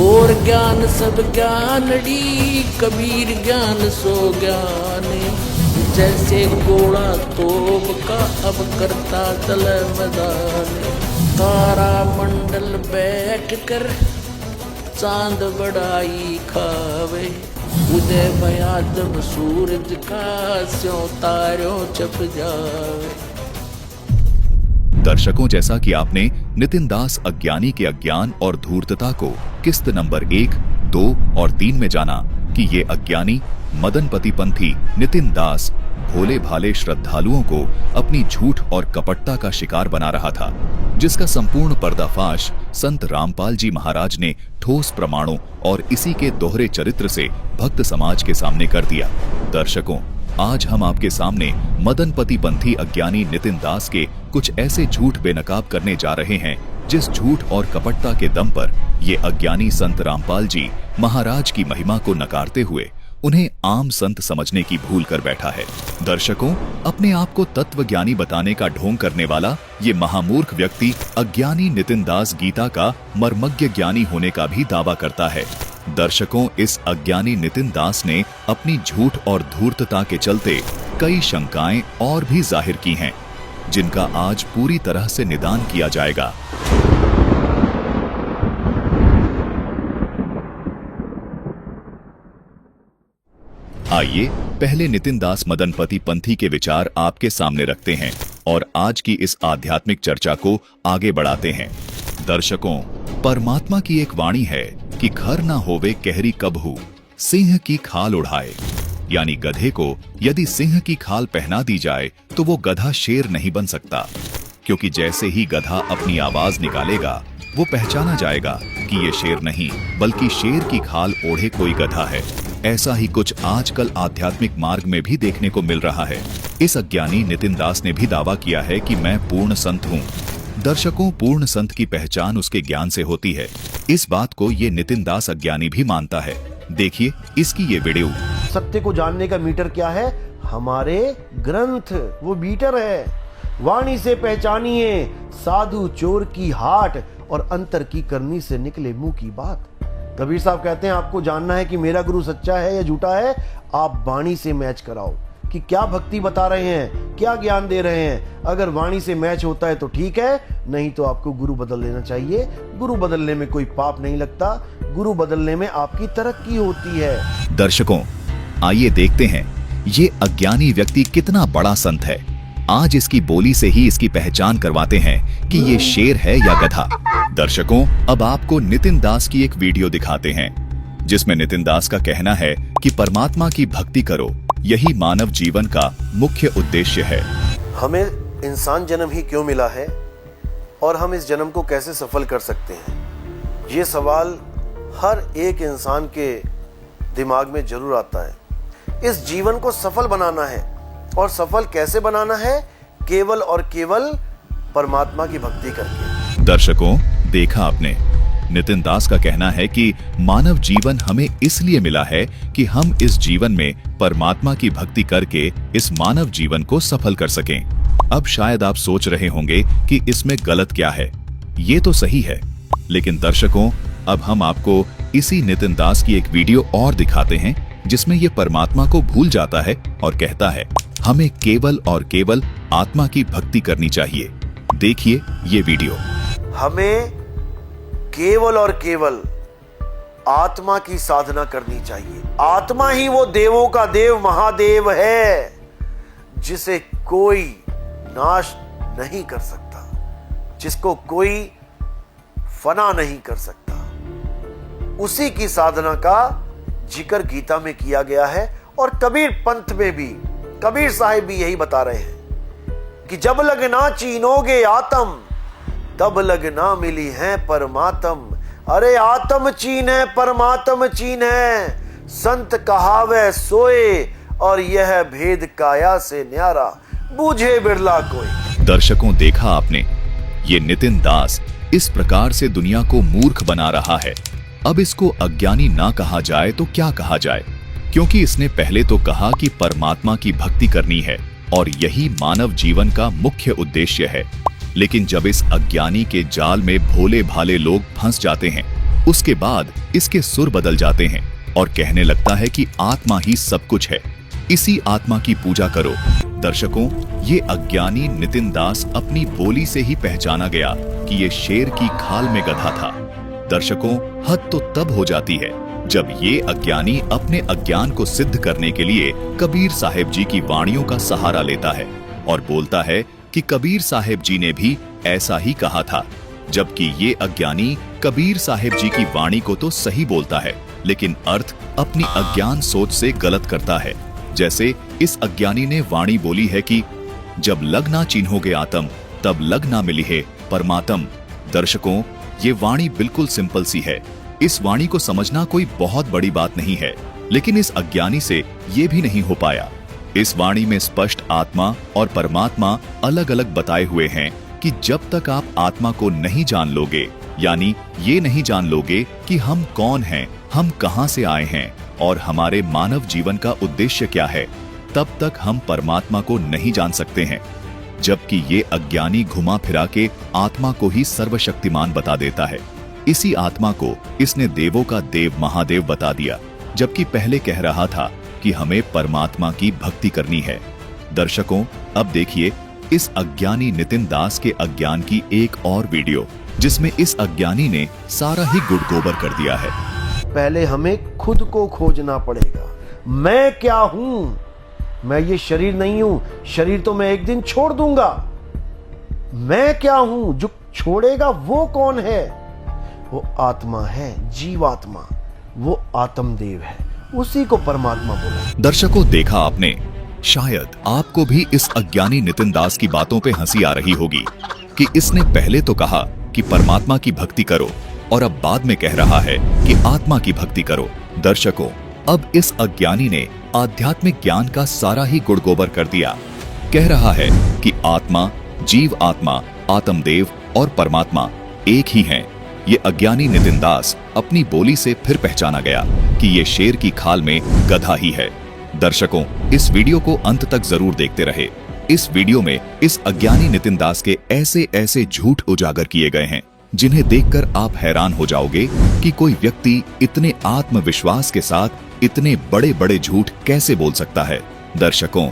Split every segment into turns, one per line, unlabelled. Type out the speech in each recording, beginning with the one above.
और ज्ञान सब ज्ञानड़ी, कबीर ज्ञान सो ज्ञान। जैसे घोड़ा तोप का अब करता चल मैदान। तारा मंडल बैठ कर चांद बड़ाई खावे। उदय भया जब सूरज का, स्यों तारों छप जावे।
दर्शकों, जैसा कि आपने नितिन दास अज्ञानी के अज्ञान और धूर्तता को किस्त नंबर 1, 2 और 3 में जाना कि ये अज्ञानी मदनपति पंथी नितिन दास भोले भाले श्रद्धालुओं को अपनी झूठ और कपटता का शिकार बना रहा था, जिसका संपूर्ण पर्दाफाश संत रामपाल जी महाराज ने ठोस प्रमाणों और इसी के दोहरे चरित्र से भक्त समाज के सामने कर दिया। दर्शकों, आज हम आपके सामने मदनपति पंथी अज्ञानी नितिन दास के कुछ ऐसे झूठ बेनकाब करने जा रहे हैं, जिस झूठ और कपटता के दम पर ये अज्ञानी संत रामपाल जी महाराज की महिमा को नकारते हुए उन्हें आम संत समझने की भूल कर बैठा है। दर्शकों, अपने आप को तत्वज्ञानी बताने का ढोंग करने वाला ये महामूर्ख व्यक्ति अज्ञानी नितिन दास गीता का मर्मज्ञ ज्ञानी होने का भी दावा करता है। दर्शकों, इस अज्ञानी नितिन दास ने अपनी झूठ और धूर्तता के चलते कई शंकाएं और भी जाहिर की हैं, जिनका आज पूरी तरह से निदान किया जाएगा। आइए पहले नितिन दास मदनपति पंथी के विचार आपके सामने रखते हैं और आज की इस आध्यात्मिक चर्चा को आगे बढ़ाते हैं। दर्शकों, परमात्मा की एक वाणी है कि घर ना होवे कहरी कबहू, सिंह की खाल उड़ाए। यानी गधे को यदि सिंह की खाल पहना दी जाए तो वो गधा शेर नहीं बन सकता, क्योंकि जैसे ही गधा अपनी आवाज निकालेगा वो पहचाना जाएगा कि ये शेर नहीं बल्कि शेर की खाल ओढ़े कोई गधा है। ऐसा ही कुछ आजकल आध्यात्मिक मार्ग में भी देखने को मिल रहा है। इस अज्ञानी नितिन दास ने भी दावा किया है कि मैं पूर्ण संत हूँ। दर्शकों, पूर्ण संत की पहचान उसके ज्ञान से होती है। इस बात को ये नितिन दास अज्ञानी भी मानता है। देखिए इसकी ये वीडियो।
सत्य को जानने का मीटर क्या है? हमारे ग्रंथ, वो मीटर है। वाणी से पहचानिए साधु चोर की हाट, और अंतर की करनी से निकले मुंह की बात। कबीर साहब कहते हैं आपको जानना है कि मेरा गुरु सच्चा है या झूठा है, आप वाणी से मैच कराओ कि क्या भक्ति बता रहे हैं, क्या ज्ञान दे रहे हैं। अगर वाणी से मैच होता है तो ठीक है, नहीं तो आपको गुरु बदल लेना चाहिए। गुरु बदलने में कोई पाप नहीं लगता, गुरु बदलने में आपकी तरक्की होती है।
दर्शकों, आइए देखते हैं ये अज्ञानी व्यक्ति कितना बड़ा संत है। आज इसकी बोली से ही इसकी पहचान करवाते हैं कि ये शेर है या गधा। दर्शकों, अब आपको नितिन दास की एक वीडियो दिखाते हैं, जिसमें नितिन दास का कहना है कि परमात्मा की भक्ति करो, यही मानव जीवन का मुख्य उद्देश्य है।
हमें इंसान जन्म ही क्यों मिला है और हम इस जन्म को कैसे सफल कर सकते हैं, ये सवाल हर एक इंसान के दिमाग में जरूर आता है। इस जीवन को सफल बनाना है, और सफल कैसे बनाना है? केवल और केवल परमात्मा की भक्ति करके।
दर्शकों, देखा आपने, नितिन दास का कहना है कि मानव जीवन हमें इसलिए मिला है कि हम इस जीवन में परमात्मा की भक्ति करके इस मानव जीवन को सफल कर सकें। अब शायद आप सोच रहे होंगे कि इसमें गलत क्या है। ये तो सही है, लेकिन दर्शकों, अब हम आपको इसी नितिन दास की एक वीडियो और दिखाते हैं, जिसमें ये परमात्मा को भूल जाता है और कहता है हमें केवल और केवल आत्मा की भक्ति करनी चाहिए। देखिए ये वीडियो।
हमें केवल और केवल आत्मा की साधना करनी चाहिए। आत्मा ही वो देवों का देव महादेव है, जिसे कोई नाश नहीं कर सकता, जिसको कोई फना नहीं कर सकता। उसी की साधना का जिक्र गीता में किया गया है, और कबीर पंथ में भी कबीर साहिब भी यही बता रहे हैं कि जब लग ना चीनोगे आत्म, तब लग ना मिली है परमात्म। अरे आत्म चीन है, परमात्म चीन है। संत कहावे सोए, और यह भेद काया से न्यारा, बूझे बिरला कोई।
दर्शकों, देखा आपने, ये नितिन दास इस प्रकार से दुनिया को मूर्ख बना रहा है। अब इसको अज्ञानी ना कहा जाए तो क्या कहा जाए, क्योंकि इसने पहले तो कहा कि परमात्मा की भक्ति करनी है और यही मानव जीवन का मुख्य उद्देश्य है। लेकिन जब इस अज्ञानी के जाल में भोले भाले लोग फंस जाते हैं उसके बाद इसके सुर बदल जाते हैं और कहने लगता है कि आत्मा ही सब कुछ है, इसी आत्मा की पूजा करो। दर्शकों, ये अज्ञानी नितिन दास अपनी बोली से ही पहचाना गया कि ये शेर की खाल में गधा था। दर्शकों, हद तो तब हो जाती है जब ये अज्ञानी अपने अज्ञान को सिद्ध करने के लिए कबीर साहिब जी की वाणियों का सहारा लेता है और बोलता है कि कबीर साहिब जी ने भी ऐसा ही कहा था, जबकि ये अज्ञानी कबीर साहिब जी की वाणी को तो सही बोलता है लेकिन अर्थ अपनी अज्ञान सोच से गलत करता है। जैसे इस अज्ञानी ने वाणी बोली है कि जब लग ना चिन्होगे आत्म तब लग ना मिली है परमात्म। दर्शकों, ये वाणी बिल्कुल सिंपल सी है, इस वाणी को समझना कोई बहुत बड़ी बात नहीं है, लेकिन इस अज्ञानी से ये भी नहीं हो पाया। इस वाणी में स्पष्ट आत्मा और परमात्मा अलग अलग बताए हुए हैं कि जब तक आप आत्मा को नहीं जान लोगे, यानी ये नहीं जान लोगे कि हम कौन हैं, हम कहां से आए हैं और हमारे मानव जीवन का उद्देश्य क्या है, तब तक हम परमात्मा को नहीं जान सकते हैं। जबकि ये अज्ञानी घुमा फिरा के आत्मा को ही सर्वशक्तिमान बता देता है। इसी आत्मा को इसने देवों का देव महादेव बता दिया, जबकि पहले कह रहा था कि हमें परमात्मा की भक्ति करनी है। दर्शकों, अब देखिए इस अज्ञानी नितिन दास के अज्ञान की एक और वीडियो, जिसमें इस अज्ञानी ने सारा ही गुड़ गोबर कर दिया है।
पहले हमें खुद को खोजना पड़ेगा। मैं क्या हूं? मैं ये शरीर नहीं हूं, शरीर तो मैं एक दिन छोड़ दूंगा। मैं क्या हूं? जो छोड़ेगा वो कौन है? वो आत्मा है, जीवात्मा, वो आत्मदेव है, उसी को परमात्मा बोला।
दर्शकों, देखा आपने, शायद आपको भी इस अज्ञानी नितिन दास की बातों पे हंसी आ रही होगी कि इसने पहले तो कहा कि परमात्मा की भक्ति करो और अब बाद में कह रहा है कि आत्मा की भक्ति करो। दर्शकों, अब इस अज्ञानी ने आध्यात्मिक ज्ञान का सारा ही गुड़ गोबर कर दिया। कह रहा है कि आत्मा, जीव आत्मा, आत्मदेव और परमात्मा एक ही हैं। ये अज्ञानी नितिन दास अपनी बोली से फिर पहचाना गया कि ये शेर की खाल में गधा ही है। दर्शकों, इस वीडियो को अंत तक जरूर देखते रहे। इस वीडियो में इस अज्ञानी नितिन दास के ऐसे ऐसे झूठ उजागर किए गए हैं जिन्हें देखकर आप हैरान हो जाओगे कि कोई व्यक्ति इतने आत्मविश्वास के साथ इतने बड़े बड़े झूठ कैसे बोल सकता है। दर्शकों,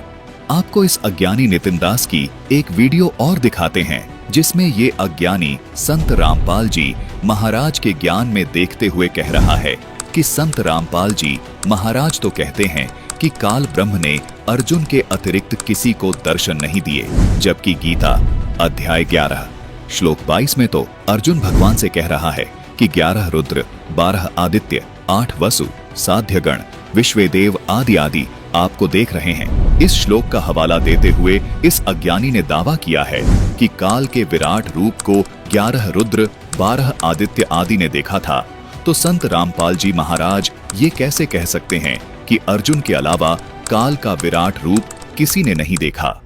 आपको इस अज्ञानी नितिन दास की एक वीडियो और दिखाते हैं जिसमें ये अज्ञानी संत रामपाल जी महाराज के ज्ञान में देखते हुए कह रहा है कि संत रामपाल जी महाराज तो कहते हैं कि काल ब्रह्म ने अर्जुन के अतिरिक्त किसी को दर्शन नहीं दिए, जबकि गीता अध्याय 11 श्लोक 22 में तो अर्जुन भगवान से कह रहा है कि 11 रुद्र, 12 आदित्य, 8 वसु, साध्यगण, विश्वेदेव आदि आदि आपको देख रहे हैं। इस श्लोक का हवाला देते हुए इस अज्ञानी ने दावा किया है कि काल के विराट रूप को 11 रुद्र, 12 आदित्य आदि ने देखा था, तो संत रामपाल जी महाराज ये कैसे कह सकते हैं कि अर्जुन के अलावा काल का विराट रूप किसी ने नहीं देखा।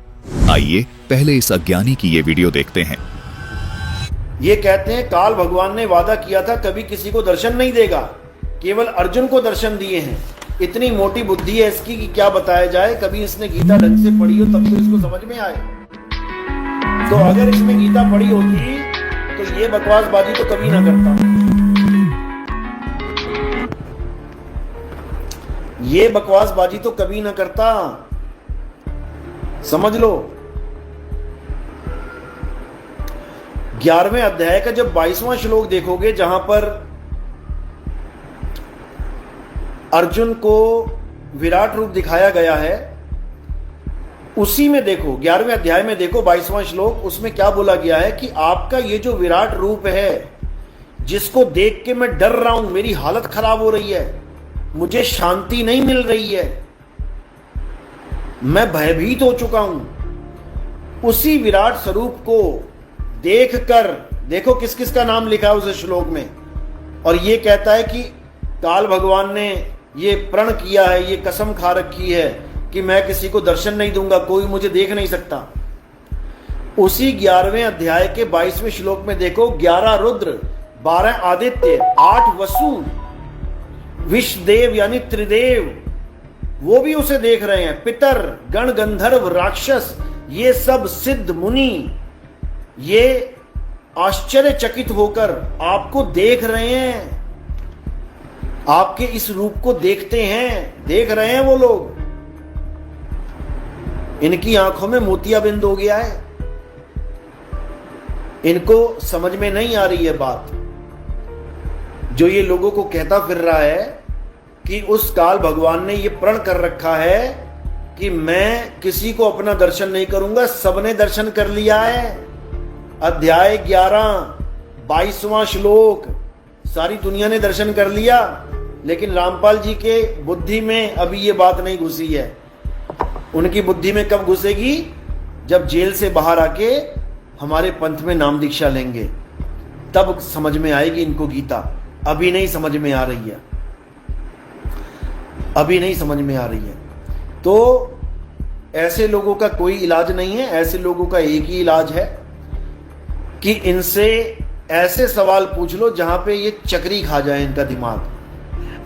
आइए पहले इस अज्ञानी की ये वीडियो देखते हैं।
ये कहते हैं काल भगवान ने वादा किया था कभी किसी को दर्शन नहीं देगा, केवल अर्जुन को दर्शन दिए हैं। इतनी मोटी बुद्धि है इसकी कि क्या बताया जाए। कभी इसने गीता ढंग से पढ़ी हो तब तो इसको समझ में आए। तो अगर इसमें गीता पढ़ी होती तो ये बकवासबाजी तो कभी ना करता। ये बकवासबाजी तो कभी ना करता, समझ लो। 11वें अध्याय का जब 22वां श्लोक देखोगे, जहां पर अर्जुन को विराट रूप दिखाया गया है, उसी में देखो 11वें अध्याय में देखो 22वां श्लोक, उसमें क्या बोला गया है कि आपका ये जो विराट रूप है, जिसको देख के मैं डर रहा हूं, मेरी हालत खराब हो रही है, मुझे शांति नहीं मिल रही है, मैं भयभीत हो चुका हूं, उसी विराट स्वरूप को देखकर, देखो किस किस का नाम लिखा है उस श्लोक में, और ये कहता है कि काल भगवान ने ये प्रण किया है, ये कसम खा रखी है कि मैं किसी को दर्शन नहीं दूंगा, कोई मुझे देख नहीं सकता। उसी 11वें अध्याय के 22वें श्लोक में देखो, 11 रुद्र, 12 आदित्य, 8 वसु, विश्वदेव यानी त्रिदेव, वो भी उसे देख रहे हैं। पितर, गण, गंधर्व, राक्षस, ये सब सिद्ध मुनि, ये आश्चर्यचकित होकर आपको देख रहे हैं आपके इस रूप को देखते हैं, देख रहे हैं वो लोग, इनकी आंखों में मोतियाबिंद हो गया है, इनको समझ में नहीं आ रही है बात। जो ये लोगों को कहता फिर रहा है कि उस काल भगवान ने ये प्रण कर रखा है कि मैं किसी को अपना दर्शन नहीं करूंगा, सबने दर्शन कर लिया है। अध्याय 11 22वां श्लोक, सारी दुनिया ने दर्शन कर लिया, लेकिन रामपाल जी के बुद्धि में अभी ये बात नहीं घुसी है। उनकी बुद्धि में कब घुसेगी? जब जेल से बाहर आके हमारे पंथ में नाम दीक्षा लेंगे, तब समझ में आएगी इनको गीता। अभी नहीं समझ में आ रही है, अभी नहीं समझ में आ रही है। तो ऐसे लोगों का कोई इलाज नहीं है। ऐसे लोगों का एक ही इलाज है कि इनसे ऐसे सवाल पूछ लो जहां पे ये चक्री खा जाए इनका दिमाग,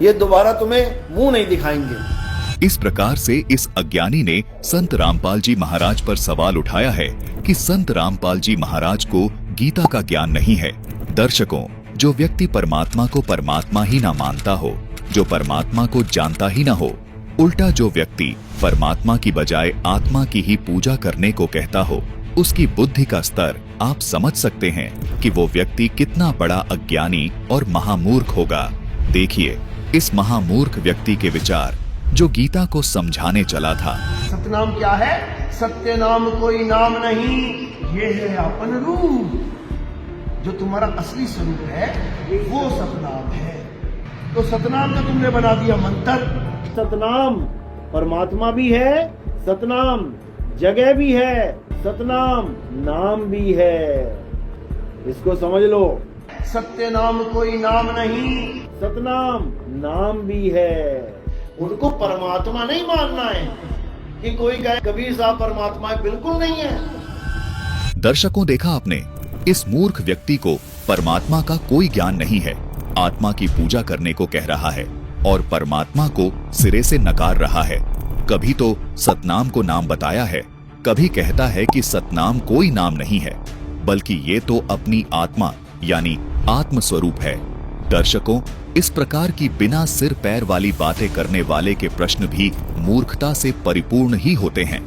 ये दोबारा तुम्हें मुंह नहीं दिखाएंगे।
इस प्रकार से इस अज्ञानी ने संत रामपाल जी महाराज पर सवाल उठाया है कि संत रामपाल जी महाराज को गीता का ज्ञान नहीं है। दर्शकों, जो व्यक्ति परमात्मा को परमात्मा ही ना मानता हो, जो परमात्मा को जानता ही ना हो, उल्टा जो व्यक्ति परमात्मा की बजाय आत्मा की ही पूजा करने को कहता हो, उसकी बुद्धि का स्तर आप समझ सकते हैं कि वो व्यक्ति कितना बड़ा अज्ञानी और महामूर्ख होगा। देखिए इस महामूर्ख व्यक्ति के विचार जो गीता को समझाने चला था।
सतनाम क्या है? सत्य नाम कोई नाम नहीं, ये है अपन रूप। जो तुम्हारा असली स्वरूप है वो सतनाम है। तो सतनाम का तुमने बना दिया मंत्र। सतनाम परमात्मा भी है, सतनाम जगह भी है, सतनाम नाम भी है। इसको समझ लो। सत्य नाम कोई नाम नहीं, सतनाम नाम भी है। उनको परमात्मा नहीं मानना है कि कोई कहे कबीर साहब परमात्मा है, बिल्कुल नहीं है।
दर्शकों, देखा आपने, इस मूर्ख व्यक्ति को परमात्मा का कोई ज्ञान नहीं है। आत्मा की पूजा करने को कह रहा है और परमात्मा को सिरे से नकार रहा है। कभी तो सतनाम को नाम बताया है, कभी कहता है कि सतनाम कोई नाम नहीं है, बल्कि ये तो अपनी आत्मा यानी आत्म स्वरूप है। दर्शकों, इस प्रकार की बिना सिर पैर वाली बातें करने वाले के प्रश्न भी मूर्खता से परिपूर्ण ही होते हैं।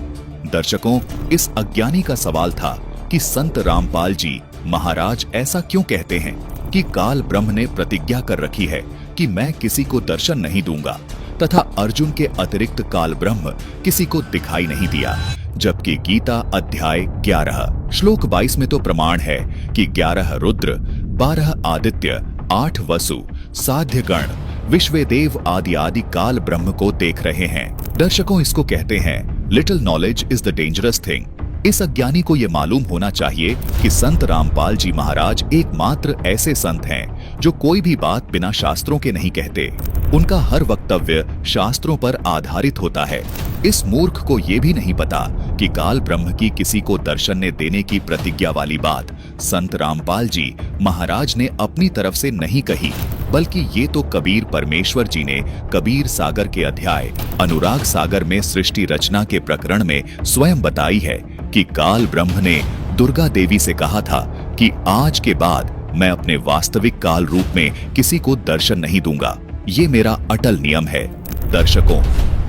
दर्शकों, इस अज्ञानी का सवाल था कि संत रामपाल जी महाराज ऐसा क्यों कहते हैं कि काल ब्रह्म ने प्रतिज्ञा कर रखी है कि मैं किसी को दर्शन नहीं दूंगा, तथा अर्जुन के अतिरिक्त काल ब्रह्म किसी को दिखाई नहीं दिया। जबकि गीता अध्याय 11 श्लोक 22 में तो प्रमाण है कि 11 रुद्र, 12 आदित्य, 8 वसु, साध्य गण, विश्वेदेव आदि आदि काल ब्रह्म को देख रहे हैं। दर्शकों, इसको कहते हैं little knowledge is the dangerous thing. इस अज्ञानी को यह मालूम होना चाहिए कि संत रामपाल जी महाराज एकमात्र ऐसे संत हैं जो कोई भी बात बिना शास्त्रों के नहीं कहते। उनका हर वक्तव्य शास्त्रों पर आधारित होता है। इस मूर्ख को यह भी नहीं पता कि काल ब्रह्म की किसी को दर्शन ने देने की प्रतिज्ञा वाली बात संत रामपाल जी महाराज ने अपनी तरफ से नहीं कही, बल्कि ये तो कबीर परमेश्वर जी ने कबीर सागर के अध्याय अनुराग सागर में सृष्टि रचना के प्रकरण में स्वयं बताई है कि काल ब्रह्म ने दुर्गा देवी से कहा था कि आज के बाद मैं अपने वास्तविक काल रूप में किसी को दर्शन नहीं दूंगा। ये मेरा अटल नियम है। दर्शकों,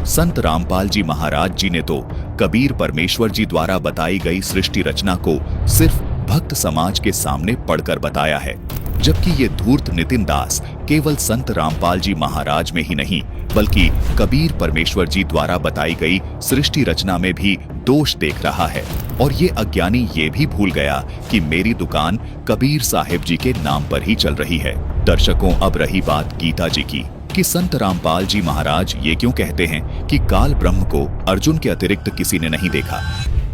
संत रामपाल जी महाराज जी ने तो कबीर परमेश्वर जी द्वारा बताई गई सृष्टि रचना को सिर्फ भक्त समाज के सामने पढ़कर बताया है, जबकि ये धूर्त नितिन दास केवल संत रामपाल जी महाराज में ही नहीं बल्कि कबीर परमेश्वर जी द्वारा बताई गई सृष्टि रचना में भी दोष देख रहा है। और ये अज्ञानी ये भी भूल गया कि मेरी दुकान कबीर साहिब जी के नाम पर ही चल रही है। दर्शकों, अब रही बात गीता जी की कि संत रामपाल जी महाराज ये क्यों कहते हैं कि काल ब्रह्म को अर्जुन के अतिरिक्त किसी ने नहीं देखा।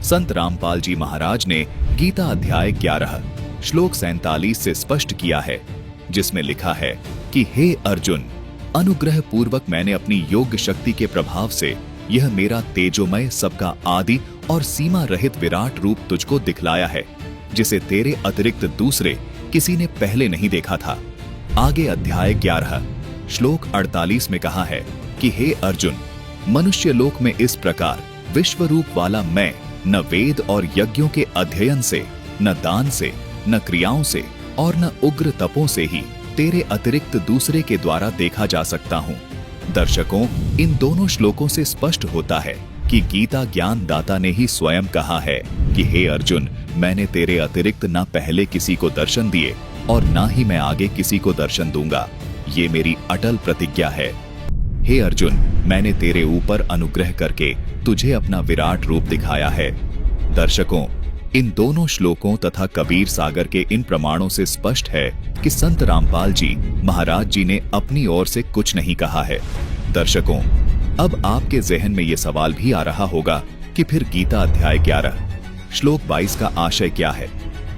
संत रामपाल जी महाराज ने गीता अध्याय 11 श्लोक 47 से स्पष्ट किया है, जिसमें लिखा है कि हे अर्जुन, अनुग्रह पूर्वक मैंने अपनी योग शक्ति के प्रभाव से यह मेरा तेजोमय सबका आदि और सीमा रहित विराट रूप तुझको दिखलाया है, जिसे तेरे अतिरिक्त दूसरे किसी ने पहले नहीं देखा था। आगे अध्याय 11 श्लोक 48 में कहा है कि हे अर्जुन, मनुष्य लोक में इस प्रकार विश्व रूप वाला मैं न वेद और यज्ञों के अध्ययन से, न दान से, न क्रियाओं से और न उग्र तपों से ही तेरे अतिरिक्त दूसरे के द्वारा देखा जा सकता हूँ। दर्शकों, इन दोनों श्लोकों से स्पष्ट होता है कि गीता ज्ञानदाता ने ही स्वयं कहा है कि हे अर्जुन, मैंने तेरे अतिरिक्त ना पहले किसी को दर्शन दिए और ना ही मैं आगे किसी को दर्शन दूंगा। ये मेरी अटल प्रतिज्ञा है। हे अर्जुन, मैंने तेरे ऊपर अनुग्रह करके तुझे अपना विराट रूप दिखाया है। दर्शकों, इन दोनों श्लोकों तथा कबीर सागर के इन प्रमाणों से स्पष्ट है कि संत रामपाल जी महाराज जी ने अपनी ओर से कुछ नहीं कहा है। दर्शकों, अब आपके जहन में यह सवाल भी आ रहा होगा कि फिर गीता अध्याय 11 श्लोक 22 का आशय क्या है?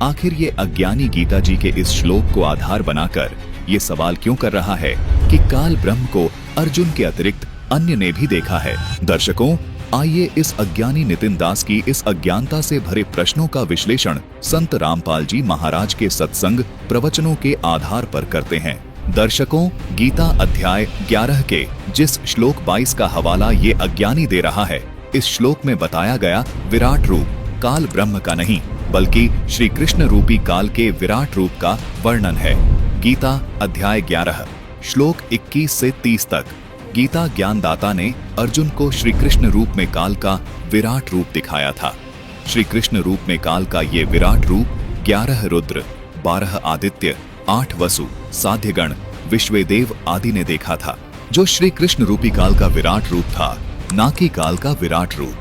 आखिर ये अज्ञानी गीता जी के इस श्लोक को आधार बनाकर ये सवाल क्यों कर रहा है कि काल ब्रह्म को अर्जुन के अतिरिक्त अन्य ने भी देखा है? दर्शकों, आइए इस अज्ञानी नितिन दास की इस अज्ञानता से भरे प्रश्नों का विश्लेषण संत रामपाल जी महाराज के सत्संग प्रवचनों के आधार पर करते हैं। दर्शकों, गीता अध्याय 11 के जिस श्लोक 22 का हवाला ये अज्ञानी दे रहा है, इस श्लोक में बताया गया विराट रूप काल ब्रह्म का नहीं बल्कि श्री कृष्ण रूपी काल के विराट रूप का वर्णन है। गीता अध्याय 11 श्लोक 21 से 30 तक गीता ज्ञानदाता ने अर्जुन को श्री कृष्ण रूप में काल का विराट रूप दिखाया था। श्री कृष्ण रूप में काल का ये विराट रूप 11 रुद्र, 12 आदित्य, 8 वसु, साध्यगण, विश्वेदेव आदि ने देखा था। जो श्री कृष्ण रूपी काल का विराट रूप था, ना कि काल का विराट रूप।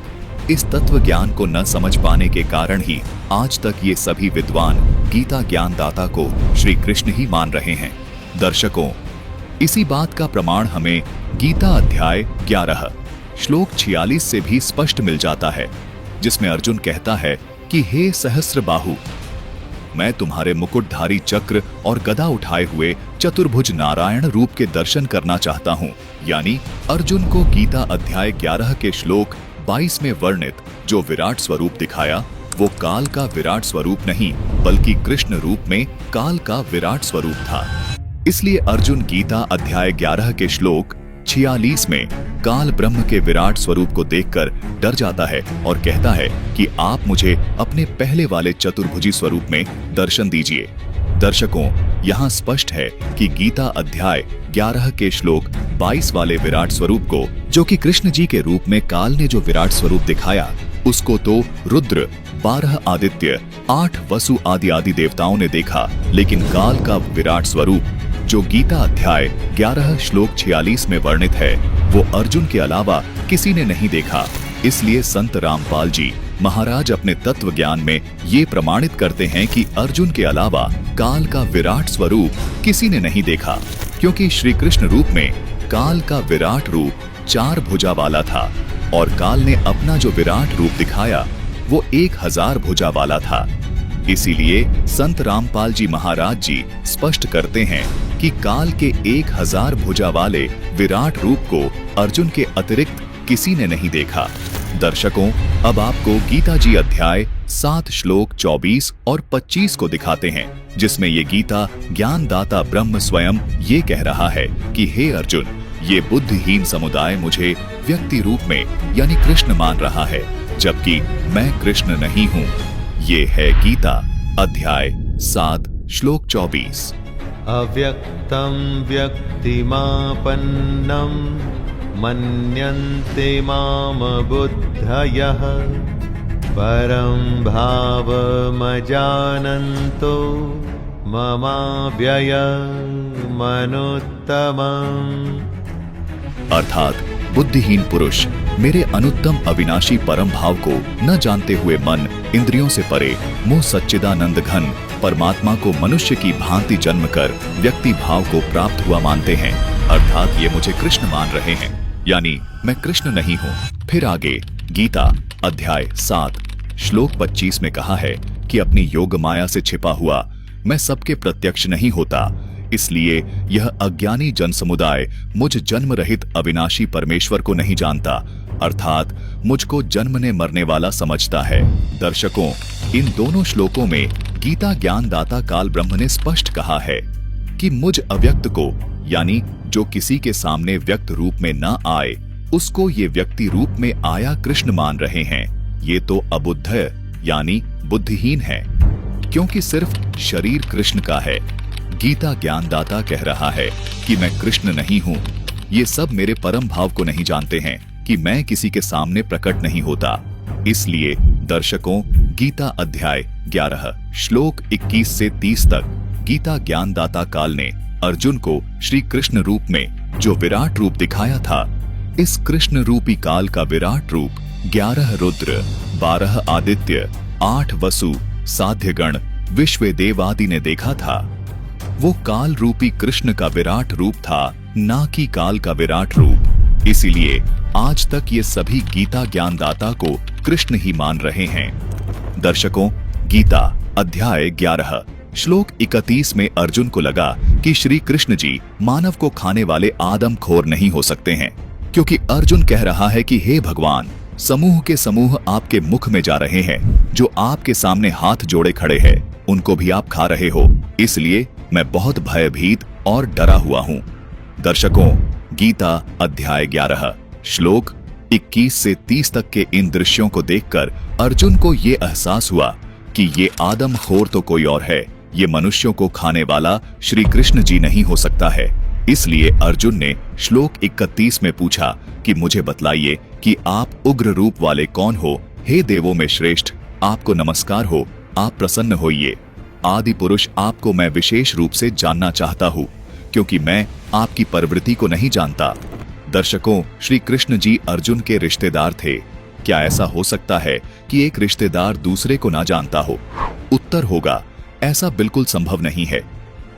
इस तत्व ज्ञान को न समझ पाने के कारण ही आज तक ये सभी विद्वान गीता ज्ञानदाता को श्री कृष्ण ही मान रहे हैं। दर्शकों, इसी बात का प्रमाण हमें गीता अध्याय 11 श्लोक 46 से भी स्पष्ट मिल जाता है, जिसमें अर्जुन कहता है कि हे सहस्त्र बाहु, मैं तुम्हारे मुकुटधारी चक्र और गदा उठाए हुए चतुर्भुज नारायण रूप के दर्शन करना चाहता हूँ। यानी अर्जुन को गीता अध्याय 11 के श्लोक 22 में वर्णित जो विराट स्वरूप दिखाया वो काल का विराट स्वरूप नहीं बल्कि कृष्ण रूप में काल का विराट स्वरूप था। इसलिए अर्जुन गीता अध्याय 11 के श्लोक 46 में काल ब्रह्म के विराट स्वरूप को देखकर डर जाता है और कहता है कि आप मुझे अपने पहले वाले चतुर्भुजी स्वरूप में दर्शन दीजिए। दर्शकों, यहाँ स्पष्ट है कि गीता अध्याय 11 के श्लोक 22 वाले विराट स्वरूप को, जो कि कृष्ण जी के रूप में काल ने जो विराट स्वरूप दिखाया, उसको तो रुद्र, 12 आदित्य, 8 वसु आदि देवताओं ने देखा, लेकिन काल का विराट स्वरूप जो गीता अध्याय 11 श्लोक 46 में वर्णित है वो अर्जुन के अलावा किसी ने नहीं देखा। इसलिए संत रामपाल जी महाराज अपने तत्व ज्ञान में ये प्रमाणित करते हैं कि अर्जुन के अलावा काल का विराट स्वरूप किसी ने नहीं देखा, क्योंकि श्री कृष्ण रूप में काल का विराट रूप 4 भुजा वाला था और काल ने अपना जो विराट रूप दिखाया वो 1000 भुजा वाला था। इसीलिए संत रामपाल जी महाराज जी स्पष्ट करते हैं कि काल के 1000 भुजा वाले विराट रूप को अर्जुन के अतिरिक्त किसी ने नहीं देखा। दर्शकों, अब आपको गीता जी अध्याय 7 श्लोक 24 और 25 को दिखाते हैं, जिसमें ये गीता ज्ञानदाता ब्रह्म स्वयं ये कह रहा है कि हे अर्जुन, ये बुद्धिहीन समुदाय मुझे व्यक्ति रूप में यानी कृष्ण मान रहा है, जबकि मैं कृष्ण नहीं हूँ। ये है गीता अध्याय 7 श्लोक 24।
अव्यक्तं व्यक्तिमापन्नं मन्यन्ते माम बुद्धयः परं भावमजानन्तो ममाव्ययमनुत्तमम्।
अर्थात बुद्धिहीन पुरुष मेरे अनुत्तम अविनाशी परम भाव को न जानते हुए मन इंद्रियों से परे मुँह सच्चिदानंद घन परमात्मा को मनुष्य की भांति जन्म कर व्यक्ति भाव को प्राप्त हुआ मानते हैं। अर्थात ये मुझे कृष्ण मान रहे हैं, यानी मैं कृष्ण नहीं हूँ। फिर आगे गीता अध्याय 7 श्लोक 25 में कहा है कि अपनी योग माया से छिपा हुआ मैं सबके प्रत्यक्ष नहीं होता, इसलिए यह अज्ञानी जन समुदाय मुझ जन्म रहित अविनाशी परमेश्वर को नहीं जानता, अर्थात मुझको जन्मने मरने वाला समझता है। दर्शकों, इन दोनों श्लोकों में गीता ज्ञानदाता काल ब्रह्म ने स्पष्ट कहा है कि मुझ अव्यक्त को, यानी जो किसी के सामने व्यक्त रूप में न आए, उसको ये व्यक्ति रूप में आया कृष्ण मान रहे हैं। ये तो अबुद्ध यानी बुद्धिहीन है, क्योंकि सिर्फ शरीर कृष्ण का है, गीता ज्ञानदाता कह रहा है कि मैं कृष्ण नहीं हूँ। ये सब मेरे परम भाव को नहीं जानते हैं कि मैं किसी के सामने प्रकट नहीं होता। इसलिए दर्शकों, गीता अध्याय 11 श्लोक 21 से 30 तक गीता ज्ञानदाता काल ने अर्जुन को श्री कृष्ण रूप में जो विराट रूप दिखाया था, इस कृष्ण रूपी काल का विराट रूप 11 रुद्र, 12 आदित्य, 8 वसु, साध्यगण, विश्वदेव आदि ने देखा था। वो काल रूपी कृष्ण का विराट रूप था, ना कि काल का विराट रूप। इसीलिए आज तक ये सभी गीता ज्ञानदाता को कृष्ण ही मान रहे हैं। दर्शकों, गीता अध्याय 11 श्लोक 31 में अर्जुन को लगा कि श्री कृष्ण जी मानव को खाने वाले आदमखोर नहीं हो सकते हैं, क्योंकि अर्जुन कह रहा है कि हे भगवान, समूह के समूह आपके मुख में जा रहे हैं, जो आपके सामने हाथ जोड़े खड़े हैं, उनको भी आप खा रहे हो। इसलिए मैं बहुत भयभीत और डरा हुआ हूँ। दर्शकों, गीता अध्याय 11 श्लोक 21 से 30 तक के इन दृश्यों को देखकर अर्जुन को ये एहसास हुआ कि ये आदमखोर तो कोई और है, ये मनुष्यों को खाने वाला श्री कृष्ण जी नहीं हो सकता है। इसलिए अर्जुन ने श्लोक 31 में पूछा कि मुझे बतलाइए कि आप उग्र रूप वाले कौन हो? हे देवों में श्रेष्ठ, आपको नमस्कार हो, आप प्रसन्न होइए। आदि पुरुष, आपको मैं विशेष रूप से जानना चाहता हूँ, क्योंकि मैं आपकी प्रवृत्ति को नहीं जानता। दर्शकों, श्री कृष्ण जी अर्जुन के रिश्तेदार थे। क्या ऐसा हो सकता है कि एक रिश्तेदार दूसरे को ना जानता हो? उत्तर होगा, ऐसा बिल्कुल संभव नहीं है।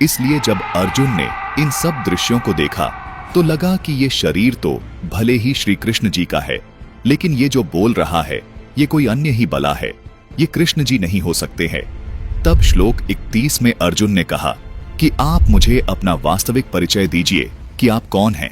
इसलिए जब अर्जुन ने इन सब दृश्यों को देखा तो लगा कि ये शरीर तो भले ही श्री कृष्ण जी का है, लेकिन ये जो बोल रहा है ये कोई अन्य ही बला है, ये कृष्ण जी नहीं हो सकते हैं। तब श्लोक 31 में अर्जुन ने कहा कि आप मुझे अपना वास्तविक परिचय दीजिए कि आप कौन हैं।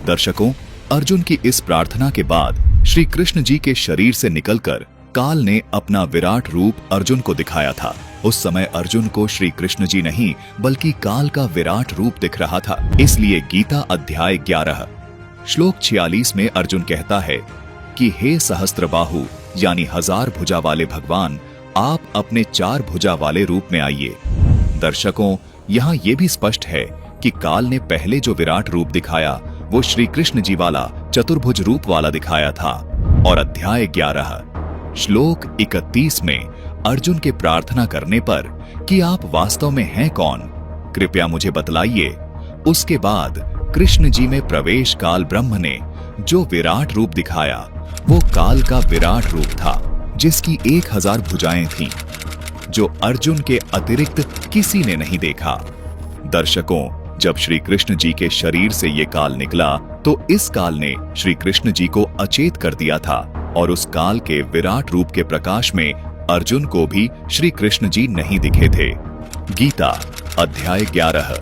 दर्शकों, अर्जुन की इस प्रार्थना के बाद श्री कृष्ण जी के शरीर से निकलकर काल ने अपना विराट रूप अर्जुन को दिखाया था। उस समय अर्जुन को श्री कृष्ण जी नहीं बल्कि काल का विराट रूप दिख रहा था। इसलिए गीता अध्याय 11 श्लोक 46 में अर्जुन कहता है कि हे सहस्त्रबाहु यानी 1000 भुजा वाले भगवान, आप अपने 4 भुजा वाले रूप में आइए। दर्शकों, यहाँ ये भी स्पष्ट है कि काल ने पहले जो विराट रूप दिखाया वो श्री कृष्ण जी वाला चतुर्भुज रूप वाला दिखाया था। और अध्याय 11 श्लोक 31 में अर्जुन के प्रार्थना करने पर कि आप वास्तव में हैं कौन, कृपया मुझे बतलाइए। उसके बाद कृष्ण जी में प्रवेश काल ब्रह्म ने जो विराट रूप दिखाया वो काल का विराट रूप था, जिसकी 1000 भुजाएं थीं, जो अर्जुन के अतिरिक्त किसी ने नहीं देखा। दर्शकों, जब श्री कृष्ण जी के शरीर से ये काल निकला तो इस काल ने श्री कृष्ण जी को अचेत कर दिया था, और उस काल के विराट रूप के प्रकाश में अर्जुन को भी श्री कृष्ण जी नहीं दिखे थे। गीता अध्याय 11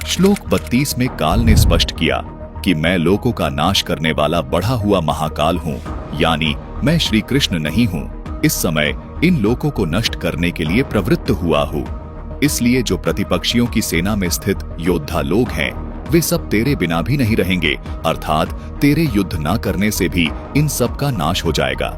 श्लोक 32 में काल ने स्पष्ट किया कि मैं लोगों का नाश करने वाला बढ़ा हुआ महाकाल हूँ, यानी मैं श्री कृष्ण नहीं हूँ। इस समय इन लोगों को नष्ट करने के लिए प्रवृत्त हुआ हूँ। इसलिए जो प्रतिपक्षियों की सेना में स्थित योद्धा लोग हैं वे सब तेरे बिना भी नहीं रहेंगे, अर्थात तेरे युद्ध ना करने से भी इन सब का नाश हो जाएगा।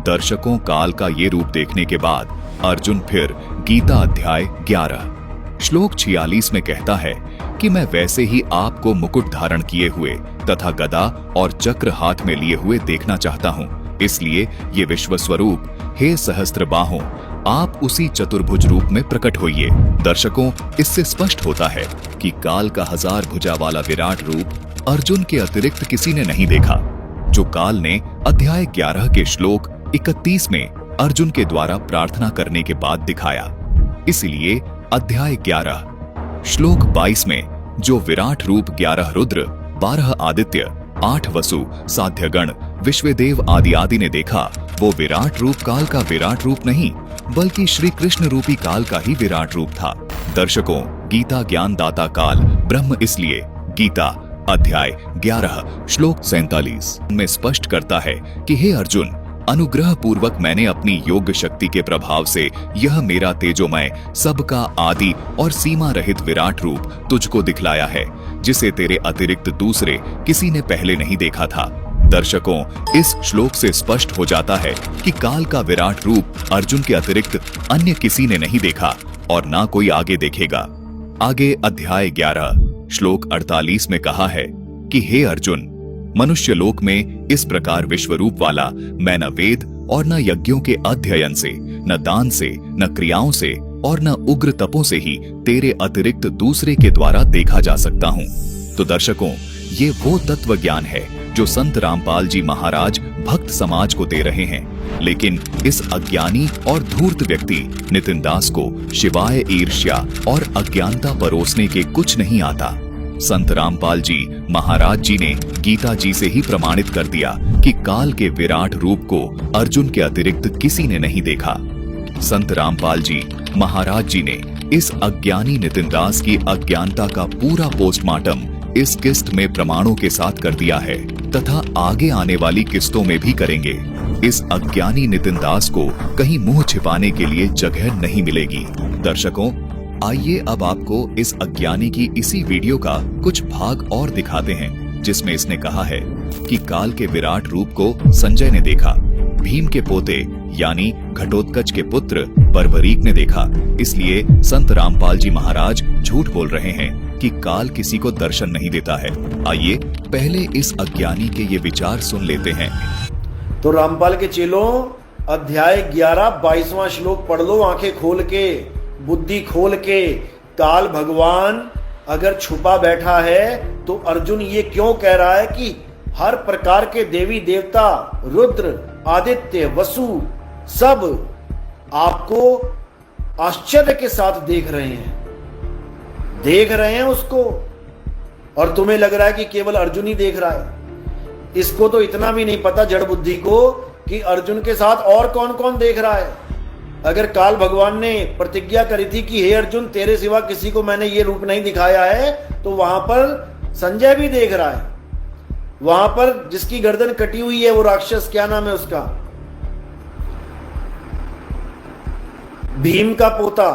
दर्शकों, काल का ये रूप देखने के बाद अर्जुन फिर गीता अध्याय 11 श्लोक 46 में कहता है कि मैं वैसे ही आपको मुकुट धारण किए हुए तथा गदा और चक्र हाथ में लिए हुए देखना चाहता हूँ। इसलिए ये विश्व स्वरूप हे सहस्त्रबाहों, आप उसी चतुर्भुज रूप में प्रकट होइए। दर्शकों, इससे स्पष्ट होता है कि काल का 1000 भुजा वाला विराट रूप अर्जुन के अतिरिक्त किसी ने नहीं देखा, जो काल ने अध्याय 11 के श्लोक 31 में अर्जुन के द्वारा प्रार्थना करने के बाद दिखाया। इसलिए अध्याय 11 श्लोक 22 में जो विराट रूप 11 रुद्र, 12 आदित्य, 8 वसु, साध्यगण, विश्वदेव आदि ने देखा, वो विराट रूप काल का विराट रूप नहीं बल्कि श्री कृष्ण रूपी काल का ही विराट रूप था। दर्शकों, गीता ज्ञानदाता काल ब्रह्म इसलिए गीता अध्याय 11 श्लोक 47 में स्पष्ट करता है कि हे अर्जुन, अनुग्रह पूर्वक मैंने अपनी योग शक्ति के प्रभाव से यह मेरा तेजोमय सबका आदि और सीमा रहित विराट रूप तुझको दिखलाया है, जिसे तेरे अतिरिक्त दूसरे किसी ने पहले नहीं देखा था। दर्शकों, इस श्लोक से स्पष्ट हो जाता है कि काल का विराट रूप अर्जुन के अतिरिक्त अन्य किसी ने नहीं देखा और ना कोई आगे देखेगा। आगे अध्याय 11 श्लोक 48 में कहा है कि हे अर्जुन, मनुष्य लोक में इस प्रकार विश्वरूप वाला मैं न वेद और न यज्ञों के अध्ययन से, न दान से, न क्रियाओं से और न उग्र तपों से ही तेरे अतिरिक्त दूसरे के द्वारा देखा जा सकता हूँ। तो दर्शकों, ये वो तत्व ज्ञान है जो संत रामपाल जी महाराज भक्त समाज को दे रहे हैं। लेकिन इस अज्ञानी और धूर्त व्यक्ति नितिन दास को शिवाय ईर्ष्या और अज्ञानता परोसने के कुछ नहीं आता। संत रामपाल जी महाराज जी ने गीता जी से ही प्रमाणित कर दिया कि काल के विराट रूप को अर्जुन के अतिरिक्त किसी ने नहीं देखा। संत रामपाल जी महाराज जी ने इस अज्ञानी नितिन दास की अज्ञानता का पूरा पोस्टमार्टम इस किस्त में प्रमाणों के साथ कर दिया है तथा आगे आने वाली किस्तों में भी करेंगे। इस अज्ञानी नितिन दास को कहीं मुंह छिपाने के लिए जगह नहीं मिलेगी। दर्शकों, आइए अब आपको इस अज्ञानी की इसी वीडियो का कुछ भाग और दिखाते हैं, जिसमें इसने कहा है कि काल के विराट रूप को संजय ने देखा, भीम के पोते यानी घटोत्कच के पुत्र बर्बरीक ने देखा। इसलिए संत रामपाल जी महाराज झूठ बोल रहे हैं कि काल किसी को दर्शन नहीं देता है। आइए पहले इस अज्ञानी के ये विचार सुन लेते हैं।
तो रामपाल के चेलों, अध्याय 11 22वां श्लोक पढ़ लो आंखें खोल के, बुद्धि खोल के। काल भगवान अगर छुपा बैठा है तो अर्जुन ये क्यों कह रहा है कि हर प्रकार के देवी देवता, रुद्र, आदित्य, वसु सब आपको आश्चर्य के साथ देख रहे हैं उसको, और तुम्हें लग रहा है कि केवल अर्जुन ही देख रहा है। इसको तो इतना भी नहीं पता जड़ बुद्धि को कि अर्जुन के साथ और कौन कौन देख रहा है। अगर काल भगवान ने प्रतिज्ञा करी थी कि हे अर्जुन, तेरे सिवा किसी को मैंने ये रूप नहीं दिखाया है, तो वहां पर संजय भी देख रहा है। वहां पर जिसकी गर्दन कटी हुई है वो राक्षस, क्या नाम है उसका, भीम का पोता,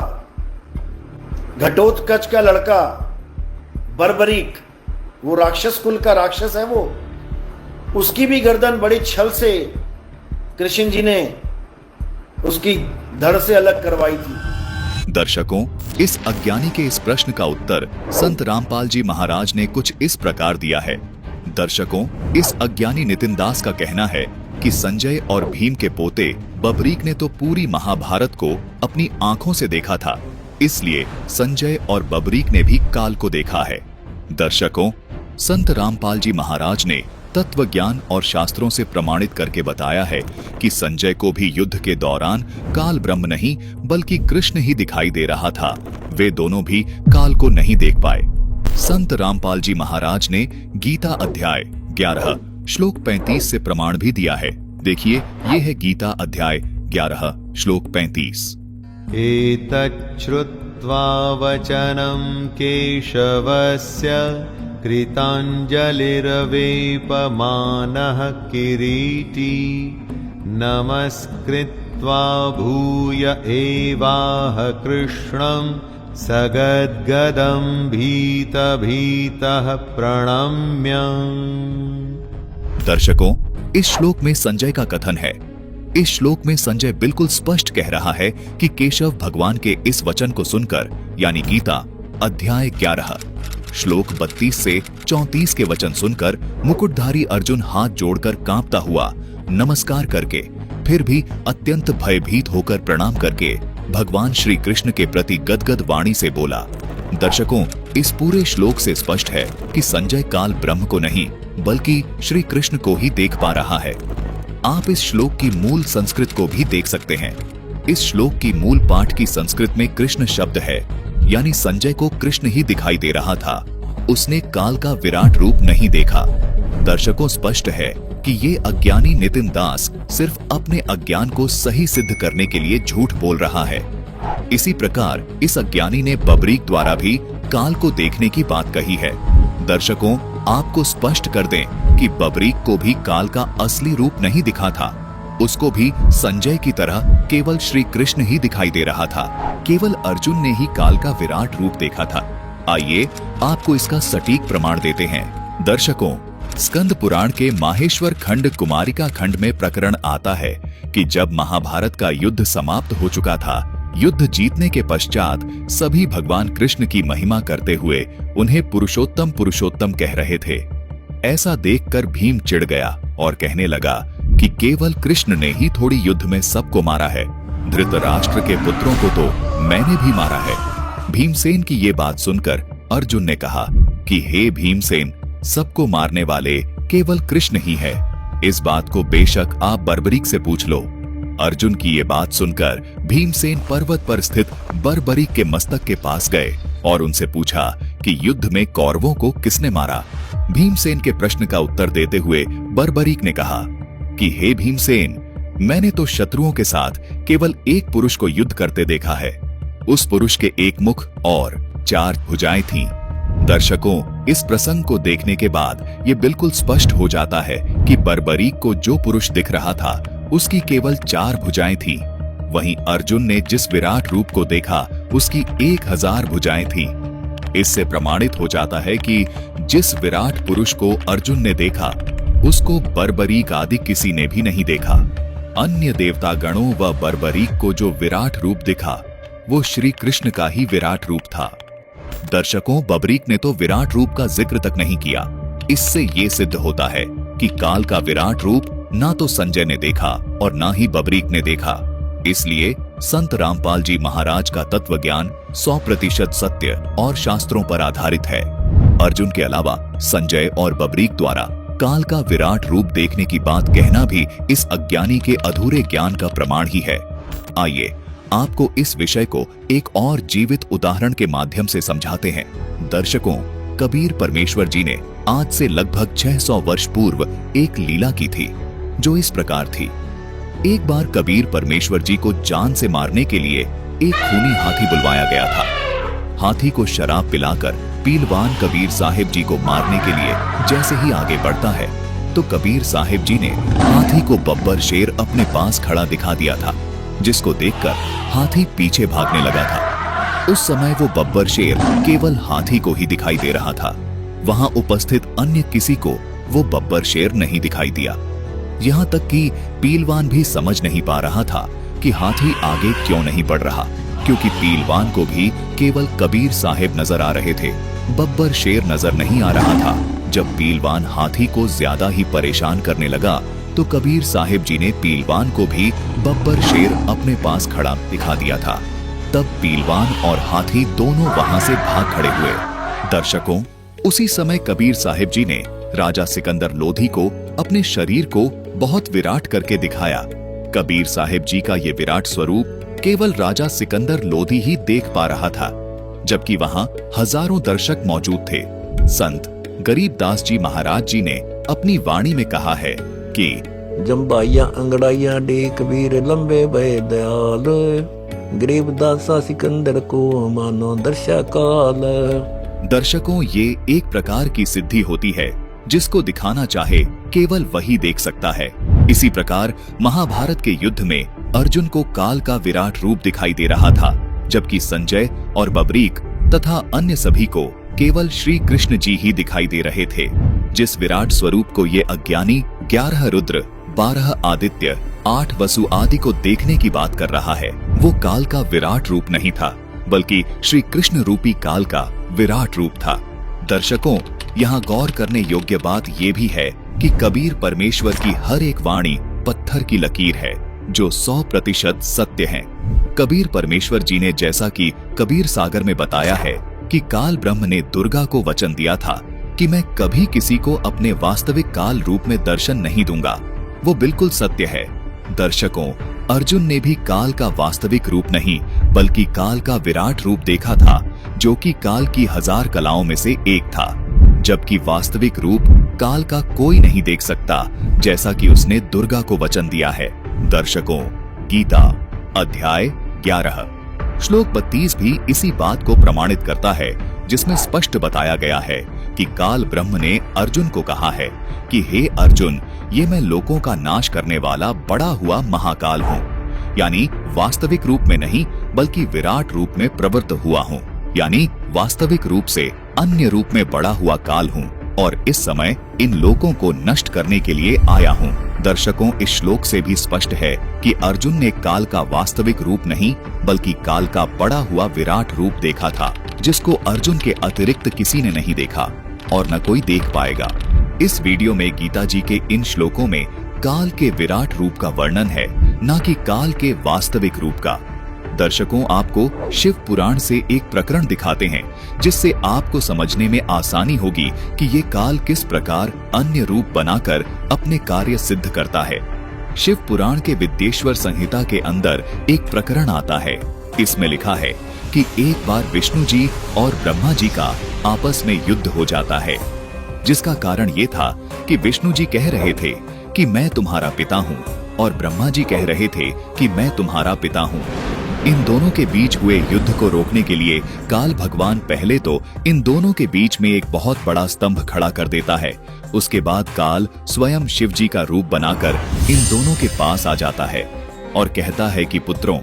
घटोत्कच का लड़का बर्बरीक, वो राक्षस कुल का राक्षस है वो, उसकी भी गर्दन बड़ी छल से कृष्ण जी ने उसकी धड़ से अलग करवाई थी।
दर्शकों, इस अज्ञानी के इस प्रश्न का उत्तर संत रामपाल जी महाराज ने कुछ इस प्रकार दिया है। दर्शकों, इस अज्ञानी नितिन दास का कहना है कि संजय और भीम के पोते बबरीक ने तो पूरी महाभारत को अपनी आंखों से देखा था, इसलिए संजय और बबरीक ने भी काल को देखा है। दर्शकों, संत रामपाल जी महाराज ने तत्व ज्ञान और शास्त्रों से प्रमाणित करके बताया है कि संजय को भी युद्ध के दौरान काल ब्रह्म नहीं बल्कि कृष्ण ही दिखाई दे रहा था। वे दोनों भी काल को नहीं देख पाए। संत रामपाल जी महाराज ने गीता अध्याय 11 श्लोक 35 से प्रमाण भी दिया है। देखिए, ये है गीता अध्याय 11 श्लोक 35।
एतच्छ्रुत्वा वचनं केशवस्य कृताञ्जलिर्वेपमानः किरीटी नमस्कृत्वा भूय एवाह कृष्णं सगद्गदं भीतः प्रणम्य।
दर्शकों, इस श्लोक में संजय का कथन है। इस श्लोक में संजय बिल्कुल स्पष्ट कह रहा है कि केशव भगवान के इस वचन को सुनकर, यानी गीता अध्याय 11 श्लोक 32 से 34 के वचन सुनकर मुकुटधारी अर्जुन हाथ जोड़कर कांपता हुआ नमस्कार करके, फिर भी अत्यंत भयभीत होकर प्रणाम करके भगवान श्री कृष्ण के प्रति गदगद वाणी से बोला। दर्शकों, इस पूरे श्लोक से स्पष्ट है कि संजय काल ब्रह्म को नहीं बल्कि श्री कृष्ण को ही देख पा रहा है। आप इस श्लोक की मूल संस्कृत को भी देख सकते हैं। इस श्लोक की मूल पाठ की संस्कृत में कृष्ण शब्द है, यानी संजय को कृष्ण ही दिखाई दे रहा था। उसने काल का विराट रूप नहीं देखा। दर्शकों, स्पष्ट है कि ये अज्ञानी नितिन दास सिर्फ अपने अज्ञान को सही सिद्ध करने के लिए झूठ बोल रहा है। इसी प्रकार इस अज्ञानी ने बबरीक द्वारा भी काल को देखने की बात कही है। दर्शकों, आपको स्पष्ट कर दें कि बबरीक को भी काल का असली रूप नहीं दिखा था। उसको भी संजय की तरह केवल श्री कृष्ण ही दिखाई दे रहा था। केवल अर्जुन ने ही काल का विराट रूप देखा था। आइए आपको इसका सटीक प्रमाण देते हैं। दर्शकों, स्कंद पुराण के माहेश्वर खंड कुमारिका खंड में प्रकरण आता है कि जब महाभारत का युद्ध समाप्त हो चुका था, युद्ध जीतने के पश्चात सभी भगवान कृष्ण की महिमा करते हुए उन्हें पुरुषोत्तम पुरुषोत्तम कह रहे थे। ऐसा देखकर भीम चिढ़ गया और कहने लगा कि केवल कृष्ण ने ही थोड़ी युद्ध में सबको मारा है, धृतराष्ट्र के पुत्रों को तो मैंने भी मारा है। भीमसेन की ये बात सुनकर अर्जुन ने कहा कि हे भीमसेन, सबको मारने वाले केवल कृष्ण ही है, इस बात को बेशक आप बर्बरीक से पूछ लो। अर्जुन की ये बात सुनकर भीमसेन पर्वत पर स्थित बर्बरीक के मस्तक के पास गए और उनसे पूछा कि युद्ध में कौरवों को किसने मारा। भीमसेन के प्रश्न का उत्तर देते हुए बर्बरीक ने कहा कि हे भीमसेन, मैंने तो शत्रुओं के साथ केवल एक पुरुष को युद्ध करते देखा है। उस पुरुष के एक मुख और 4 भुजाएं थीं। दर्शकों, इस प्रसंग को देखने के बाद ये बिल्कुल स्पष्ट हो जाता है कि बर्बरीक को जो पुरुष दिख रहा था उसकी केवल 4 भुजाएं थीं। वहीं अर्जुन ने जिस विराट रूप को देखा उसकी 1000 भुजाएं थीं। इससे प्रमाणित हो जाता है कि जिस विराट पुरुष को अर्जुन ने देखा उसको बर्बरीक आदि किसी ने भी नहीं देखा। अन्य देवता गणों व बर्बरीक को जो विराट रूप दिखा वो श्री कृष्ण का ही विराट रूप था। दर्शकों, बर्बरीक ने तो विराट रूप का जिक्र तक नहीं किया। इससे ये सिद्ध होता है कि काल का विराट रूप ना तो संजय ने देखा और ना ही बर्बरीक ने देखा। इसलिए संत रामपाल जी महाराज का तत्व ज्ञान 100% सत्य और शास्त्रों पर आधारित है। अर्जुन के अलावा संजय और बर्बरीक द्वारा काल का विराट रूप देखने की बात कहना भी इस अज्ञानी के अधूरे ज्ञान का प्रमाण ही है। आइए आपको इस विषय को एक और जीवित उदाहरण के माध्यम से समझाते हैं। दर्शकों, कबीर परमेश्वर जी ने आज से लगभग 600 वर्ष पूर्व एक लीला की थी जो इस प्रकार थी। एक बार कबीर परमेश्वर जी को जान से मारने के लिए एक खूनी हाथी बुलवाया गया था। हाथी को शराब पिलाकर पीलवान कबीर साहिब जी को मारने के लिए जैसे ही आगे बढ़ता है तो कबीर साहिब जी ने हाथी को बब्बर शेर अपने पास खड़ा दिखा दिया था, जिसको देखकर हाथी पीछे भागने लगा था। उस समय वो बब्बर शेर केवल हाथी को ही दिखाई दे रहा था। वहां उपस्थित अन्य किसी को वो बब्बर शेर नहीं दिखाई दिया। यहाँ तक कि पीलवान भी समझ नहीं पा रहा था कि हाथी आगे क्यों नहीं बढ़ रहा, क्योंकि पीलवान को भी केवल कबीर साहिब नजर आ रहे थे, बब्बर शेर नजर नहीं आ रहा था। जब पीलवान हाथी को ज्यादा ही परेशान करने लगा तो कबीर साहिब जी ने पीलवान को भी बब्बर शेर अपने पास खड़ा दिखा दिया था। तब पीलवान और हाथी दोनों वहां से भाग खड़े हुए। दर्शकों, उसी समय कबीर साहिब जी ने राजा सिकंदर लोधी को अपने शरीर को बहुत विराट करके दिखाया। कबीर साहिब जी का ये विराट स्वरूप केवल राजा सिकंदर लोधी ही देख पा रहा था, जबकि वहां हजारों दर्शक मौजूद थे। संत गरीबदास जी महाराज जी ने अपनी वाणी में कहा है कि
जम्बाइया अंगड़ाइया डे कबीर लंबे भय दयाल, गरीबदासा सिकंदर को मानो दर्शा काल।
दर्शकों, ये एक प्रकार की सिद्धि होती है जिसको दिखाना चाहे केवल वही देख सकता है। इसी प्रकार महाभारत के युद्ध में अर्जुन को काल का विराट रूप दिखाई दे रहा था, जबकि संजय और बर्बरीक तथा अन्य सभी को केवल श्री कृष्ण जी ही दिखाई दे रहे थे। जिस विराट स्वरूप को ये अज्ञानी 11 रुद्र, 12 आदित्य, 8 वसु आदि को देखने की बात कर रहा है, वो काल का विराट रूप नहीं था, बल्कि श्री कृष्ण रूपी काल का विराट रूप था। दर्शकों, यहाँ गौर करने योग्य बात ये भी है कि कबीर परमेश्वर की हर एक वाणी पत्थर की लकीर है जो 100% सत्य है। कबीर परमेश्वर जी ने जैसा कि कबीर सागर में बताया है कि काल ब्रह्म ने दुर्गा को वचन दिया था कि मैं कभी किसी को अपने वास्तविक काल रूप में दर्शन नहीं दूंगा, वो बिल्कुल सत्य है। दर्शकों, अर्जुन ने भी काल का वास्तविक रूप नहीं बल्कि काल का विराट रूप देखा था, जो कि काल की 1000 कलाओं में से एक था, जबकि वास्तविक रूप काल का कोई नहीं देख सकता, जैसा कि उसने दुर्गा को वचन दिया है। दर्शकों, गीता अध्याय 11 श्लोक 32 भी इसी बात को प्रमाणित करता है, जिसमें स्पष्ट बताया गया है कि काल ब्रह्म ने अर्जुन को कहा है कि हे अर्जुन, ये मैं लोगों का नाश करने वाला बड़ा हुआ महाकाल हूँ, यानी वास्तविक रूप में नहीं बल्कि विराट रूप में प्रवृत्त हुआ हूँ, यानी वास्तविक रूप से अन्य रूप में बड़ा हुआ काल हूँ। और इस समय इन लोकों को नष्ट करने के लिए आया हूँ। दर्शकों, इस श्लोक से भी स्पष्ट है कि अर्जुन ने काल का वास्तविक रूप नहीं बल्कि काल का बड़ा हुआ विराट रूप देखा था, जिसको अर्जुन के अतिरिक्त किसी ने नहीं देखा और न कोई देख पाएगा। इस वीडियो में गीता जी के इन श्लोकों में काल के विराट रूप का वर्णन है, न कि काल के वास्तविक रूप का। दर्शकों, आपको शिव पुराण से एक प्रकरण दिखाते हैं जिससे आपको समझने में आसानी होगी कि ये काल किस प्रकार अन्य रूप बनाकर अपने कार्य सिद्ध करता है। शिव पुराण के विद्येश्वर संहिता के अंदर एक प्रकरण आता है। इसमें लिखा है कि एक बार विष्णु जी और ब्रह्मा जी का आपस में युद्ध हो जाता है, जिसका कारण ये था कि विष्णु जी कह रहे थे कि मैं तुम्हारा पिता हूँ और ब्रह्मा जी कह रहे थे कि मैं तुम्हारा पिता हूँ। इन दोनों के बीच हुए युद्ध को रोकने के लिए काल भगवान पहले तो इन दोनों के बीच में एक बहुत बड़ा स्तंभ खड़ा कर देता है। उसके बाद काल स्वयं शिव जी का रूप बनाकर इन दोनों के पास आ जाता है और कहता है कि पुत्रों,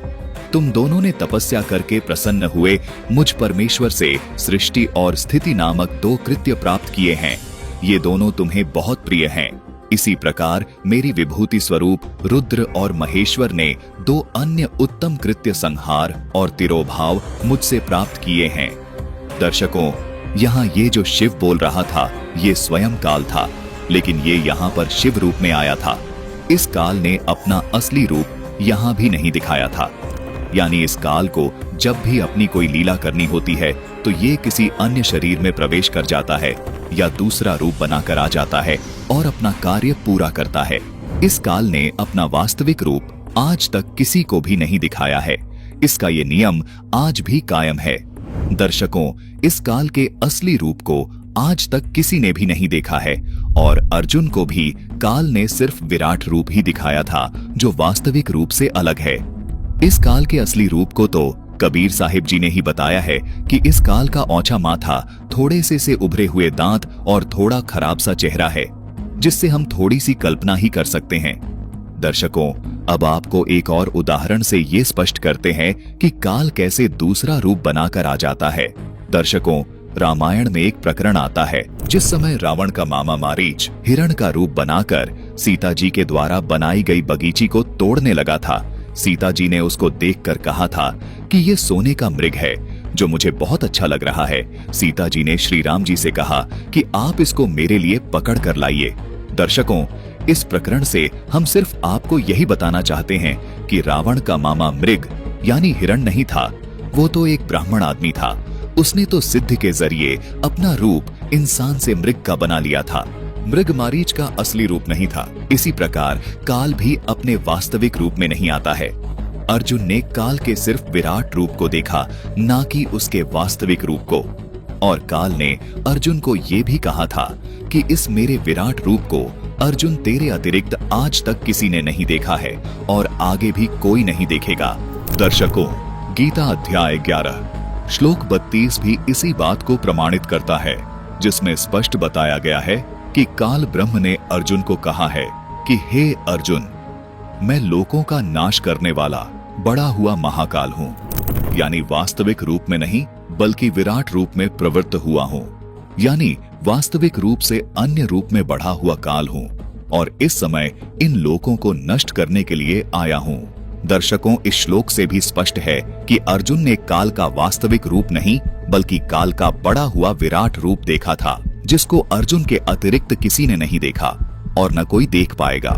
तुम दोनों ने तपस्या करके प्रसन्न हुए मुझ परमेश्वर से सृष्टि और स्थिति नामक 2 कृत्य प्राप्त किए हैं। ये दोनों तुम्हें बहुत प्रिय हैं। इसी प्रकार मेरी विभूति स्वरूप रुद्र और महेश्वर ने 2 अन्य उत्तम कृत्य संहार और तिरोभाव मुझसे प्राप्त किए हैं। दर्शकों, यहाँ ये जो शिव बोल रहा था ये स्वयं काल था, लेकिन ये यहाँ पर शिव रूप में आया था। इस काल ने अपना असली रूप यहाँ भी नहीं दिखाया था। यानी इस काल को जब भी अपनी कोई लीला करनी होती है तो ये किसी अन्य शरीर में प्रवेश कर जाता है या दूसरा रूप बनाकर आ जाता है और अपना कार्य पूरा करता है। इस काल ने अपना वास्तविक रूप आज तक किसी को भी नहीं दिखाया है। इसका ये नियम आज भी कायम है। दर्शकों, इस काल के असली रूप को आज तक किसी ने भी नहीं देखा है और अर्जुन को भी काल ने सिर्फ विराट रूप ही दिखाया था, जो वास्तविक रूप से अलग है। इस काल के असली रूप को तो कबीर साहिब जी ने ही बताया है कि इस काल का औंचा माथा, थोड़े से उभरे हुए दांत और थोड़ा खराब सा चेहरा है, जिससे हम थोड़ी सी कल्पना ही कर सकते हैं। दर्शकों, अब आपको एक और उदाहरण से ये स्पष्ट करते हैं कि काल कैसे दूसरा रूप बनाकर आ जाता है। दर्शकों, रामायण में एक प्रकरण आता है जिस समय रावण का मामा मारीच हिरण का रूप बनाकर सीता जी के द्वारा बनाई गई बगीची को तोड़ने लगा था। सीता जी ने उसको देखकर कहा था कि ये सोने का मृग है जो मुझे बहुत अच्छा लग रहा है। सीता जी ने श्री राम जी से कहा कि आप इसको मेरे लिए पकड़ कर लाइए। दर्शकों, इस प्रकरण से हम सिर्फ आपको यही बताना चाहते हैं कि रावण का मामा मृग यानी हिरण नहीं था, वो तो एक ब्राह्मण आदमी था। उसने तो सिद्ध के जरिए अपना रूप इंसान से मृग का बना लिया था। मृग मारीच का असली रूप नहीं था। इसी प्रकार काल भी अपने वास्तविक रूप में नहीं आता है। अर्जुन ने काल के सिर्फ विराट रूप को देखा, ना कि उसके वास्तविक रूप को। और काल ने अर्जुन को ये भी कहा था कि इस मेरे विराट रूप को अर्जुन तेरे अतिरिक्त आज तक किसी ने नहीं देखा है और आगे भी कोई नहीं देखेगा। दर्शकों, गीता अध्याय 11 श्लोक 32 भी इसी बात को प्रमाणित करता है, जिसमें स्पष्ट बताया गया है कि काल ब्रह्म ने अर्जुन को कहा है कि हे अर्जुन, मैं लोकों का नाश करने वाला बड़ा हुआ महाकाल हूँ। यानी वास्तविक रूप में नहीं बल्कि विराट रूप में प्रवृत्त हुआ हूँ। यानी वास्तविक रूप से अन्य रूप में बढ़ा हुआ काल हूँ और इस समय इन लोकों को नष्ट करने के लिए आया हूँ। दर्शकों, इस श्लोक से भी स्पष्ट है कि अर्जुन ने काल का वास्तविक रूप नहीं बल्कि काल का बड़ा हुआ विराट रूप देखा था, जिसको अर्जुन के अतिरिक्त किसी ने नहीं देखा और न कोई देख पाएगा।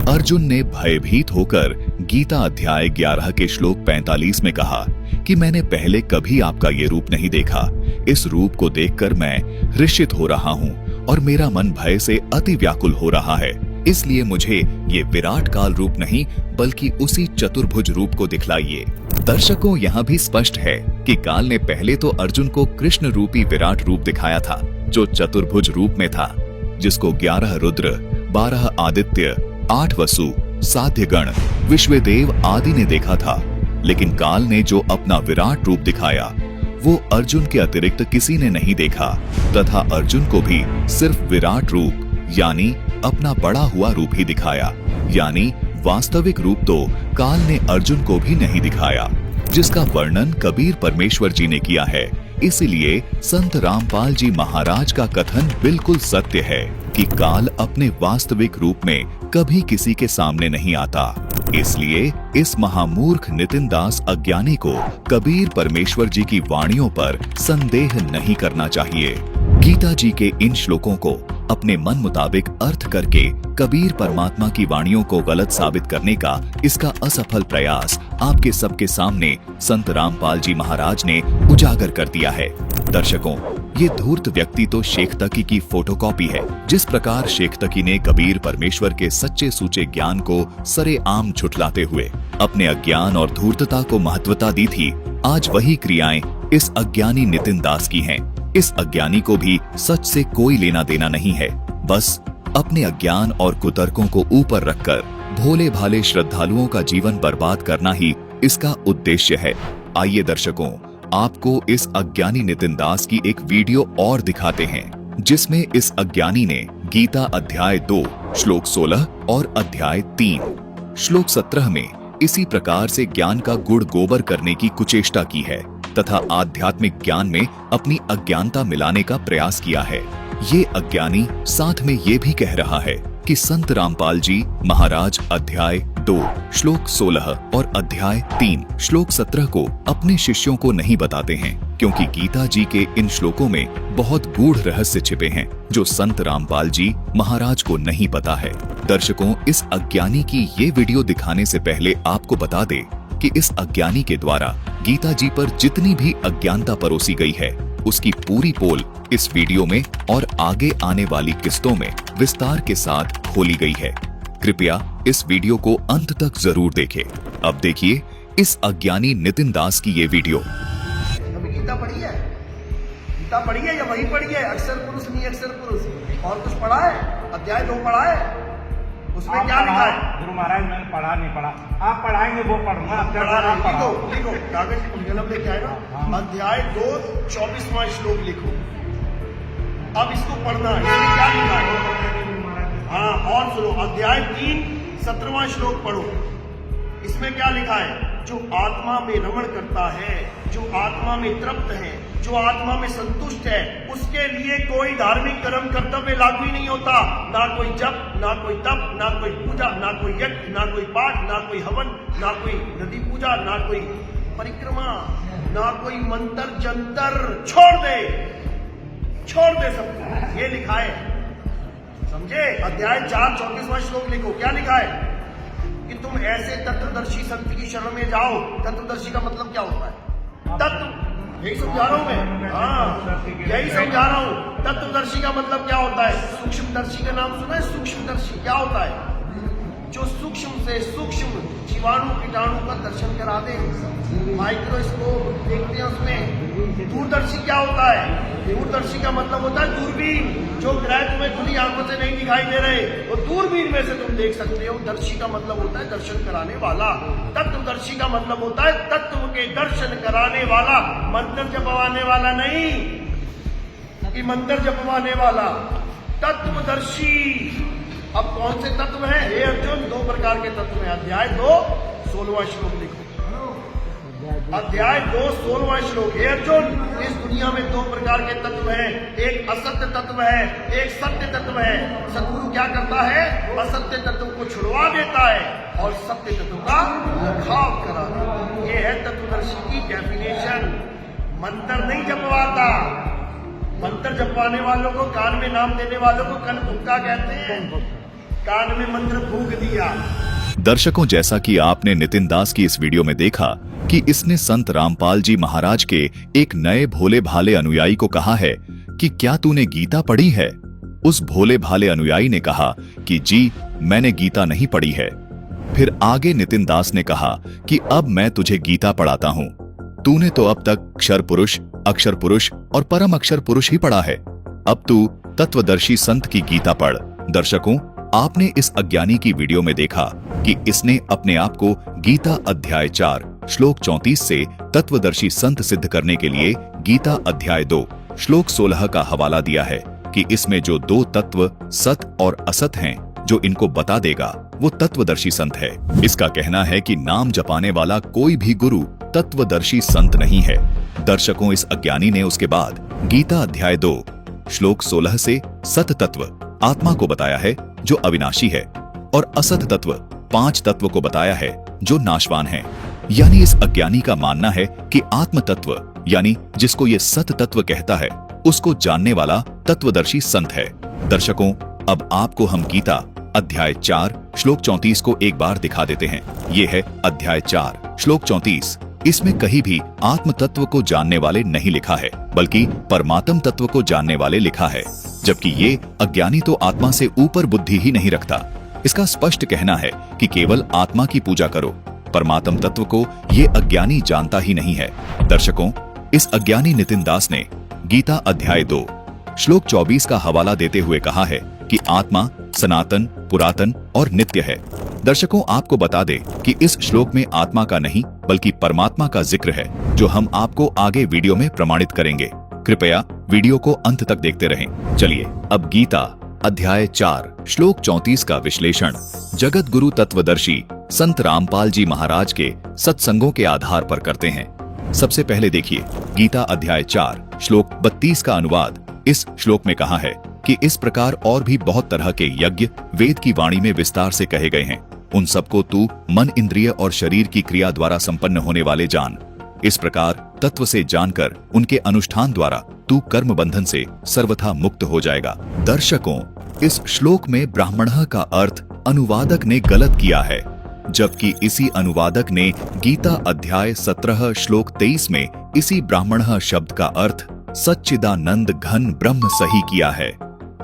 अर्जुन ने भयभीत होकर गीता अध्याय 11 के श्लोक 45 में कहा कि मैंने पहले कभी आपका ये रूप नहीं देखा। इस रूप को देखकर मैं हृषित हो रहा हूँ और मेरा मन भय से अति व्याकुल हो रहा है। इसलिए मुझे ये विराट काल रूप नहीं बल्कि उसी चतुर्भुज रूप को दिखलाइए। दर्शकों, यहाँ भी स्पष्ट है कि काल ने पहले तो अर्जुन को कृष्ण रूपी विराट रूप दिखाया था, जो चतुर्भुज रूप में था, जिसको 11 रुद्र, 12 आदित्य, 8 वसु, साध्यगण, विश्वदेव आदि ने देखा था। लेकिन काल ने जो अपना विराट रूप दिखाया वो अर्जुन के अतिरिक्त किसी ने नहीं देखा तथा अर्जुन को भी सिर्फ विराट रूप यानी अपना बड़ा हुआ रूप ही दिखाया। यानी वास्तविक रूप तो काल ने अर्जुन को भी नहीं दिखाया, जिसका वर्णन कबीर परमेश्वर जी ने किया है इसीलिए संत रामपाल जी महाराज का कथन बिल्कुल सत्य है कि काल अपने वास्तविक रूप में कभी किसी के सामने नहीं आता। इसलिए इस महामूर्ख नितिन दास अज्ञानी को कबीर परमेश्वर जी की वाणियों पर संदेह नहीं करना चाहिए। गीता जी के इन श्लोकों को अपने मन मुताबिक अर्थ करके कबीर परमात्मा की वाणियों को गलत साबित करने का इसका असफल प्रयास आपके सबके सामने संत रामपाल जी महाराज ने उजागर कर दिया है। दर्शकों, ये धूर्त व्यक्ति तो शेख तकी की फोटोकॉपी है। जिस प्रकार शेख तकी ने कबीर परमेश्वर के सच्चे सूचे ज्ञान को सरेआम झुठलाते हुए अपने अज्ञान और धूर्तता को महत्वता दी थी, आज वही क्रियाएं इस अज्ञानी नितिन दास की हैं। इस अज्ञानी को भी सच से कोई लेना देना नहीं है। बस अपने अज्ञान और कुतर्कों को ऊपर रखकर भोले भाले श्रद्धालुओं का जीवन बर्बाद करना ही इसका उद्देश्य है। आइए दर्शकों, आपको इस अज्ञानी नितिन दास की एक वीडियो और दिखाते हैं, जिसमें इस अज्ञानी ने गीता अध्याय 2 श्लोक 16 और अध्याय 3 श्लोक 17 में इसी प्रकार से ज्ञान का गुड़ गोबर करने की कुचेष्टा की है तथा आध्यात्मिक ज्ञान में अपनी अज्ञानता मिलाने का प्रयास किया है। ये अज्ञानी साथ में ये भी कह रहा है कि संत रामपाल जी महाराज अध्याय 2 श्लोक 16 और अध्याय 3 श्लोक 17 को अपने शिष्यों को नहीं बताते हैं, क्योंकि गीता जी के इन श्लोकों में बहुत गूढ़ रहस्य छिपे हैं जो संत रामपाल जी महाराज को नहीं पता है। दर्शकों, इस अज्ञानी की ये वीडियो दिखाने से पहले आपको बता दे कि इस अज्ञानी के द्वारा गीता जी पर जितनी भी अज्ञानता परोसी गई है, उसकी पूरी पोल इस वीडियो में और आगे आने वाली किस्तों में विस्तार के साथ खोली गई है। कृपया इस वीडियो को अंत तक जरूर देखें। अब देखिए इस अज्ञानी नितिन दास की ये वीडियो।
अभी गीता पढ़ी है? गीता पढ़ी है या वही पढ़ी है? अक्षर पुरुष नहीं अक्षर पुरुष और कुछ पढ़ा है? अध्याय 2 पढ़ा है? उसमें क्या लिखा है?
गुरु महाराज मैंने पढ़ा नहीं पढ़ा, आप पढ़ाएंगे वो पढ़ूंगा।
लिखो कागज कलम लेके आए ना। अध्याय 2 24वां श्लोक लिखो। अब इसको पढ़ना है। इसमें क्या लिखा है? हाँ, और सुनो, अध्याय 3 17वां श्लोक पढ़ो। इसमें क्या लिखा है? जो आत्मा में रमण करता है, जो आत्मा में तृप्त है, जो आत्मा में संतुष्ट है, उसके लिए कोई धार्मिक कर्म कर्तव्य लागू ही नहीं होता। ना कोई जप, ना कोई तप, ना कोई पूजा, ना कोई यज्ञ, ना कोई पाठ, ना कोई हवन, ना कोई नदी पूजा, ना कोई परिक्रमा, ना कोई मंत्र जंतर। छोड़ दे सब। ये लिखा है, समझे? अध्याय 4 34वां श्लोक लिखो। क्या लिखा है? कि तुम ऐसे तत्वदर्शी संत की शरण में जाओ। तत्वदर्शी का मतलब क्या होता है? तत्व, यही समझा रहा हूं मैं। हाँ, यही समझा रहा हूं। तत्वदर्शी का मतलब क्या होता है? सूक्ष्मदर्शी का नाम सुना है? सूक्ष्मदर्शी क्या होता है? जो सूक्ष्म से सूक्ष्म जीवाणु कीटाणु का दर्शन करा दे। माइक्रोस्कोप देखते हैं उसमें। दूरदर्शी क्या होता है? दूरदर्शी का मतलब होता है दूरबीन। जो ग्रह तुम्हें खुली आंखों से नहीं दिखाई दे रहे, वो दूरबीन में से तुम देख सकते हो। दर्शी का मतलब होता है दर्शन कराने वाला। तत्वदर्शी का मतलब होता है तत्व के दर्शन कराने वाला, मंत्र जपवाने वाला नहीं कि मंत्र जपवाने वाला। तत्वदर्शी। अब कौन से तत्व हैं? हे अर्जुन, 2 प्रकार के तत्व हैं। अध्याय 2 16वां श्लोक लिखो। अध्याय 2 16वां श्लोक। हे अर्जुन, इस दुनिया में 2 प्रकार के तत्व हैं। एक असत्य तत्व है, एक सत्य तत्व है। सद्गुरु क्या करता है? असत्य तत्व को छुड़वा देता है और सत्य तत्व का लखाव करा देता है। ये है तत्वदर्शी की डेफिनेशन। मंत्र नहीं जपवाता। मंत्र जपवाने वालों को, कान में नाम देने वालों को कन भुक्का कहते हैं। कान में मंत्र फूंक दिया।
दर्शकों, जैसा कि आपने नितिन दास की इस वीडियो में देखा कि इसने संत रामपाल जी महाराज के एक नए भोले भाले अनुयायी को कहा है कि क्या तूने गीता पढ़ी है? उस भोले भाले अनुयायी ने कहा कि जी, मैंने गीता नहीं पढ़ी है। फिर आगे नितिन दास ने कहा कि अब मैं तुझे गीता पढ़ाता हूँ। तूने तो अब तक अक्षर पुरुष और परम अक्षर पुरुष ही पढ़ा है। अब तू तत्वदर्शी संत की गीता पढ़। दर्शकों, आपने इस अज्ञानी की वीडियो में देखा कि इसने अपने आप को गीता अध्याय 4 श्लोक 34 से तत्वदर्शी संत सिद्ध करने के लिए गीता अध्याय 2 श्लोक 16 का हवाला दिया है कि इसमें जो 2 तत्व सत और असत हैं, जो इनको बता देगा वो तत्वदर्शी संत है। इसका कहना है कि नाम जपाने वाला कोई भी गुरु तत्वदर्शी संत नहीं है। दर्शकों, इस अज्ञानी ने उसके बाद गीता अध्याय 2 श्लोक 16 से सत तत्व आत्मा को बताया है जो अविनाशी है, और असत तत्व 5 तत्व को बताया है जो नाशवान है। यानी इस अज्ञानी का मानना है कि आत्म तत्व यानी जिसको ये सत तत्व कहता है, उसको जानने वाला तत्वदर्शी संत है। दर्शकों, अब आपको हम गीता अध्याय 4 श्लोक 34 को एक बार दिखा देते हैं। ये है अध्याय 4 श्लोक 34। इसमें कहीं भी आत्म तत्व को जानने वाले नहीं लिखा है, बल्कि परमात्म तत्व को जानने वाले लिखा है। जबकि ये अज्ञानी तो आत्मा से ऊपर बुद्धि ही नहीं रखता। इसका स्पष्ट कहना है कि केवल आत्मा की पूजा करो, परमात्म तत्व को ये अज्ञानी जानता ही नहीं है। दर्शकों, इस अज्ञानी नितिन दास ने गीता अध्याय 2 श्लोक 24 का हवाला देते हुए कहा है कि आत्मा सनातन, पुरातन और नित्य है। दर्शकों, आपको बता दें कि इस श्लोक में आत्मा का नहीं बल्कि परमात्मा का जिक्र है, जो हम आपको आगे वीडियो में प्रमाणित करेंगे। कृपया वीडियो को अंत तक देखते रहें। चलिए अब गीता अध्याय 4 श्लोक 34 का विश्लेषण जगत गुरु तत्वदर्शी संत रामपाल जी महाराज के सत्संगों के आधार पर करते हैं। सबसे पहले देखिए गीता अध्याय 4 श्लोक 32 का अनुवाद। इस श्लोक में कहा है कि इस प्रकार और भी बहुत तरह के यज्ञ वेद की वाणी में विस्तार से कहे गए हैं। उन सबको तू मन, इंद्रिय और शरीर की क्रिया द्वारा संपन्न होने वाले जान। इस प्रकार तत्व से जानकर उनके अनुष्ठान द्वारा तू कर्म बंधन से सर्वथा मुक्त हो जाएगा। दर्शकों, इस श्लोक में ब्राह्मणः का अर्थ अनुवादक ने गलत किया है, जबकि इसी अनुवादक ने गीता अध्याय 17 श्लोक 23 में इसी ब्राह्मणः शब्द का अर्थ सच्चिदानंद घन ब्रह्म सही किया है।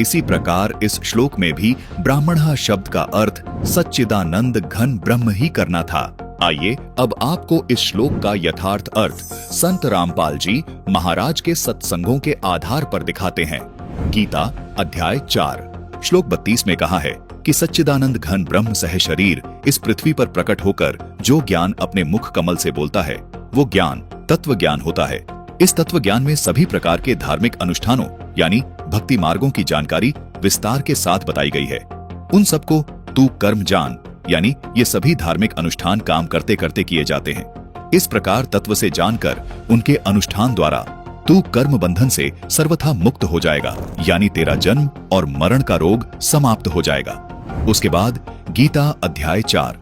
इसी प्रकार इस श्लोक में भी ब्राह्मणः शब्द का अर्थ सच्चिदानंद घन ब्रह्म ही करना था। आइए अब आपको इस श्लोक का यथार्थ अर्थ संत रामपाल जी महाराज के सत्संगों के आधार पर दिखाते हैं। गीता अध्याय 4 श्लोक 32 में कहा है कि सच्चिदानंद घन ब्रह्म सह शरीर इस पृथ्वी पर प्रकट होकर जो ज्ञान अपने मुख कमल से बोलता है, वो ज्ञान तत्व ज्ञान होता है। इस तत्व ज्ञान में सभी प्रकार के धार्मिक अनुष्ठानों यानी भक्ति मार्गों की जानकारी विस्तार के साथ बताई गई है। उन सबको तू कर्म जान, यानी ये सभी धार्मिक अनुष्ठान काम करते करते किए जाते हैं। इस प्रकार तत्व से जानकर उनके अनुष्ठान द्वारा तू कर्म बंधन से सर्वथा मुक्त हो जाएगा, यानी तेरा जन्म और मरण का रोग समाप्त हो जाएगा। उसके बाद गीता अध्याय 4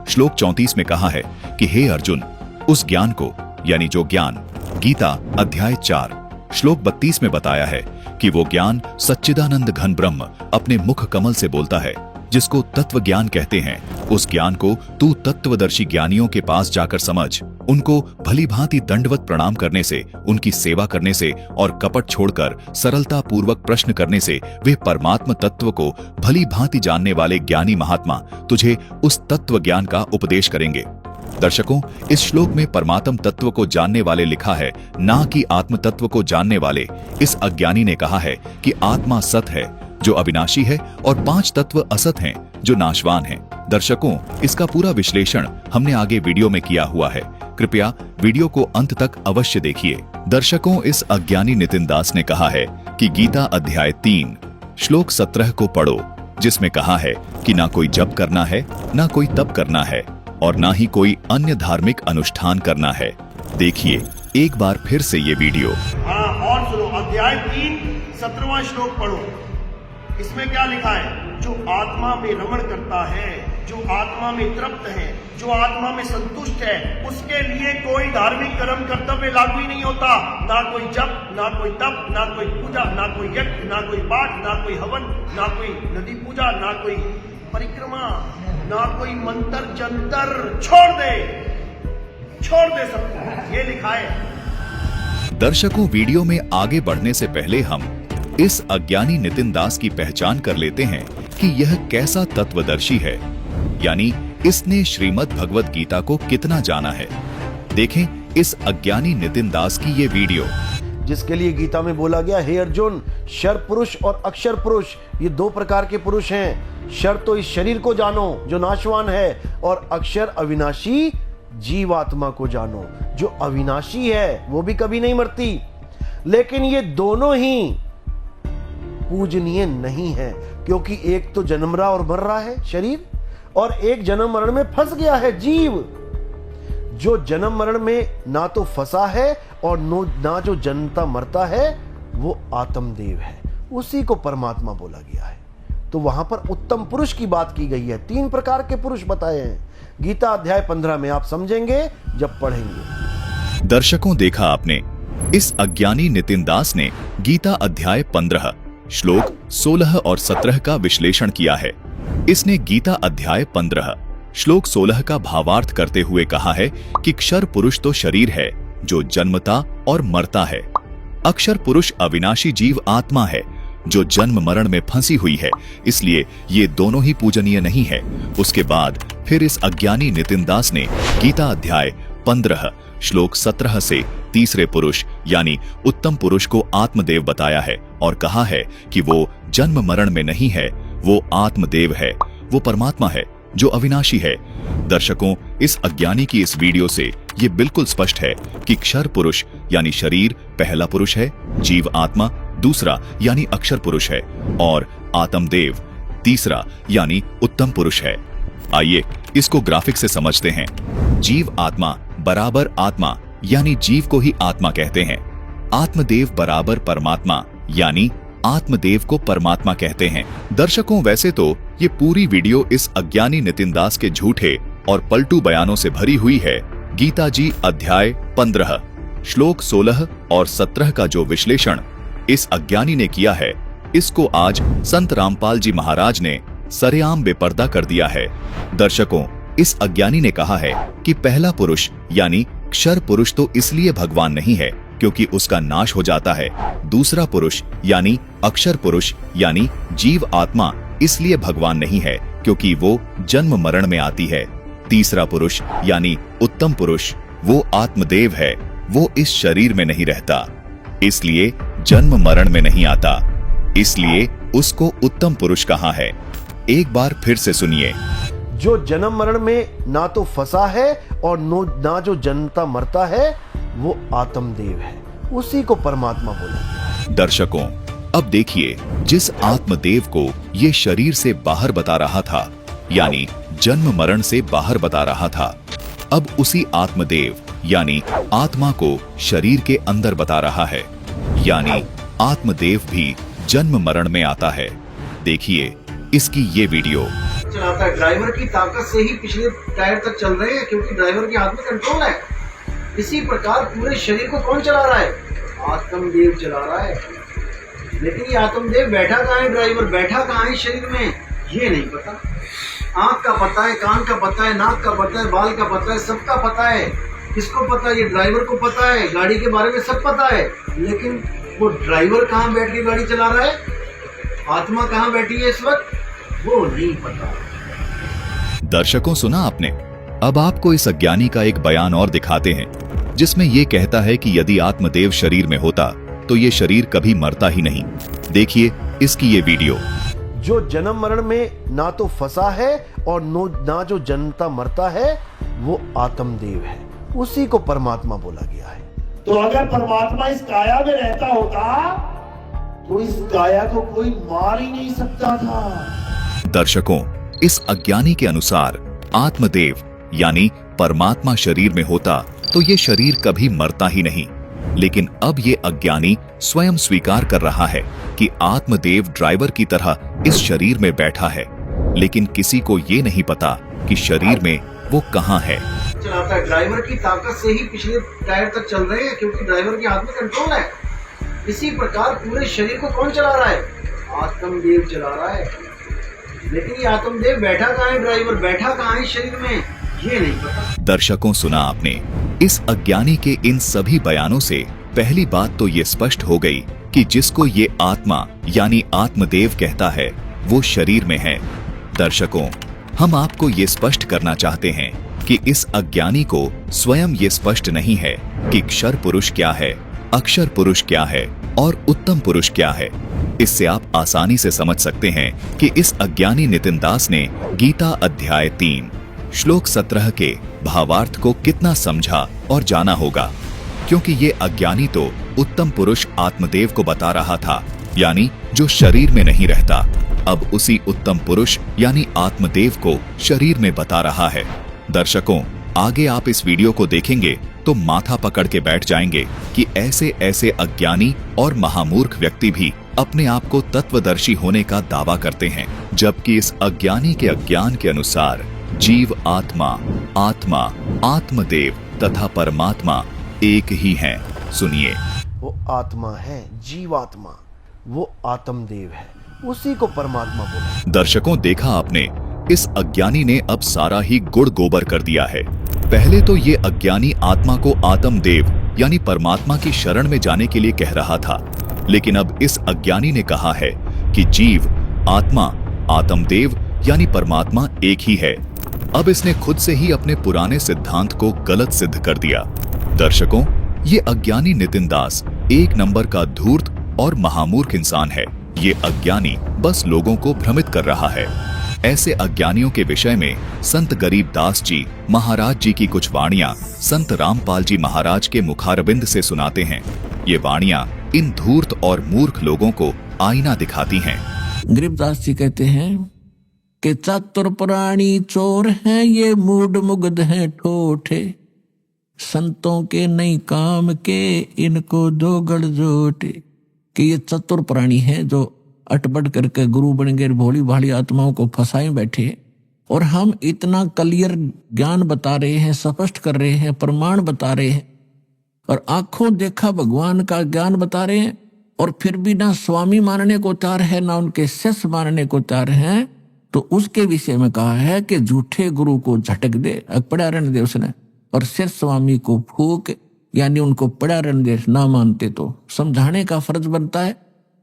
श्लोक 34 में कहा है कि हे अर्जुन, उस ज्ञान को यानी जो ज्ञान गीता अध्याय 4 श्लोक 32 में बताया है कि वो ज्ञान सच्चिदानंद घन ब्रह्म अपने मुख कमल से बोलता है, जिसको तत्व ज्ञान कहते हैं। उस ज्ञान को तू तत्वदर्शी ज्ञानियों के पास जाकर समझ। उनको भली भांति दंडवत प्रणाम करने से, उनकी सेवा करने से और कपट छोड़कर सरलता पूर्वक प्रश्न करने से वे परमात्म तत्व को भली भांति जानने वाले ज्ञानी महात्मा तुझे उस तत्व ज्ञान का उपदेश करेंगे। दर्शकों, इस श्लोक में परमात्म तत्व को जानने वाले लिखा है, ना कि आत्म तत्व को जानने वाले। इस अज्ञानी ने कहा है कि आत्मा सत है जो अविनाशी है और 5 तत्व असत हैं जो नाशवान हैं। दर्शकों, इसका पूरा विश्लेषण हमने आगे वीडियो में किया हुआ है। कृपया वीडियो को अंत तक अवश्य देखिए। दर्शकों, इस अज्ञानी नितिन दास ने कहा है कि गीता अध्याय 3 श्लोक 17 को पढ़ो, जिसमें कहा है कि ना कोई जप करना है, ना कोई तप करना है और ना ही कोई अन्य धार्मिक अनुष्ठान करना है। देखिए एक बार फिर से ये वीडियो।
हाँ, और सुनो, अध्याय 3 17वां श्लोक पढ़ो। इसमें क्या लिखा है? जो आत्मा में रमण करता है, जो आत्मा में तृप्त है, जो आत्मा में संतुष्ट है, उसके लिए कोई धार्मिक कर्म कर्तव्य लागू ही नहीं होता। ना कोई जप, ना कोई तप, ना कोई पूजा, ना कोई यज्ञ, ना कोई पाठ, ना कोई हवन, ना कोई नदी पूजा, ना कोई परिक्रमा, ना कोई मंत्र जंतर। छोड़ दे सबको, ये लिखा है।
दर्शकों, वीडियो में आगे बढ़ने से पहले हम इस अज्ञानी नितिन दास की पहचान कर लेते हैं कि यह कैसा तत्वदर्शी है, यानी इसने श्रीमद् भगवत गीता को कितना जाना है। देखें इस अज्ञानी नितिन दास की ये वीडियो,
जिसके लिए गीता में बोला गया, हे अर्जुन, शर पुरुष और अक्षर पुरुष ये 2 प्रकार के पुरुष हैं। शर तो इस शरीर को जानो जो नाशवान है, और अक्षर अविनाशी जीवात्मा को जानो जो अविनाशी है, वो भी कभी नहीं मरती। लेकिन ये दोनों ही पूजनीय नहीं है, क्योंकि एक तो जन्म रहा और मर रहा है शरीर, और एक जन्म मरण में फंस गया है जीव। जो जन्म मरण में ना तो फंसा है और ना जो जनता मरता है, वो आत्मदेव है, उसी को परमात्मा बोला गया है। तो वहां पर उत्तम पुरुष की बात की गई है। 3 प्रकार के पुरुष बताए हैं गीता अध्याय 15 में, आप समझेंगे जब पढ़ेंगे।
दर्शकों, देखा आपने, इस अज्ञानी नितिन दास ने गीता अध्याय 15 श्लोक 16 और 17 का विश्लेषण किया है। इसने गीता अध्याय 15 श्लोक 16 का भावार्थ करते हुए कहा है कि क्षर पुरुष तो शरीर है जो जन्मता और मरता है। अक्षर पुरुष अविनाशी जीव आत्मा है जो जन्म मरण में फंसी हुई है, इसलिए ये दोनों ही पूजनीय नहीं है। उसके बाद फिर इस अज्ञानी नितिन दास ने गीता अध्याय 15 श्लोक 17 से तीसरे पुरुष यानी उत्तम पुरुष को आत्मदेव बताया है और कहा है कि वो जन्म मरण में नहीं है, वो आत्मदेव है, वो परमात्मा है जो अविनाशी है। दर्शकों, इस अज्ञानी की इस वीडियो से ये बिल्कुल स्पष्ट है कि क्षर पुरुष यानी शरीर पहला पुरुष है, जीव आत्मा दूसरा यानी अक्षर पुरुष है और आत्मदेव तीसरा यानी उत्तम पुरुष है। आइए इसको ग्राफिक से समझते हैं। जीव आत्मा बराबर आत्मा यानी जीव को ही आत्मा कहते हैं। आत्मदेव बराबर परमात्मा यानी आत्मदेव को परमात्मा कहते हैं। दर्शकों, वैसे तो ये पूरी वीडियो इस अज्ञानी नितिन दास के झूठे और पलटू बयानों से भरी हुई है। गीता जी अध्याय 15 श्लोक 16 और 17 का जो विश्लेषण इस अज्ञानी ने किया है, इसको आज संत रामपाल जी महाराज ने सरेआम बेपर्दा कर दिया है। दर्शकों, इस अज्ञानी ने कहा है कि पहला पुरुष यानी क्षर पुरुष तो इसलिए भगवान नहीं है क्योंकि उसका नाश हो जाता है। दूसरा पुरुष यानी अक्षर पुरुष यानी जीव आत्मा इसलिए भगवान नहीं है क्योंकि वो जन्म मरण में आती है। तीसरा पुरुष यानी उत्तम पुरुष वो आत्मदेव है, वो इस शरीर में नहीं रहता, इसलिए जन्म मरण में नहीं आता, इसलिए उसको उत्तम पुरुष कहा है। एक बार फिर से सुनिए।
जो जन्म मरण में ना तो फंसा है और ना जो जनता मरता है, वो आत्मदेव है, उसी को परमात्मा बोला गया है।
दर्शकों, अब देखिए, जिस आत्मदेव को ये शरीर से बाहर बता रहा था यानी जन्म मरण से बाहर बता रहा था, अब उसी आत्मदेव यानी आत्मा को शरीर के अंदर बता रहा है, यानी आत्मदेव भी जन्म मरण में आता है। देखिए इसकी ये वीडियो।
चलाता है, ड्राइवर की ताकत से ही पिछले टायर तक चल रहे हैं क्योंकि ड्राइवर के हाथ में कंट्रोल है। इसी प्रकार पूरे शरीर को कौन चला रहा है? आत्मदेव चला रहा है। लेकिन ये आत्मदेव बैठा कहाँ है, ड्राइवर बैठा कहाँ है शरीर में, ये नहीं पता। आंख का पता है, कान का पता है, नाक का पता है, बाल का पता है, सबका पता है। किसको पता है? ये ड्राइवर को पता है, गाड़ी के बारे में सब पता है। लेकिन वो ड्राइवर कहाँ बैठ के गाड़ी चला रहा है, आत्मा कहाँ बैठी है इस वक्त, वो नहीं पता।
दर्शकों, सुना आपने? अब आपको इस अज्ञानी का एक बयान और दिखाते हैं जिसमें ये कहता है कि यदि आत्मदेव शरीर में होता तो ये शरीर कभी मरता ही नहीं। देखिए इसकी ये वीडियो।
जो जन्म मरण में ना तो फंसा है और ना जो जनता मरता है, वो आत्मदेव है, उसी को परमात्मा बोला गया है।
तो अगर परमात्मा इस काया में रहता होता तो इस काया को कोई मार ही नहीं सकता था।
दर्शकों, इस अज्ञानी के अनुसार आत्मदेव यानी परमात्मा शरीर में होता तो ये शरीर कभी मरता ही नहीं। लेकिन अब ये अज्ञानी स्वयं स्वीकार कर रहा है कि आत्मदेव ड्राइवर की तरह इस शरीर में बैठा है, लेकिन किसी को ये नहीं पता कि शरीर में वो कहाँ है।
चलाता है, ड्राइवर की ताकत से ही पिछले टायर तक चल रहे हैं क्योंकि ड्राइवर के हाथ में कंट्रोल है। इसी प्रकार पूरे शरीर को कौन चला रहा है? आत्मदेव चला रहा है। लेकिन ये आत्मदेव बैठा कहाँ है, ड्राइवर बैठा कहाँ है शरीर में, ये नहीं पता।
दर्शकों, सुना आपने? इस अज्ञानी के इन सभी बयानों से पहली बात तो ये स्पष्ट हो गई कि जिसको ये आत्मा यानी आत्मदेव कहता है वो शरीर में है। दर्शकों, हम आपको ये स्पष्ट करना चाहते हैं कि इस अज्ञानी को स्वयं ये स्पष्ट नहीं है कि क्षर पुरुष क्या है, अक्षर पुरुष क्या है और उत्तम पुरुष क्या है। इससे आप आसानी से समझ सकते हैं कि इस अज्ञानी नितिन दास ने गीता अध्याय 3 श्लोक 17 के भावार्थ को कितना समझा और जाना होगा, क्योंकि ये अज्ञानी तो उत्तम पुरुष आत्मदेव को बता रहा था, यानी जो शरीर में नहीं रहता। अब उसी उत्तम पुरुष यानी आत्मदेव को शरीर में बता रहा है। दर्शकों, आगे आप इस वीडियो को देखेंगे तो माथा पकड़ के बैठ जाएंगे कि ऐसे ऐसे अज्ञानी और महामूर्ख व्यक्ति भी अपने आप को तत्वदर्शी होने का दावा करते हैं, जबकि इस अज्ञानी के अज्ञान के अनुसार जीव आत्मा, आत्मा, आत्मदेव तथा परमात्मा एक ही हैं। सुनिए।
वो आत्मा है, जीवात्मा, वो आत्मदेव है, उसी को परमात्मा बोला।
दर्शकों, देखा आपने, इस अज्ञानी ने अब सारा ही गुड़ गोबर कर दिया है। पहले तो ये अज्ञानी आत्मा को आत्मदेव यानी परमात्मा की शरण में जाने के लिए कह रहा था, लेकिन अब इस अज्ञानी ने कहा है कि जीव, आत्मा, आत्मदेव यानी परमात्मा एक ही है। अब इसने खुद से ही अपने पुराने सिद्धांत को गलत सिद्ध कर दिया। दर्शकों, ये अज्ञानी नितिन दास एक नंबर का धूर्त और महामूर्ख इंसान है। ये अज्ञानी बस लोगों को भ्रमित कर रहा है। ऐसे अज्ञानियों के विषय में संत गरीब दास जी महाराज जी की कुछ वाणियां संत रामपाल जी महाराज के मुखारबिंद से सुनाते हैं। ये वाणियां इन धूर्त और मूर्ख लोगों को आईना दिखाती हैं।
गरीबदास जी कहते हैं कि चातुर प्राणी चोर हैं, ये मूड मुग्ध हैं ठोठे, संतों के नहीं काम के, इनको दो गड़जोटे। कि ये चतुर प्राणी हैं जो अटपट करके गुरु बन गए, भोली भाली आत्माओं को फंसाए बैठे, और हम इतना क्लियर ज्ञान बता रहे हैं, स्पष्ट कर रहे हैं, प्रमाण बता रहे हैं, और आंखों देखा भगवान का ज्ञान बता रहे हैं, और फिर भी ना स्वामी मानने को तैयार है, ना उनके शिष्य मानने को तैयार है। तो उसके विषय में कहा है कि झूठे गुरु को झटक दे, पड़ा रहने दे उसने, और सिर स्वामी को फूक, यानी उनको पड़ा रहने दे। ना मानते तो समझाने का फर्ज बनता है,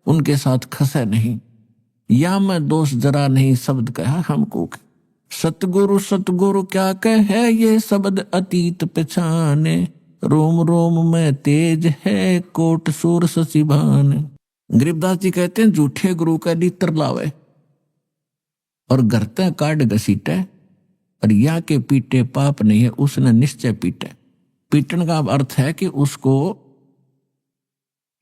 उनके साथ खसे नहीं। या मैं दोष जरा नहीं शब्द कहा हमको, सतगुरु सतगुरु क्या कहे, ये शब्द अतीत पहचाने, रोम रोम में तेज है, कोट सूर सचिभान। गरीबदास जी कहते हैं झूठे गुरु का नीतर लावे और घरते काट घसीटे, और या के पीटे पाप नहीं है, उसने निश्चय पीटे। पीटन का अर्थ है कि उसको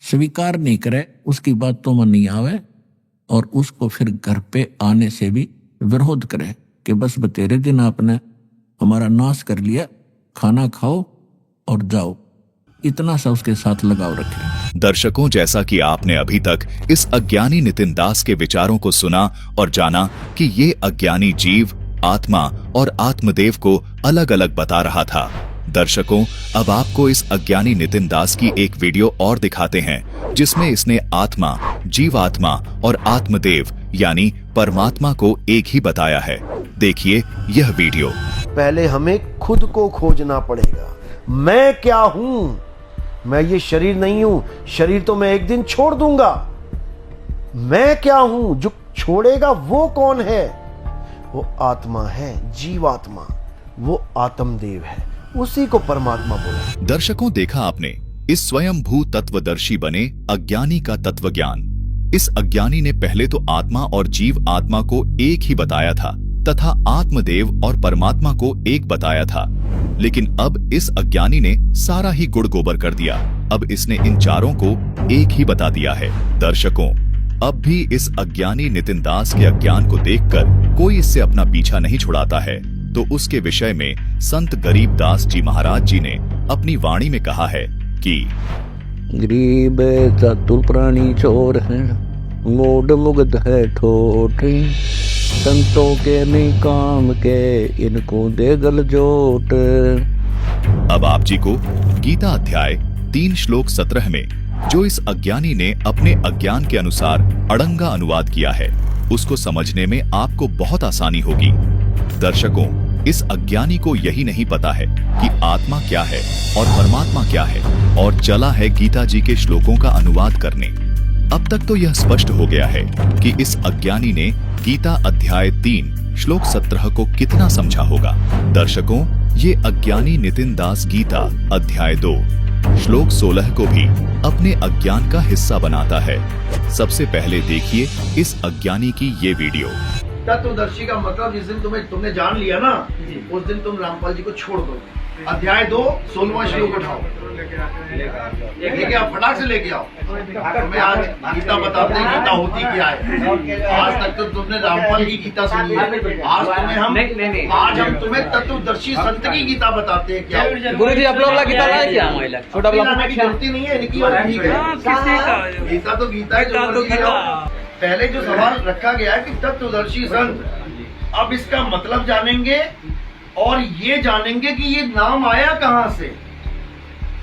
स्वीकार नहीं करे, उसकी बातों में नहीं आवे, और उसको फिर घर पे आने से भी विरोध करे कि बस बतेरे दिन आपने हमारा नाश कर लिया, खाना खाओ और जाओ। इतना सा उसके साथ लगाव रखे।
दर्शकों, जैसा कि आपने अभी तक इस अज्ञानी नितिन दास के विचारों को सुना और जाना कि ये अज्ञानी जीव, आत्मा और आत्मदेव को अलग अलग बता रहा था। दर्शकों, अब आपको इस अज्ञानी नितिन दास की एक वीडियो और दिखाते हैं, जिसमें इसने आत्मा, जीवात्मा और आत्मदेव यानी परमात्मा को एक ही बताया है। देखिए यह वीडियो।
पहले हमें खुद को खोजना पड़ेगा। मैं क्या हूं? मैं ये शरीर नहीं हूं। शरीर तो मैं एक दिन छोड़ दूंगा। मैं क्या हूं? जो छोड़ेगा वो कौन है? वो आत्मा है, जीवात्मा, वो आत्मदेव है, उसी को परमात्मा बोला।
दर्शकों, देखा आपने इस स्वयंभू तत्वदर्शी बने अज्ञानी का तत्व ज्ञान। इस अज्ञानी ने पहले तो आत्मा और जीव आत्मा को एक ही बताया था तथा आत्मदेव और परमात्मा को एक बताया था, लेकिन अब इस अज्ञानी ने सारा ही गुड़ गोबर कर दिया। अब इसने इन चारों को एक ही बता दिया है। दर्शकों, अब भी इस अज्ञानी नितिन दास के अज्ञान को देखकर कोई इससे अपना पीछा नहीं छुड़ाता है, तो उसके विषय में संत गरीब दास जी महाराज जी ने अपनी वाणी में कहा है कि
गरीब चातुर प्राणी चोर हैं, मूड मुग्ध है ठोठे, संतों के नहीं काम के, इनको दे गल जोट।
अब आप जी को गीता अध्याय 3 श्लोक 17 में जो इस अज्ञानी ने अपने अज्ञान के अनुसार अड़ंगा अनुवाद किया है, उसको समझने में आपको बहुत आसानी होगी। दर्शकों, इस अज्ञानी को यही नहीं पता है कि आत्मा क्या है और परमात्मा क्या है, और चला है गीता जी के श्लोकों का अनुवाद करने। अब तक तो यह स्पष्ट हो गया है कि इस अज्ञानी ने गीता अध्याय 3 श्लोक 17 को कितना समझा होगा। दर्शकों, ये अज्ञानी नितिन दास गीता अध्याय 2 श्लोक 16 को भी अपने अज्ञान का हिस्सा बनाता है। सबसे पहले देखिए इस अज्ञानी की ये वीडियो।
तत्वदर्शी का मतलब जिस दिन तुमने जान लिया ना, उस दिन तुम रामपाल जी को छोड़ दोगे। अध्याय 2 16वां श्लोक उठाओ, लेके आओ, फटाक से लेके आओ। तुम्हें आज गीता बताते हैं गीता होती क्या है। आज तक तो तुमने रामपाल की गीता सुनी है, आज हम तुम्हें तत्वदर्शी संत की गीता बताते हैं क्या।
गुरुजी आप लोग गीता लाए क्या? छोटा
लाने की जरूरत नहीं है, इनकी और ठीक है। गीता तो गीता है, जो मर्जी लाओ। पहले जो सवाल रखा गया है कि तत्वदर्शी संत, अब इसका मतलब जानेंगे और ये जानेंगे कि ये नाम आया कहां से,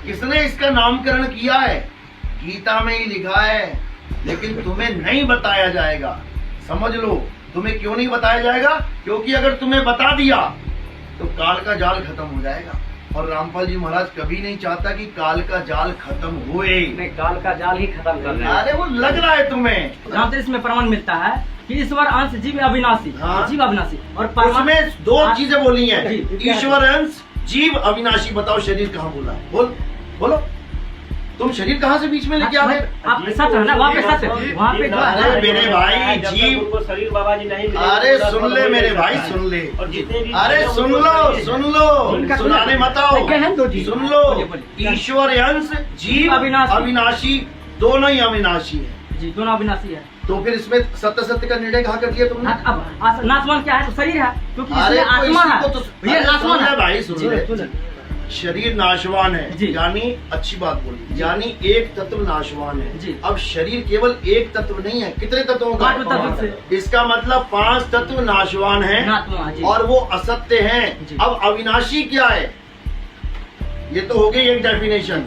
किसने इसका नामकरण किया है। गीता में ही लिखा है, लेकिन तुम्हें नहीं बताया जाएगा। समझ लो, तुम्हें क्यों नहीं बताया जाएगा? क्योंकि अगर तुम्हें बता दिया तो काल का जाल खत्म हो जाएगा, और रामपाल जी महाराज कभी नहीं चाहता कि काल का जाल खत्म होए।
नहीं, काल का जाल ही खत्म कर रहे हैं।
अरे वो लग रहा है तुम्हें।
रामचरित में प्रमाण मिलता है कि ईश्वर अंश जीव अविनाशी,
हाँ।
जीव अविनाशी, और
उसमें दो चीजें बोली हैं,
जी,
ईश्वर अंश जीव अविनाशी। बताओ शरीर कहाँ बोला है? बोलो तुम शरीर कहाँ से बीच में लेके आ गए?
आप सच है ना, वहाँ पे सच है, वहाँ पे जो है।
अरे मेरे भाई, जीव
शरीर बाबा जी नहीं,
अरे सुन ले मेरे भाई, सुन ले। अरे सुन लो, सुनाने मत आओ, सुन लो। ईश्वर अंश जीव अविनाशी, दोनों ही अविनाशी है
जी, दोनों अविनाशी है।
तो फिर इसमें सत्य सत्य का निर्णय कहाँ कर दिया तुमने?
अब नासवान क्या है? तो शरीर है, क्योंकि
अरे
इसमें आत्मा है, ये नासवान है
भाई। सुन ले, शरीर नाशवान है, यानी अच्छी बात बोली, यानी एक तत्व नाशवान है। अब शरीर केवल एक तत्व नहीं है, कितने तत्वों का?
5 तत्व।
इसका मतलब 5 तत्व नाशवान हैं और वो असत्य हैं। अब अविनाशी क्या है? ये तो हो गई एक डेफिनेशन।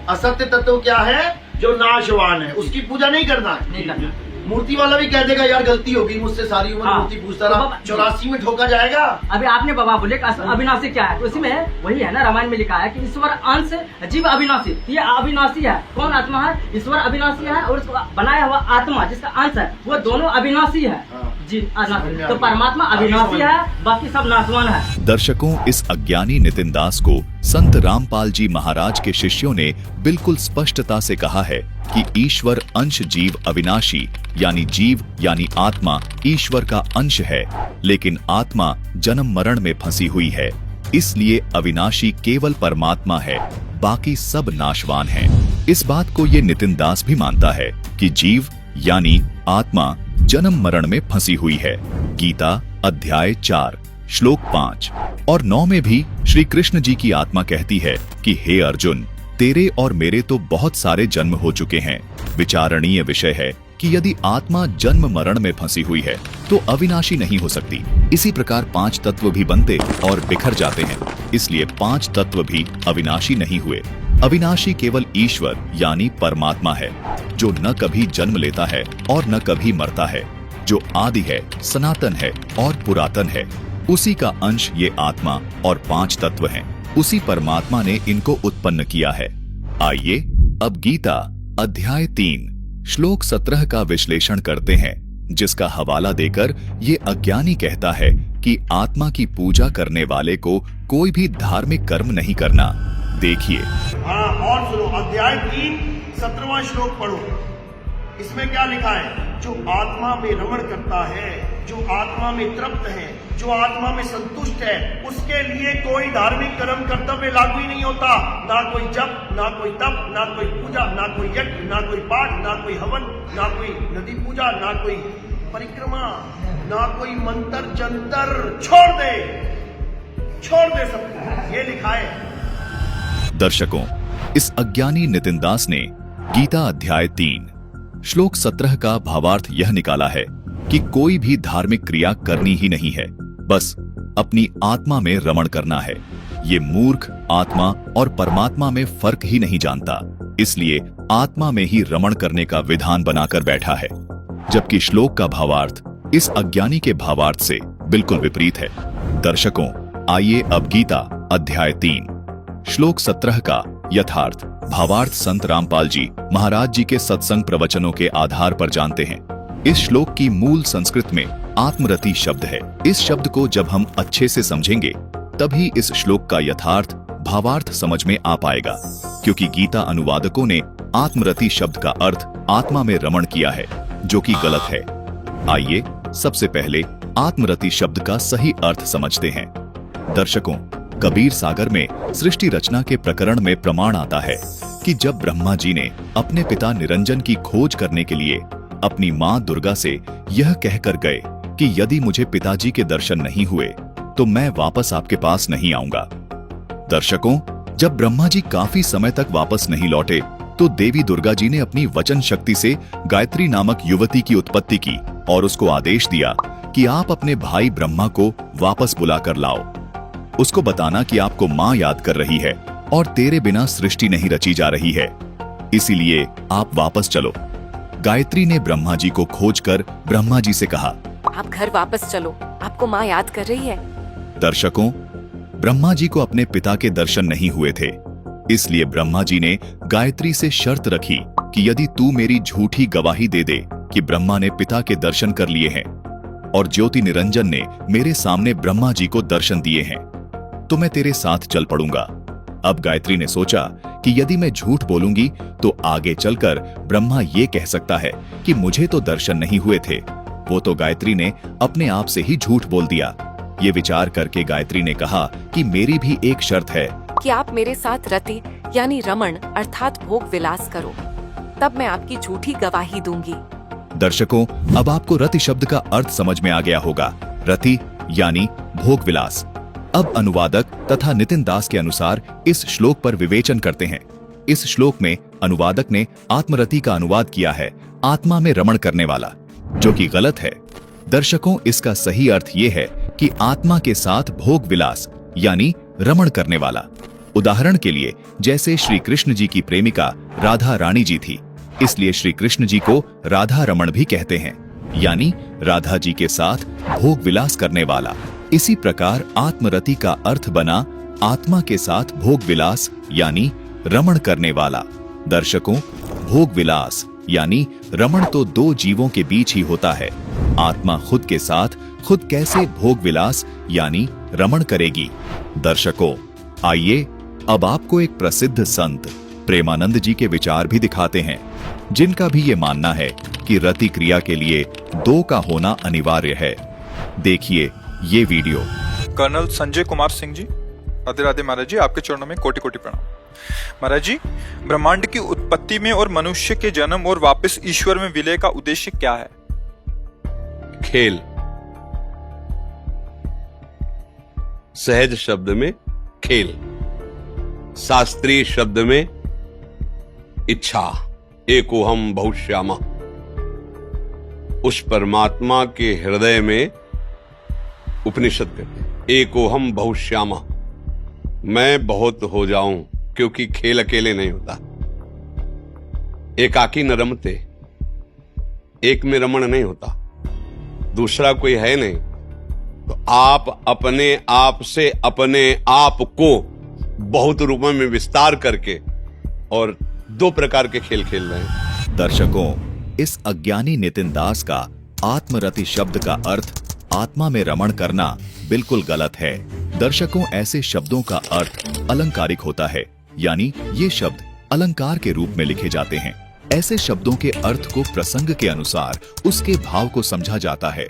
असत्य तत्व क्या है? जो नाशवान है, उसकी पूजा नहीं करना है। मूर्ति वाला भी कह देगा यार गलती होगी मुझसे, सारी उम्र मूर्ति पूछता रहा, 84 में ठोका जाएगा।
अभी आपने बाबा बोले अविनाशी क्या है, तो उसी में वही है ना, रामायण में लिखा है कि ईश्वर अंश जीव अविनाशी। ये अविनाशी है, कौन आत्मा है? ईश्वर अविनाशी है, और उसको बनाया हुआ आत्मा जिसका अंश है, वो दोनों अविनाशी है जी। तो परमात्मा अविनाशी है, बाकी सब नाशवान है।
दर्शकों, इस अज्ञानी नितिन दास को संत रामपाल जी महाराज के शिष्यों ने बिल्कुल स्पष्टता से कहा है कि ईश्वर अंश जीव अविनाशी, यानी जीव यानी आत्मा ईश्वर का अंश है, लेकिन आत्मा जन्म मरण में फंसी हुई है। इसलिए अविनाशी केवल परमात्मा है, बाकी सब नाशवान हैं। इस बात को ये नितिन दास भी मानता है कि जीव यानी आत्मा जन्म मरण में फंसी हुई है। गीता अध्याय 4 श्लोक 5 और 9 में भी श्री कृष्ण जी की आत्मा कहती है कि हे अर्जुन, तेरे और मेरे तो बहुत सारे जन्म हो चुके हैं। विचारणीय विषय है कि यदि आत्मा जन्म मरण में फंसी हुई है तो अविनाशी नहीं हो सकती। इसी प्रकार 5 तत्व भी बनते और बिखर जाते हैं, इसलिए 5 तत्व भी अविनाशी नहीं हुए। अविनाशी केवल ईश्वर यानी परमात्मा है, जो न कभी जन्म लेता है और न कभी मरता है, जो आदि है, सनातन है और पुरातन है। उसी का अंश ये आत्मा और 5 तत्व हैं। उसी परमात्मा ने इनको उत्पन्न किया है। आइए अब गीता अध्याय 3 श्लोक 17 का विश्लेषण करते हैं, जिसका हवाला देकर ये अज्ञानी कहता है कि आत्मा की पूजा करने वाले को कोई भी धार्मिक कर्म नहीं करना। देखिए।
हाँ, और सुनो, अध्याय 3 17वां श्लोक पढ़ो। इसमें क्या लिखा है? जो आत्मा में रमण करता है, जो आत्मा में तृप्त है, जो आत्मा में संतुष्ट है, उसके लिए कोई धार्मिक कर्म कर्तव्य लागू ही नहीं होता। ना कोई जप, ना कोई तप, ना कोई पूजा, ना कोई यज्ञ, ना कोई पाठ, ना कोई हवन, ना कोई नदी पूजा, ना कोई परिक्रमा, ना कोई मंत्र जंतर। छोड़ दे सब, ये लिखा है।
दर्शकों, इस अज्ञानी नितिन दास ने गीता अध्याय 3 श्लोक 17 का भावार्थ यह निकाला है कि कोई भी धार्मिक क्रिया करनी ही नहीं है, बस अपनी आत्मा में रमण करना है। ये मूर्ख आत्मा और परमात्मा में फर्क ही नहीं जानता, इसलिए आत्मा में ही रमण करने का विधान बनाकर बैठा है, जबकि श्लोक का भावार्थ इस अज्ञानी के भावार्थ से बिल्कुल विपरीत है। दर्शकों, आइए अब गीता अध्याय 3 श्लोक 17 का यथार्थ भावार्थ संत रामपाल जी महाराज जी के सत्संग प्रवचनों के आधार पर जानते हैं। इस श्लोक की मूल संस्कृत में आत्मरति शब्द है। इस शब्द को जब हम अच्छे से समझेंगे तभी इस श्लोक का यथार्थ भावार्थ समझ में आ पाएगा, क्योंकि गीता अनुवादकों ने आत्मरति शब्द का अर्थ आत्मा में रमण किया है, जो कि गलत है। आइए सबसे पहले आत्मरति शब्द का सही अर्थ समझते हैं। दर्शकों, कबीर सागर में सृष्टि रचना के प्रकरण में प्रमाण आता है कि जब ब्रह्मा जी ने अपने पिता निरंजन की खोज करने के लिए अपनी मां दुर्गा से यह कहकर गए कि यदि मुझे पिताजी के दर्शन नहीं हुए तो मैं वापस आपके पास नहीं आऊंगा। दर्शकों, जब ब्रह्मा जी काफी समय तक वापस नहीं लौटे तो देवी दुर्गा जी ने अपनी वचन शक्ति से गायत्री नामक युवती की उत्पत्ति की और उसको आदेश दिया कि आप अपने भाई ब्रह्मा को वापस बुलाकर लाओ। उसको बताना कि आपको मां याद कर रही है और तेरे बिना सृष्टि नहीं रची जा रही है, इसीलिए आप वापस चलो। गायत्री ने ब्रह्मा जी को खोजकर ब्रह्मा जी से कहा,
आप घर वापस चलो, आपको माँ याद कर रही है।
दर्शकों, ब्रह्मा जी को अपने पिता के दर्शन नहीं हुए थे, इसलिए ब्रह्मा जी ने गायत्री से शर्त रखी कि यदि तू मेरी झूठी गवाही दे दे कि ब्रह्मा ने पिता के दर्शन कर लिए हैं और ज्योति निरंजन ने मेरे सामने ब्रह्मा जी को दर्शन दिए हैं तो मैं तेरे साथ चल पड़ूंगा। अब गायत्री ने सोचा कि यदि मैं झूठ बोलूंगी तो आगे चलकर ब्रह्मा ये कह सकता है कि मुझे तो दर्शन नहीं हुए थे। वो तो गायत्री ने अपने आप से ही झूठ बोल दिया। ये विचार करके गायत्री ने कहा कि मेरी भी एक शर्त है
कि आप मेरे साथ रति यानी रमण अर्थात भोग विलास करो, तब मैं आपकी झूठी गवाही दूंगी।
दर्शकों, अब आपको रति शब्द का अर्थ समझ में आ गया होगा। रति यानी भोग विलास। अब अनुवादक तथा नितिन दास के अनुसार इस श्लोक पर विवेचन करते हैं। इस श्लोक में अनुवादक ने आत्मरति का अनुवाद किया है आत्मा में रमण करने वाला, जो कि गलत है। दर्शकों, इसका सही अर्थ ये है कि आत्मा के साथ भोग विलास यानी रमण करने वाला। उदाहरण के लिए जैसे श्री कृष्ण जी की प्रेमिका राधा रानी जी थी, इसलिए श्री कृष्ण जी को राधा रमण भी कहते हैं, यानी राधा जी के साथ भोग विलास करने वाला। इसी प्रकार आत्मरति का अर्थ बना आत्मा के साथ भोग विलास यानी रमण करने वाला। दर्शकों, भोग विलास यानी रमण तो दो जीवों के बीच ही होता है। आत्मा खुद के साथ खुद कैसे भोग विलास यानी रमण करेगी। दर्शकों, आइए अब आपको एक प्रसिद्ध संत प्रेमानंद जी के विचार भी दिखाते हैं, जिनका भी ये मानना है कि रति क्रिया के लिए दो का होना अनिवार्य है। देखिए ये वीडियो।
कर्नल संजय कुमार सिंह जी, राधे राधे महाराज जी, आपके चरणों में कोटि कोटि प्रणाम। महाराज जी, ब्रह्मांड की उत्पत्ति में और मनुष्य के जन्म और वापस ईश्वर में विलय का उद्देश्य क्या है?
खेल। सहज शब्द में खेल, शास्त्रीय शब्द में इच्छा। एकोहम बहुश्यामा। उस परमात्मा के हृदय में उपनिषद कहते हैं एकोहम बहुश्यामा, मैं बहुत हो जाऊं, क्योंकि खेल अकेले नहीं होता। एकाकी न रमते, एक में रमण नहीं होता, दूसरा कोई है नहीं। तो आप अपने आप से अपने आप को बहुत रूपों में विस्तार करके और दो प्रकार के खेल खेल रहे हैं।
दर्शकों, इस अज्ञानी नितिन दास का आत्मरति शब्द का अर्थ आत्मा में रमण करना बिल्कुल गलत है। दर्शकों, ऐसे शब्दों का अर्थ अलंकारिक होता है, यानी ये शब्द अलंकार के रूप में लिखे जाते हैं। ऐसे शब्दों के अर्थ को प्रसंग के अनुसार उसके भाव को समझा जाता है।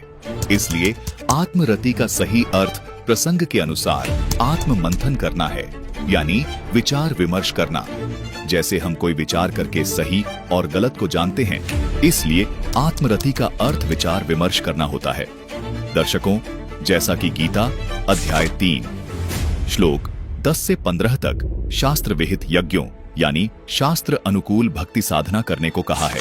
इसलिए आत्मरति का सही अर्थ प्रसंग के अनुसार आत्म मंथन करना है, यानी विचार विमर्श करना। जैसे हम कोई विचार करके सही और गलत को जानते हैं, इसलिए आत्मरति का अर्थ विचार विमर्श करना होता है। दर्शकों, जैसा कि गीता अध्याय 3 श्लोक 10 से 15 तक शास्त्र विहित यज्ञों यानी शास्त्र अनुकूल भक्ति साधना करने को कहा है,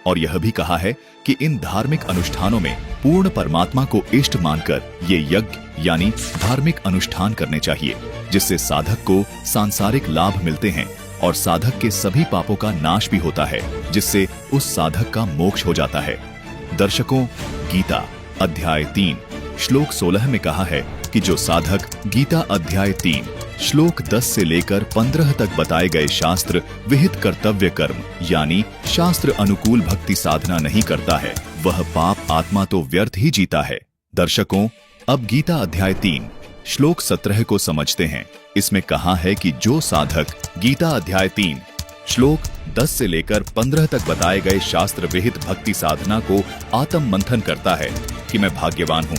और यह भी कहा है कि इन धार्मिक अनुष्ठानों में पूर्ण परमात्मा को इष्ट मानकर ये यज्ञ यानी धार्मिक अनुष्ठान करने चाहिए, जिससे साधक को सांसारिक लाभ मिलते हैं और साधक के सभी पापों का नाश भी होता है, जिससे उस साधक का मोक्ष हो जाता है। दर्शकों, गीता अध्याय 3 श्लोक 16 में कहा है कि जो साधक गीता अध्याय 3 श्लोक 10 से लेकर 15 तक बताए गए शास्त्र विहित कर्तव्य कर्म यानी शास्त्र अनुकूल भक्ति साधना नहीं करता है, वह पाप आत्मा तो व्यर्थ ही जीता है। दर्शकों, अब गीता अध्याय 3 श्लोक 17 को समझते हैं। इसमें कहा है कि जो साधक गीता अध्याय 3 श्लोक 10 से लेकर 15 तक बताए गए शास्त्र विहित भक्ति साधना को आत्म मंथन करता है कि मैं भाग्यवान हूँ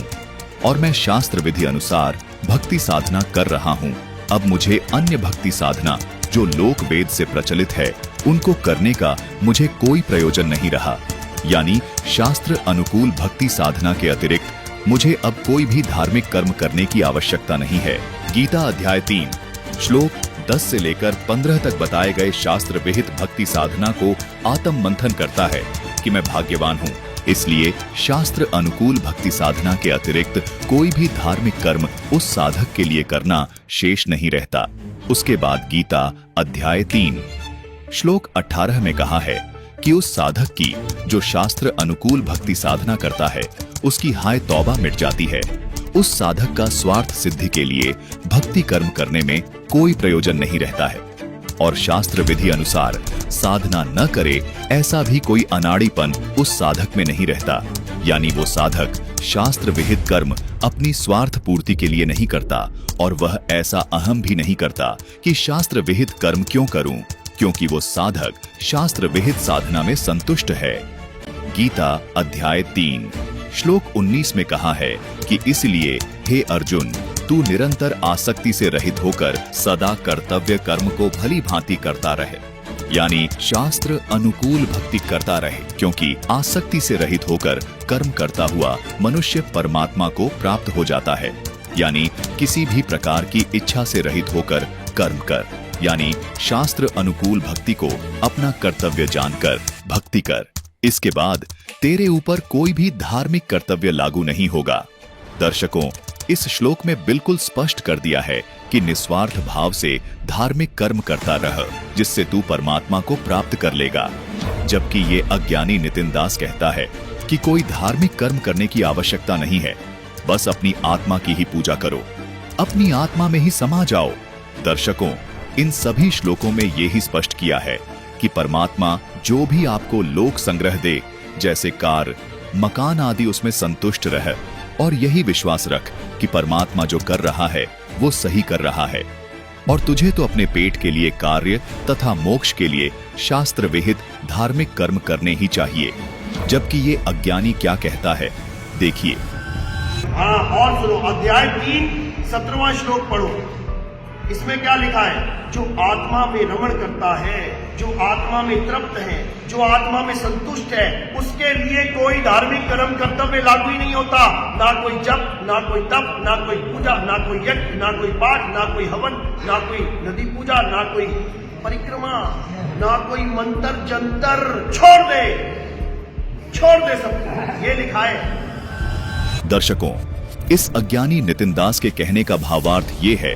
और मैं शास्त्र विधि अनुसार भक्ति साधना कर रहा हूँ, अब मुझे अन्य भक्ति साधना जो लोक वेद से प्रचलित है उनको करने का मुझे कोई प्रयोजन नहीं रहा। यानी शास्त्र अनुकूल भक्ति साधना के अतिरिक्त मुझे अब कोई भी धार्मिक कर्म करने की आवश्यकता नहीं है। गीता अध्याय 3 श्लोक 10 से लेकर 15 तक बताए गए शास्त्र विहित भक्ति साधना को आत्म मंथन करता है कि मैं भाग्यवान हूँ, इसलिए शास्त्र अनुकूल भक्ति साधना के अतिरिक्त कोई भी धार्मिक कर्म उस साधक के लिए करना शेष नहीं रहता। उसके बाद गीता अध्याय 3 श्लोक 18 में कहा है कि उस साधक की जो शास्त्र अनुकूल भक्ति साधना करता है उसकी हाय तौबा मिट जाती है। उस साधक का स्वार्थ सिद्धि के लिए भक्ति कर्म करने में कोई प्रयोजन नहीं रहता है और शास्त्र विधि अनुसार साधना न करे ऐसा भी कोई अनाड़ीपन उस साधक में नहीं रहता। यानी वो साधक शास्त्र विहित कर्म अपनी स्वार्थ पूर्ति के लिए नहीं करता और वह ऐसा अहम भी नहीं करता कि शास्त्र विहित कर्म क्यों करूं, क्योंकि वो साधक शास्त्र विहित साधना में संतुष्ट है। गीता अध्याय 3 श्लोक 19 में कहा है कि इसलिए हे अर्जुन, तू निरंतर आसक्ति से रहित होकर सदा कर्तव्य कर्म को भली भांति करता रहे। यानी शास्त्र अनुकूल भक्ति करता रहे, क्योंकि आसक्ति से रहित होकर कर्म करता हुआ मनुष्य परमात्मा को प्राप्त हो जाता है। यानी किसी भी प्रकार की इच्छा से रहित होकर कर्म कर, यानी शास्त्र अनुकूल भक्ति को अपना कर्तव्य जानकर भक्ति कर। इसके बाद तेरे ऊपर कोई भी धार्मिक कर्तव्य लागू नहीं होगा। दर्शकों, इस श्लोक में बिल्कुल स्पष्ट कर दिया है कि निस्वार्थ भाव से धार्मिक कर्म करता रह, जिससे तू परमात्मा को प्राप्त कर लेगा। जबकि ये अज्ञानी नितिन दास कहता है कि कोई धार्मिक कर्म करने की आवश्यकता नहीं है, बस अपनी आत्मा की ही पूजा करो, अपनी आत्मा में ही समा जाओ। दर्शकों, इन सभी श्लोकों में ये ही स्पष्ट किया है कि परमात्मा जो भी आपको लोक संग्रह दे, जैसे कार, मकान आदि, उसमें संतुष्ट रह और यही विश्वास रख कि परमात्मा जो कर रहा है वो सही कर रहा है और तुझे तो अपने पेट के लिए कार्य तथा मोक्ष के लिए शास्त्र विहित धार्मिक कर्म करने ही चाहिए। जबकि ये अज्ञानी क्या कहता है, देखिए।
हाँ, और सुनो, अध्याय 3 17वां श्लोक पढ़ो। इसमें क्या लिखा है? जो आत्मा में रमण करता है, जो आत्मा में तृप्त है, जो आत्मा में संतुष्ट है, उसके लिए कोई धार्मिक कर्म कर्तव्य लागू ही नहीं होता। ना कोई जप, ना कोई तप, ना कोई पूजा, ना कोई यज्ञ, ना कोई पाठ, ना कोई हवन, ना कोई नदी पूजा, ना कोई परिक्रमा, ना कोई मंत्र जंतर। छोड़ दे सब, ये लिखा है।
दर्शकों, इस अज्ञानी नितिन दास के कहने का भावार्थ ये है,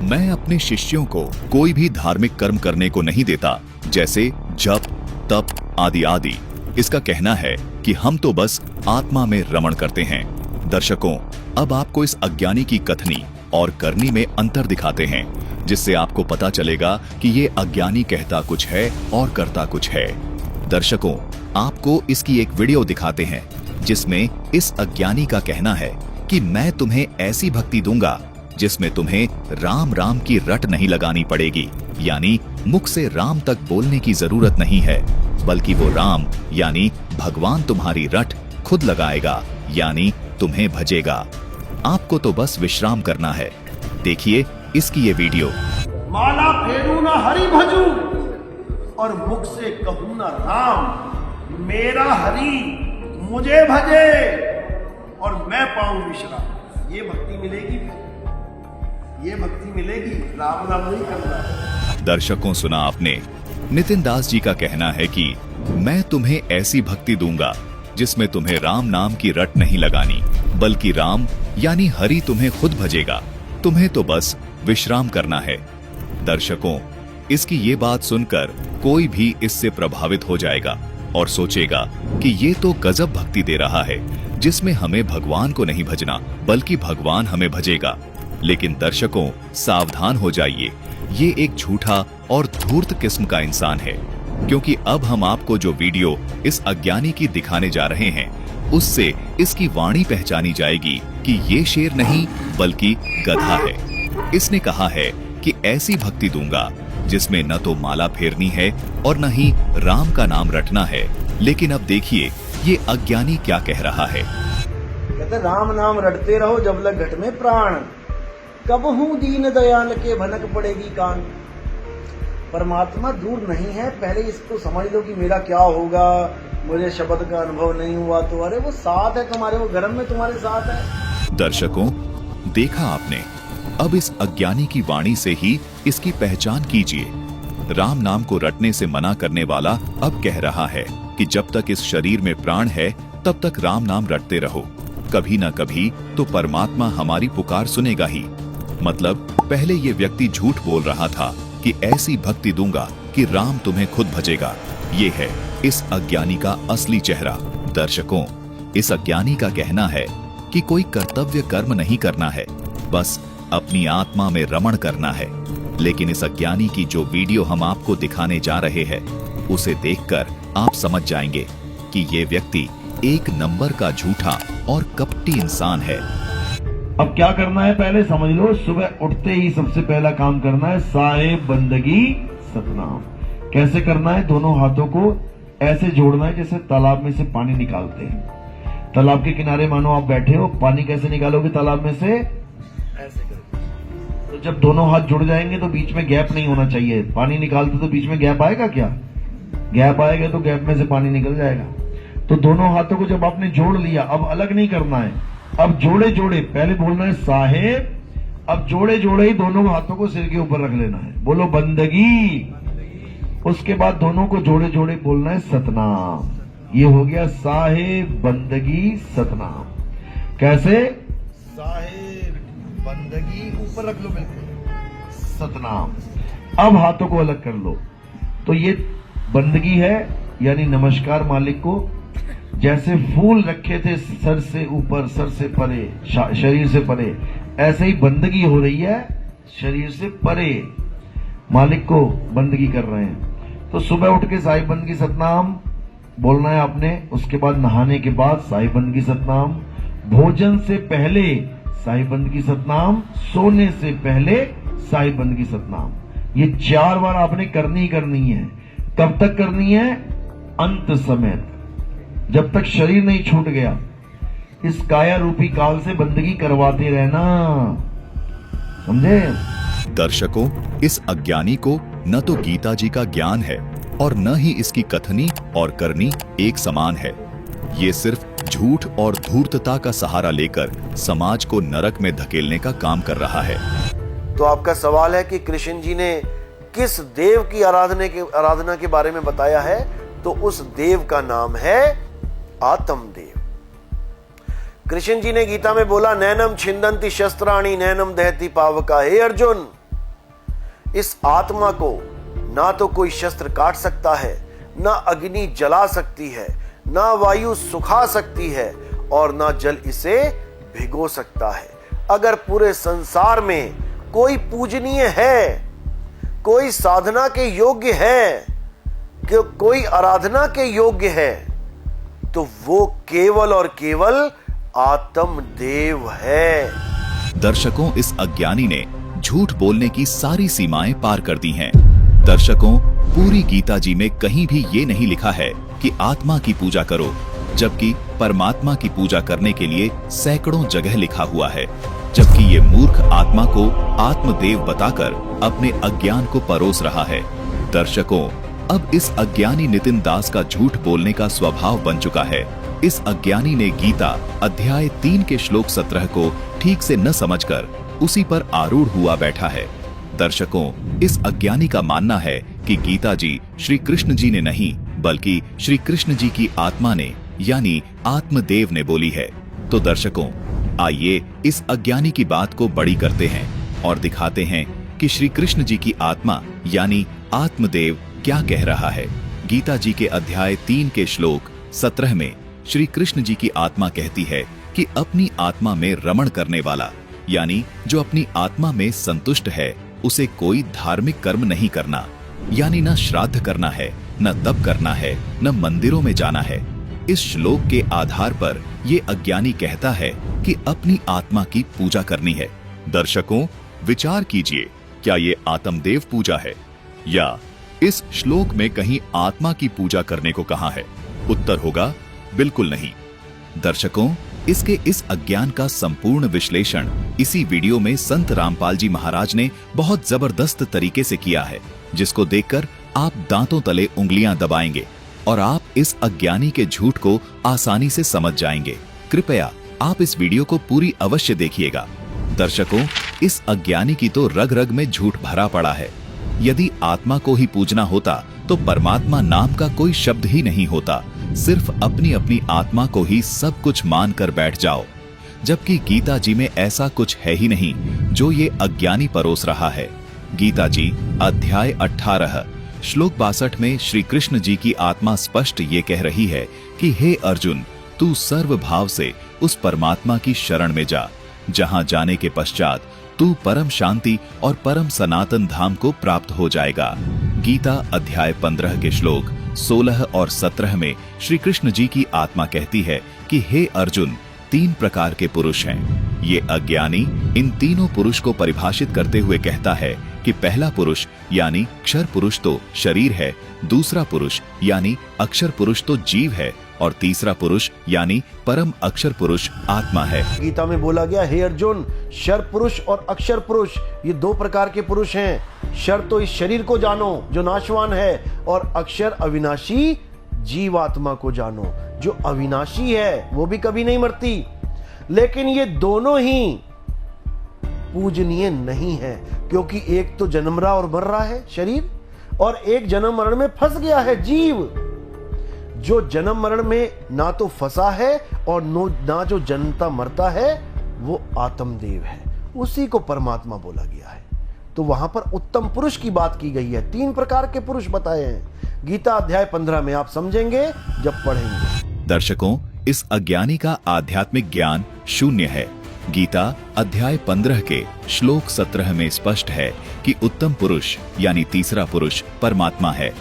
मैं अपने शिष्यों को कोई भी धार्मिक कर्म करने को नहीं देता, जैसे जप, तप आदि आदि। इसका कहना है कि हम तो बस आत्मा में रमण करते हैं। दर्शकों, अब आपको इस अज्ञानी की कथनी और करनी में अंतर दिखाते हैं, जिससे आपको पता चलेगा कि ये अज्ञानी कहता कुछ है और करता कुछ है। दर्शकों, आपको इसकी एक वीडियो दिखाते हैं जिसमें इस अज्ञानी का कहना है कि मैं तुम्हें ऐसी भक्ति दूंगा जिसमें तुम्हें राम राम की रट नहीं लगानी पड़ेगी। यानी मुख से राम तक बोलने की जरूरत नहीं है, बल्कि वो राम यानी भगवान तुम्हारी रट खुद लगाएगा, यानी तुम्हें भजेगा। आपको तो बस विश्राम करना है। देखिए इसकी ये वीडियो।
माला फेरू ना हरि भजू और मुख से कहूं ना राम, मेरा हरि मुझे भजे और मैं पाऊं विश्राम। ये भक्ति मिलेगी, ये भक्ति मिलेगी, राम नाम नहीं करना।
दर्शकों, सुना आपने, नितिन दास जी का कहना है कि मैं तुम्हें ऐसी भक्ति दूंगा जिसमें तुम्हें राम नाम की रट नहीं लगानी, बल्कि राम यानी हरि तुम्हें खुद भजेगा। तुम्हें तो बस विश्राम करना है। दर्शकों, इसकी ये बात सुनकर कोई भी इससे प्रभावित हो जाएगा और सोचेगा कि ये तो गजब भक्ति दे रहा है, जिसमें हमें भगवान को नहीं भजना बल्कि भगवान हमें भजेगा। लेकिन दर्शकों, सावधान हो जाइए, ये एक झूठा और धूर्त किस्म का इंसान है, क्योंकि अब हम आपको जो वीडियो इस अज्ञानी की दिखाने जा रहे हैं, उससे इसकी वाणी पहचानी जाएगी कि ये शेर नहीं बल्कि गधा है। इसने कहा है कि ऐसी भक्ति दूंगा जिसमें न तो माला फेरनी है और न ही राम का नाम रटना है। लेकिन अब देखिए ये अज्ञानी क्या कह रहा है।
कहते राम नाम रटते रहो जब लग घट में प्राण। कब हूं दीन दयाल के भनक पड़ेगी कान। परमात्मा दूर नहीं है, पहले इसको समझ लो कि मेरा क्या होगा, मुझे शब्द का अनुभव नहीं हुआ तो अरे वो साथ है तुम्हारे, वो गर्म में तुम्हारे साथ है।
दर्शकों, देखा आपने, अब इस अज्ञानी की वाणी से ही इसकी पहचान कीजिए। राम नाम को रटने से मना करने वाला अब कह रहा है कि जब तक इस शरीर में प्राण है तब तक राम नाम रटते रहो, कभी न कभी तो परमात्मा हमारी पुकार सुनेगा ही। मतलब पहले ये व्यक्ति झूठ बोल रहा था कि ऐसी भक्ति दूंगा कि राम तुम्हें खुद भजेगा। ये है इस अज्ञानी का असली चेहरा। दर्शकों, इस अज्ञानी का कहना है कि कोई कर्तव्य कर्म नहीं करना है, बस अपनी आत्मा में रमण करना है। लेकिन इस अज्ञानी की जो वीडियो हम आपको दिखाने जा रहे हैं, उसे देखकर आप समझ जाएंगे कि ये व्यक्ति एक नंबर का झूठा और कपटी इंसान है।
अब क्या करना है पहले समझ लो। सुबह उठते ही सबसे पहला काम करना है साहिब बंदगी सतनाम। कैसे करना है? दोनों हाथों को ऐसे जोड़ना है जैसे तालाब में से पानी निकालते हैं। तालाब के किनारे मानो आप बैठे हो, पानी कैसे निकालोगे तालाब में से? ऐसे करो। तो जब दोनों हाथ जुड़ जाएंगे तो बीच में गैप नहीं होना चाहिए। पानी निकालते तो बीच में गैप आएगा क्या? गैप आएगा तो गैप में से पानी निकल जाएगा। तो दोनों हाथों को जब आपने जोड़ लिया, अब अलग नहीं करना है, अब जोड़े जोड़े पहले बोलना है साहेब, अब जोड़े जोड़े ही दोनों हाथों को सिर के ऊपर रख लेना है, बोलो बंदगी। उसके बाद दोनों को जोड़े जोड़े बोलना है सतनाम। ये हो गया साहेब बंदगी सतनाम। कैसे? साहेब बंदगी ऊपर रख लो बिल्कुल, सतनाम। अब हाथों को अलग कर लो। तो ये बंदगी है, यानी नमस्कार मालिक को। जैसे फूल रखे थे सर से ऊपर, सर से परे, शरीर से परे, ऐसे ही बंदगी हो रही है शरीर से परे। मालिक को बंदगी कर रहे हैं। तो सुबह उठ के साहिब बंदगी सतनाम बोलना है आपने। उसके बाद नहाने के बाद साहिब बंदगी सतनाम, भोजन से पहले साहिब बंदगी सतनाम, सोने से पहले साहिब बंदगी सतनाम। ये 4 बार आपने करनी ही करनी है। कब तक करनी है? अंत समय तक, जब तक शरीर नहीं छूट गया। इस काया रूपी काल से बंदगी करवाते रहना, समझे?
दर्शकों, इस अज्ञानी को न तो गीता जी का ज्ञान है और न ही इसकी कथनी और करनी एक समान है। ये सिर्फ झूठ और धूर्तता का सहारा लेकर समाज को नरक में धकेलने का काम कर रहा है।
तो आपका सवाल है कि कृष्ण जी ने किस देव की आराधना के बारे में बताया है? तो उस देव का नाम है आत्मदेव। कृष्ण जी ने गीता में बोला, नैनम छिंदंती शस्त्राणी नैनम दहती पावका। हे अर्जुन, इस आत्मा को ना तो कोई शस्त्र काट सकता है, ना अग्नि जला सकती है, ना वायु सुखा सकती है और ना जल इसे भिगो सकता है। अगर पूरे संसार में कोई पूजनीय है, कोई साधना के योग्य है, कि कोई आराधना के योग्य है, तो वो केवल और केवल आत्मदेव है।
दर्शकों, इस अज्ञानी ने झूठ बोलने की सारी सीमाएं पार कर दी हैं। दर्शकों, पूरी गीता जी में कहीं भी ये नहीं लिखा है कि आत्मा की पूजा करो, जबकि परमात्मा की पूजा करने के लिए सैकड़ों जगह लिखा हुआ है। जबकि ये मूर्ख आत्मा को आत्मदेव बताकर अपने अज्ञान को परोस रहा है। दर्शकों, अब इस अज्ञानी नितिन दास का झूठ बोलने का स्वभाव बन चुका है। इस अज्ञानी ने गीता अध्याय 3 के श्लोक 17 को ठीक से न समझकर उसी पर आरूढ़ हुआ बैठा है। दर्शकों, इस अज्ञानी का मानना है कि गीता जी श्री कृष्ण जी ने नहीं, बल्कि श्री कृष्ण जी की आत्मा ने, यानी आत्मदेव ने बोली है। तो दर्शकों, आइए इस अज्ञानी की बात को बड़ी करते हैं और दिखाते हैं कि श्री कृष्ण जी की आत्मा यानी आत्मदेव क्या कह रहा है। गीता जी के अध्याय 3 के श्लोक 17 में श्री कृष्ण जी की आत्मा कहती है कि अपनी आत्मा में रमण करने वाला, यानी जो अपनी आत्मा में संतुष्ट है, उसे कोई धार्मिक कर्म नहीं करना, यानी न श्राद्ध करना है, न तप करना है, न मंदिरों में जाना है। इस श्लोक के आधार पर ये अज्ञानी कहता है कि अपनी आत्मा की पूजा करनी है। दर्शकों, विचार कीजिए, क्या ये आत्मदेव पूजा है या इस श्लोक में कहीं आत्मा की पूजा करने को कहा है? उत्तर होगा बिल्कुल नहीं। दर्शकों, इसके इस अज्ञान का संपूर्ण विश्लेषण इसी वीडियो में संत रामपाल जी महाराज ने बहुत जबरदस्त तरीके से किया है, जिसको देखकर आप दांतों तले उंगलियां दबाएंगे और आप इस अज्ञानी के झूठ को आसानी से समझ जाएंगे। कृपया आप इस वीडियो को पूरी अवश्य देखिएगा। दर्शकों, इस अज्ञानी की तो रग रग में झूठ भरा पड़ा है। यदि आत्मा को ही पूजना होता तो परमात्मा नाम का कोई शब्द ही नहीं होता। सिर्फ अपनी अपनी आत्मा को ही सब कुछ मान कर बैठ जाओ, जबकि गीता जी में ऐसा कुछ है ही नहीं जो ये अज्ञानी परोस रहा है। गीता जी अध्याय 18 श्लोक 62 में श्री कृष्ण जी की आत्मा स्पष्ट ये कह रही है कि हे अर्जुन, तू सर्व भाव से उस परमात्मा की शरण में जा, जहां जाने के पश्चात तू परम शांति और परम सनातन धाम को प्राप्त हो जाएगा। गीता अध्याय 15 के श्लोक 16 और 17 में श्री कृष्ण जी की आत्मा कहती है कि हे अर्जुन, 3 प्रकार के पुरुष हैं। ये अज्ञानी इन तीनों पुरुष को परिभाषित करते हुए कहता है कि पहला पुरुष यानी क्षर पुरुष तो शरीर है, दूसरा पुरुष यानी अक्षर पुरुष तो जीव है, और तीसरा पुरुष यानी परम अक्षर पुरुष आत्मा है।
गीता में बोला गया, हे अर्जुन, क्षर पुरुष और अक्षर पुरुष ये 2 प्रकार के पुरुष हैं। क्षर तो इस शरीर को जानो जो नाशवान है, और अक्षर अविनाशी जीव आत्मा को जानो जो अविनाशी है, वो भी कभी नहीं मरती। लेकिन ये दोनों ही पूजनीय नहीं है, क्योंकि एक तो जन्म रहा और मर रहा है शरीर, और एक जन्म मरण में फंस गया है जीव। जो जन्म मरण में ना तो फंसा है और ना जो जन्मता मरता है, वो आत्मदेव है, उसी को परमात्मा बोला गया है। तो वहां पर उत्तम पुरुष की बात की गई है। 3 प्रकार के पुरुष बताए हैं। गीता अध्याय 15 में आप समझेंगे जब पढ़ेंगे।
दर्शकों, इस अज्ञानी का आध्यात्मिक ज्ञान शून्य है। गीता अध्याय 15 के श्लोक 17 में स्पष्ट है कि उत्तम पुरुष यानी तीसरा पुरुष परमात्मा है।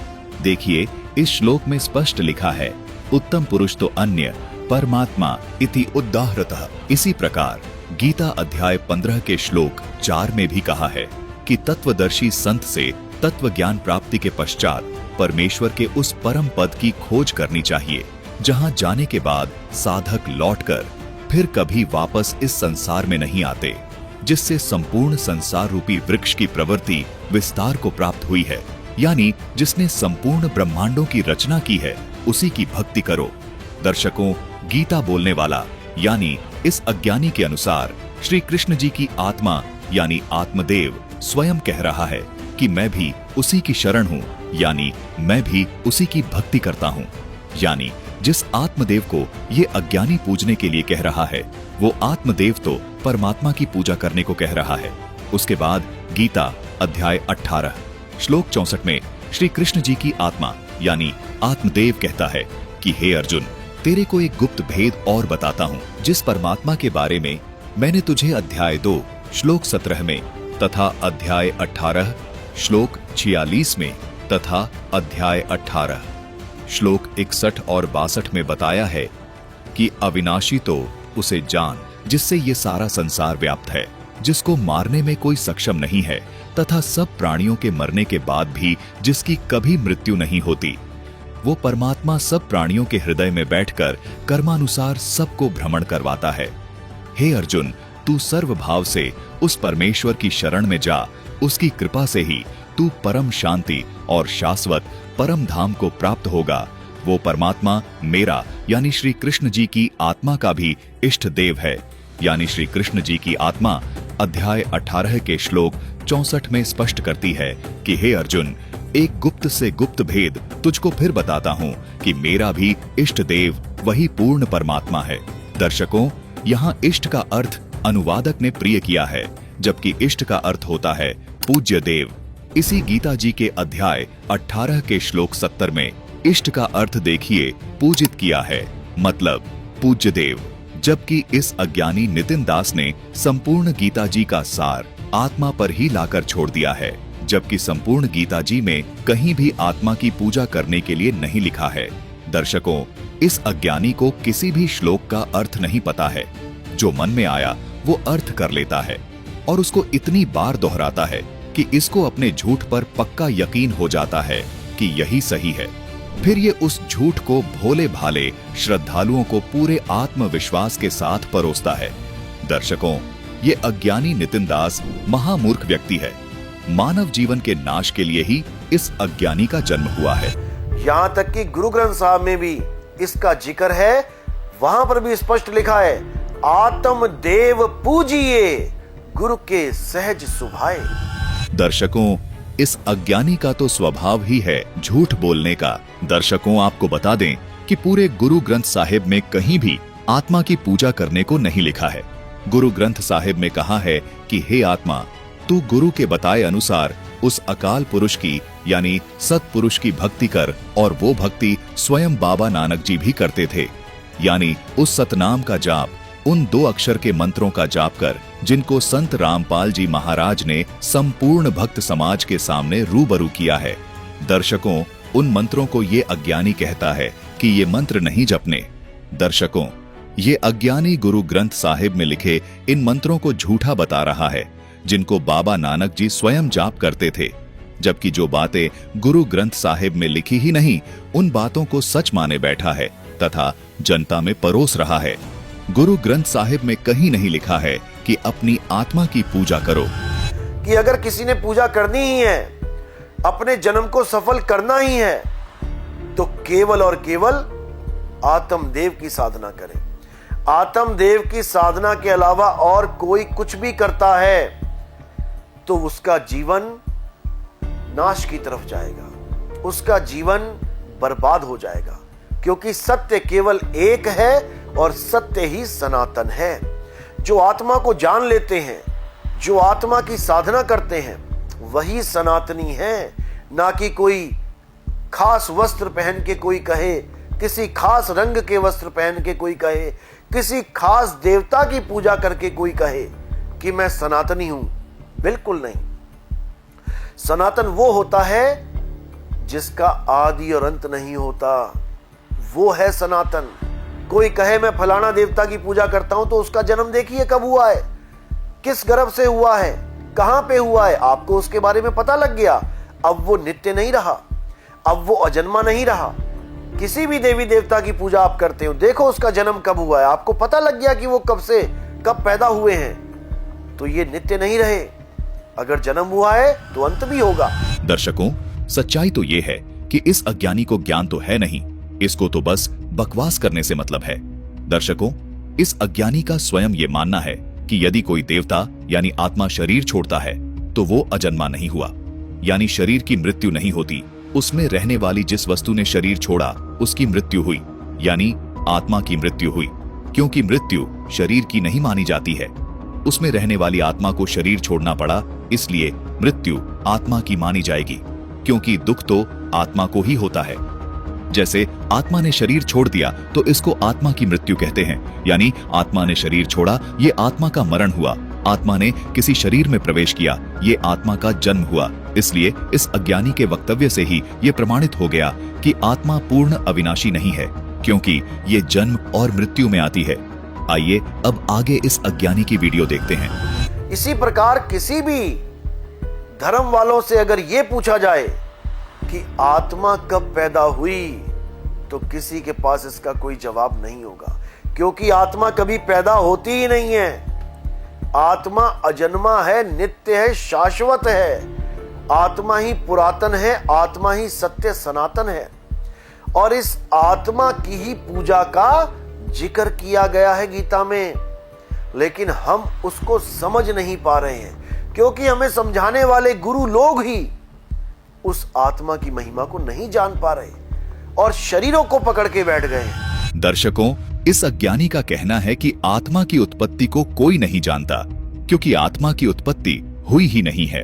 देखिए, इस श्लोक में स्पष्ट लिखा है, उत्तम पुरुष तो अन्य परमात्मा इति उदाहरतः। इसी प्रकार गीता अध्याय 15 के श्लोक 4 में भी कहा है कि तत्वदर्शी संत से तत्व ज्ञान प्राप्ति के पश्चात परमेश्वर के उस परम पद की खोज करनी चाहिए, जहां जाने के बाद साधक लौटकर फिर कभी वापस इस संसार में नहीं आते, जिससे संपूर्ण संसार रूपी वृक्ष की प्रवृत्ति विस्तार को प्राप्त हुई है, यानी जिसने संपूर्ण ब्रह्मांडों की रचना की है, उसी की भक्ति करो। दर्शकों, गीता बोलने वाला यानी इस अज्ञानी के अनुसार श्री कृष्ण जी की आत्मा यानी आत्मदेव स्वयं कह रहा है कि मैं भी उसी की शरण हूँ, यानी मैं भी उसी की भक्ति करता हूँ। यानी जिस आत्मदेव को ये अज्ञानी पूजने के लिए कह रहा है, वो आत्मदेव तो परमात्मा की पूजा करने को कह रहा है। उसके बाद गीता अध्याय 18 श्लोक 64 में श्री कृष्ण जी की आत्मा यानी आत्मदेव कहता है कि हे अर्जुन, तेरे को एक गुप्त भेद और बताता हूँ, जिस परमात्मा के बारे में मैंने तुझे अध्याय 2 श्लोक 17 में तथा अध्याय 18 श्लोक 46 में तथा अध्याय 18 श्लोक 61 और 62 में बताया है कि अविनाशी तो उसे जान जिससे ये सारा संसार व्याप्त है, जिसको मारने में कोई सक्षम नहीं है, तथा सब प्राणियों के मरने के बाद भी जिसकी कभी मृत्यु नहीं होती। वो परमात्मा सब प्राणियों के हृदय में बैठकर कर्मानुसार सबको भ्रमण करवाता है। हे अर्जुन, तू सर्व भाव से उस परमेश्वर की शरण में जा, उसकी कृपा से ही तू परम शांति और शाश्वत परम धाम को प्राप्त होगा। वो परमात्मा मेरा यानी श्री कृष्ण जी की आत्मा का भी इष्ट देव है। यानी श्री कृष्ण जी की आत्मा अध्याय 18 के श्लोक 64 में स्पष्ट करती है कि हे अर्जुन, एक गुप्त से गुप्त भेद तुझको फिर बताता हूँ कि मेरा भी इष्ट देव वही पूर्ण परमात्मा है। दर्शकों, यहाँ इष्ट का अर्थ अनुवादक ने प्रिय किया है, जबकि इष्ट का अर्थ होता है पूज्य देव। इसी गीता जी के अध्याय 18 के श्लोक 70 में इष्ट का अर्थ देखिए पूजित किया है, मतलब पूज्य देव। जबकि इस अज्ञानी नितिन दास ने संपूर्ण गीता जी का सार आत्मा पर ही लाकर छोड़ दिया है, जबकि संपूर्ण गीता जी में कहीं भी आत्मा की पूजा करने के लिए नहीं लिखा है। दर्शकों, इस अज्ञानी को किसी भी श्लोक का अर्थ नहीं पता है। जो मन में आया वो अर्थ कर लेता है और उसको इतनी बार दोहराता है कि इसको अपने झूठ पर पक्का यकीन हो जाता है कि यही सही है। फिर ये उस झूठ को भोले भाले श्रद्धालुओं को पूरे आत्मविश्वास के साथ परोसता है। दर्शकों, ये अज्ञानी नितिन दास महामूर्ख व्यक्ति है। मानव जीवन के नाश के लिए ही इस अज्ञानी का जन्म हुआ है।
यहाँ तक कि गुरु ग्रंथ साहब में भी इसका जिक्र है। वहां पर भी स्पष्ट लिखा है, आत्म देव पूजिए, गुरु के सहज सुभाए।
दर्शकों, इस अज्ञानी का तो स्वभाव ही है झूठ बोलने का। दर्शकों, आपको बता दें कि पूरे गुरु ग्रंथ साहिब में कहीं भी आत्मा की पूजा करने को नहीं लिखा है। गुरु ग्रंथ साहिब में कहा है कि हे आत्मा, तू गुरु के बताए अनुसार उस अकाल पुरुष की यानी सत्पुरुष की भक्ति कर, और वो भक्ति स्वयं बाबा नानक जी भी करते थे। यानी उस सतनाम का जाप, उन 2 अक्षर के मंत्रों का जाप कर, जिनको संत रामपाल जी महाराज ने संपूर्ण भक्त समाज के सामने रूबरू किया है। दर्शकों, उन मंत्रों को ये अज्ञानी कहता है कि ये मंत्र नहीं जपने। दर्शकों, ये अज्ञानी गुरु ग्रंथ साहिब में लिखे इन मंत्रों को झूठा बता रहा है, जिनको बाबा नानक जी स्वयं जाप करते थे। जबकि जो बातें गुरु ग्रंथ साहिब में लिखी ही नहीं, उन बातों को सच माने बैठा है तथा जनता में परोस रहा है। गुरु ग्रंथ साहिब में कहीं नहीं लिखा है कि अपनी आत्मा की पूजा करो।
कि अगर किसी ने पूजा करनी ही है, अपने जन्म को सफल करना ही है, तो केवल और केवल आत्मदेव की साधना करें। आत्मदेव की साधना के अलावा और कोई कुछ भी करता है तो उसका जीवन नाश की तरफ जाएगा, उसका जीवन बर्बाद हो जाएगा। क्योंकि सत्य केवल एक है और सत्य ही सनातन है। जो आत्मा को जान लेते हैं, जो आत्मा की साधना करते हैं, वही सनातनी है। ना कि कोई खास वस्त्र पहन के कोई कहे, किसी खास रंग के वस्त्र पहन के कोई कहे, किसी खास देवता की पूजा करके कोई कहे कि मैं सनातनी हूं। बिल्कुल नहीं। सनातन वो होता है जिसका आदि और अंत नहीं होता, वो है सनातन। कोई कहे मैं फलाना देवता की पूजा करता हूं, तो उसका जन्म देखिए कब हुआ है, किस गर्भ से हुआ है, कहां पे हुआ है, आपको उसके बारे में पता लग गया। अब वो नित्य नहीं रहा, अब वो अजन्मा नहीं रहा। किसी भी देवी देवता की पूजा आप करते हो, देखो उसका जन्म कब हुआ है, आपको पता लग गया कि वो कब से कब पैदा हुए हैं, तो ये नित्य नहीं रहे। अगर जन्म हुआ है तो अंत भी होगा।
दर्शकों, सच्चाई तो ये है कि इस अज्ञानी को ज्ञान तो है नहीं, इसको तो बस बकवास करने से मतलब है। दर्शकों, इस अज्ञानी का स्वयं ये मानना है कि यदि कोई देवता यानी आत्मा शरीर छोड़ता है तो वो अजन्मा नहीं हुआ, यानी शरीर की मृत्यु नहीं होती। उसमें रहने वाली जिस वस्तु ने शरीर छोड़ा उसकी मृत्यु हुई, यानी आत्मा की मृत्यु हुई। क्योंकि मृत्यु शरीर की नहीं मानी जाती है, उसमें रहने वाली आत्मा को शरीर छोड़ना पड़ा, इसलिए मृत्यु आत्मा की मानी जाएगी। क्योंकि दुख तो आत्मा को ही होता है। जैसे आत्मा ने शरीर छोड़ दिया तो इसको आत्मा की मृत्यु कहते हैं, यानी आत्मा ने शरीर छोड़ा, ये आत्मा का मरण हुआ। आत्मा ने किसी शरीर में प्रवेश किया, ये आत्मा का जन्म हुआ। इसलिए इस अज्ञानी के वक्तव्य से ही ये प्रमाणित हो गया कि आत्मा पूर्ण अविनाशी नहीं है, क्योंकि ये जन्म और मृत्यु में आती है। आइए अब आगे इस अज्ञानी की वीडियो देखते हैं।
इसी प्रकार किसी भी धर्म वालों से अगर ये पूछा जाए कि आत्मा कब पैदा हुई, तो किसी के पास इसका कोई जवाब नहीं होगा। क्योंकि आत्मा कभी पैदा होती ही नहीं है। आत्मा अजन्मा है, नित्य है, शाश्वत है। आत्मा ही पुरातन है, आत्मा ही सत्य सनातन है। और इस आत्मा की ही पूजा का जिक्र किया गया है गीता में, लेकिन हम उसको समझ नहीं पा रहे हैं, क्योंकि हमें समझाने वाले गुरु लोग ही उस आत्मा की महिमा को नहीं जान पा रहे और शरीरों को पकड़ के बैठ गए हैं।
दर्शकों, इस अज्ञानी का कहना है कि आत्मा की उत्पत्ति को कोई नहीं जानता, क्योंकि आत्मा की उत्पत्ति हुई ही नहीं है।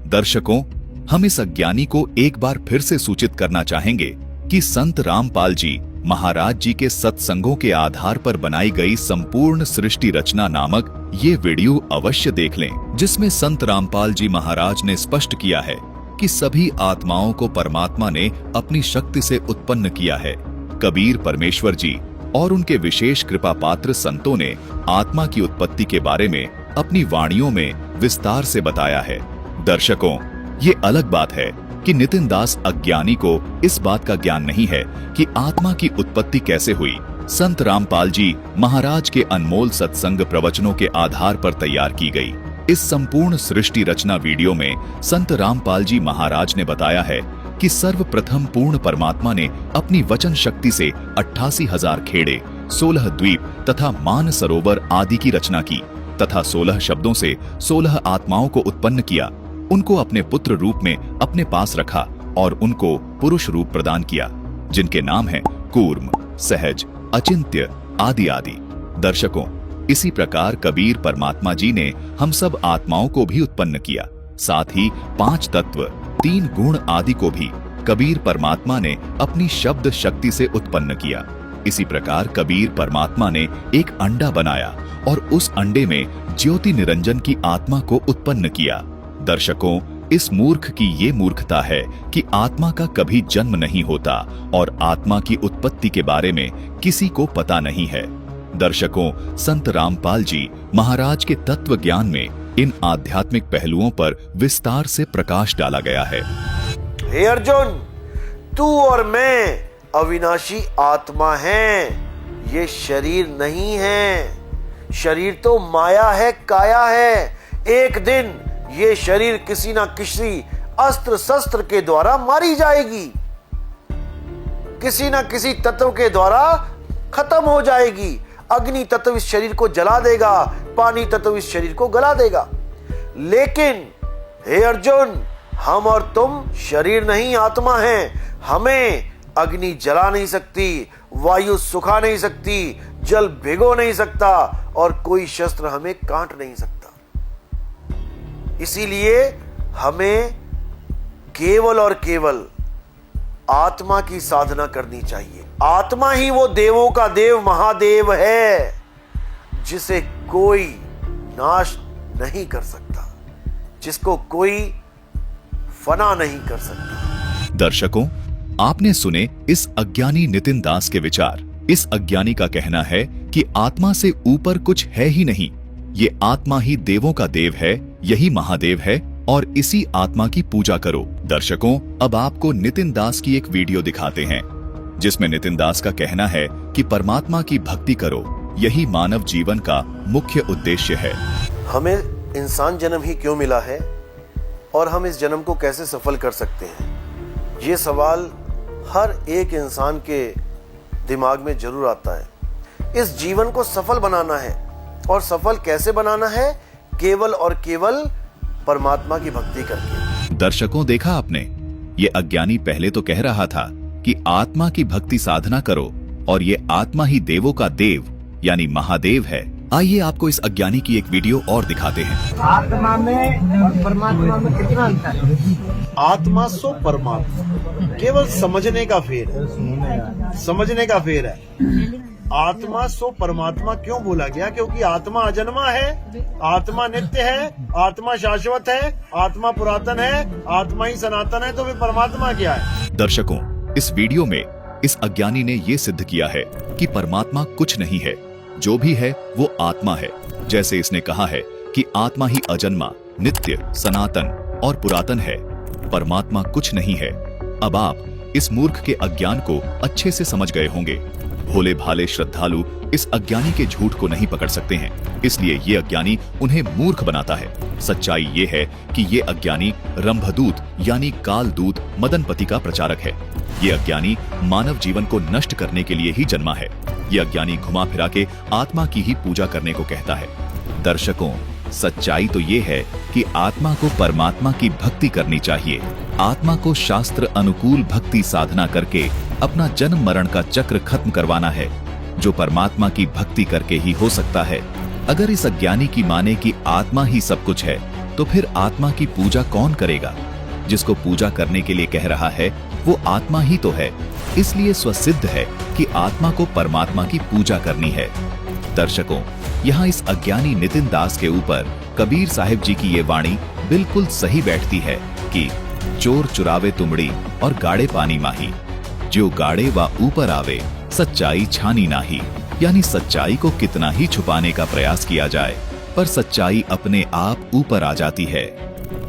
दर्शकों, हम इस अज्ञानी को एक बार फिर से सूचित करना चाहेंगे कि संत रामपाल जी महाराज जी के सत्संगों के आधार पर बनाई गई संपूर्ण सृष्टि रचना नामक ये वीडियो अवश्य देख लें, जिसमें संत रामपाल जी महाराज ने स्पष्ट किया है कि सभी आत्माओं को परमात्मा ने अपनी शक्ति से उत्पन्न किया है। कबीर परमेश्वर जी और उनके विशेष कृपा पात्र संतों ने आत्मा की उत्पत्ति के बारे में अपनी वाणियों में विस्तार से बताया है। दर्शकों, ये अलग बात है कि नितिन दास अज्ञानी को इस बात का ज्ञान नहीं है कि आत्मा की उत्पत्ति कैसे हुई। संत रामपाल जी महाराज के अनमोल सत्संग प्रवचनों के आधार पर तैयार की गई इस संपूर्ण सृष्टि रचना वीडियो में संत रामपाल जी महाराज ने बताया है कि सर्वप्रथम पूर्ण परमात्मा ने अपनी वचन शक्ति से 88,000 खेड़े, 16 द्वीप तथा मान सरोवर आदि की रचना की तथा 16 शब्दों से 16 आत्माओं को उत्पन्न किया। उनको अपने पुत्र रूप में अपने पास रखा और उनको पुरुष रूप प्रदान किया, जिनके नाम हैं कूर्म, सहज, अचिंत्य आदि आदि। दर्शकों, इसी प्रकार कबीर परमात्मा जी ने हम सब आत्माओं को भी उत्पन्न किया। साथ ही 5 तत्व, 3 गुण आदि को भी कबीर परमात्मा ने अपनी शब्द शक्ति से उत्पन्न किया। इसी प्रकार कबीर परमात्मा ने एक अंडा बनाया और उस अंडे में ज्योति निरंजन की आत्मा को उत्पन्न किया। दर्शकों, इस मूर्ख की ये मूर्खता है कि आत्मा का कभी जन्म नहीं होता और आत्मा की उत्पत्ति के बारे में किसी को पता नहीं है। दर्शकों, संत रामपाल जी महाराज के तत्व ज्ञान में इन आध्यात्मिक पहलुओं पर विस्तार से प्रकाश डाला गया है।
हे अर्जुन, तू और मैं अविनाशी आत्मा हैं, ये शरीर नहीं है। शरीर तो माया है, काया है। एक दिन ये शरीर किसी ना किसी अस्त्र शस्त्र के द्वारा मारी जाएगी, किसी ना किसी तत्व के द्वारा खत्म हो जाएगी। अग्नि तत्व इस शरीर को जला देगा, पानी तत्व इस शरीर को गला देगा। लेकिन हे अर्जुन, हम और तुम शरीर नहीं आत्मा हैं। हमें अग्नि जला नहीं सकती, वायु सुखा नहीं सकती, जल भिगो नहीं सकता और कोई शस्त्र हमें काट नहीं सकता। इसीलिए हमें केवल और केवल आत्मा की साधना करनी चाहिए। आत्मा ही वो देवों का देव महादेव है, जिसे कोई नाश नहीं कर सकता, जिसको कोई फना नहीं कर सकता।
दर्शकों, आपने सुने इस अज्ञानी नितिन दास के विचार। इस अज्ञानी का कहना है कि आत्मा से ऊपर कुछ है ही नहीं, ये आत्मा ही देवों का देव है, यही महादेव है और इसी आत्मा की पूजा करो। दर्शकों, अब आपको नितिन दास की एक वीडियो दिखाते हैं, जिसमें नितिन दास का कहना है कि परमात्मा की भक्ति करो, यही मानव जीवन का मुख्य उद्देश्य है।
हमें इंसान जन्म ही क्यों मिला है और हम इस जन्म को कैसे सफल कर सकते हैं, ये सवाल हर एक इंसान के दिमाग में जरूर आता है। इस जीवन को सफल बनाना है और सफल कैसे बनाना है? केवल और केवल परमात्मा की भक्ति करके।
दर्शकों, देखा आपने, ये अज्ञानी पहले तो कह रहा था कि आत्मा की भक्ति साधना करो और ये आत्मा ही देवों का देव यानी महादेव है। आइए आपको इस अज्ञानी की एक वीडियो और दिखाते हैं।
आत्मा में और परमात्मा में कितना अंतर है?
आत्मा सो परमात्मा, केवल समझने का फेर है, समझने का फेर है। आत्मा सो परमात्मा क्यों बोला गया? क्योंकि आत्मा अजन्मा है, आत्मा नित्य है, आत्मा शाश्वत है, आत्मा पुरातन है, आत्मा ही सनातन है, तो फिर परमात्मा क्या है?
दर्शकों, इस वीडियो में इस अज्ञानी ने ये सिद्ध किया है कि परमात्मा कुछ नहीं है, जो भी है वो आत्मा है। जैसे इसने कहा है कि आत्मा ही अजन्मा, नित्य, सनातन और पुरातन है, परमात्मा कुछ नहीं है। अब आप इस मूर्ख के अज्ञान को अच्छे से समझ गए होंगे। भोले भाले श्रद्धालु इस अज्ञानी के झूठ को नहीं पकड़ सकते हैं, इसलिए ये अज्ञानी उन्हें मूर्ख बनाता है। सच्चाई ये है कि ये अज्ञानी रंभदूत यानी कालदूत मदनपति का प्रचारक है। ये अज्ञानी मानव जीवन को नष्ट करने के लिए ही जन्मा है। ये अज्ञानी घुमा फिरा के आत्मा की ही पूजा करने को कहता है। दर्शकों, सच्चाई तो ये है कि आत्मा को परमात्मा की भक्ति करनी चाहिए। आत्मा को शास्त्र अनुकूल भक्ति साधना करके अपना जन्म मरण का चक्र खत्म करवाना है, जो परमात्मा की भक्ति करके ही हो सकता है। अगर इस अज्ञानी की माने कि आत्मा ही सब कुछ है, तो फिर आत्मा की पूजा कौन करेगा? जिसको पूजा करने के लिए कह रहा है वो आत्मा ही तो है, इसलिए स्वसिद्ध है कि आत्मा को परमात्मा की पूजा करनी है। दर्शकों, यहाँ इस अज्ञानी नितिन दास के ऊपर कबीर साहिब जी की ये वाणी बिल्कुल सही बैठती है कि चोर चुरावे तुमड़ी और गाड़े पानी माही, जो गाड़े व ऊपर आवे सच्चाई छानी नाही। यानी सच्चाई को कितना ही छुपाने का प्रयास किया जाए, पर सच्चाई अपने आप ऊपर आ जाती है।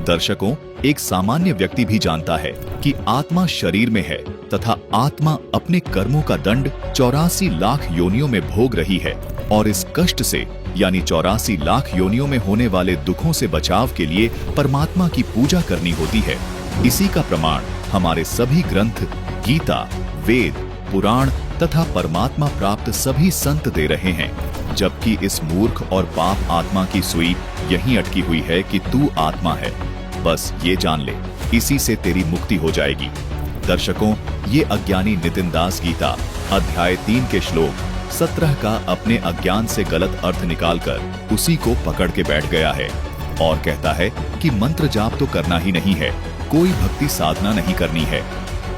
दर्शकों, एक सामान्य व्यक्ति भी जानता है कि आत्मा शरीर में है तथा आत्मा अपने कर्मों का दंड 84 लाख योनियों में भोग रही है और इस कष्ट से यानी 84 लाख योनियों में होने वाले दुखों से बचाव के लिए परमात्मा की पूजा करनी होती है। इसी का प्रमाण हमारे सभी ग्रंथ, गीता, वेद, पुराण तथा परमात्मा प्राप्त सभी संत दे रहे हैं। जबकि इस मूर्ख और पाप आत्मा की सुई यहीं अटकी हुई है कि तू आत्मा है। बस ये जान ले, इसी से तेरी मुक्ति हो जाएगी। दर्शकों, ये अज्ञानी नितिन दास गीता अध्याय 3 के श्लोक 17 का अपने अज्ञान से गलत अर्थ निकालकर उसी को पकड़ के बैठ गया है और कहता है कि मंत्र जाप तो करना ही नहीं है, कोई भक्ति साधना नहीं करनी है।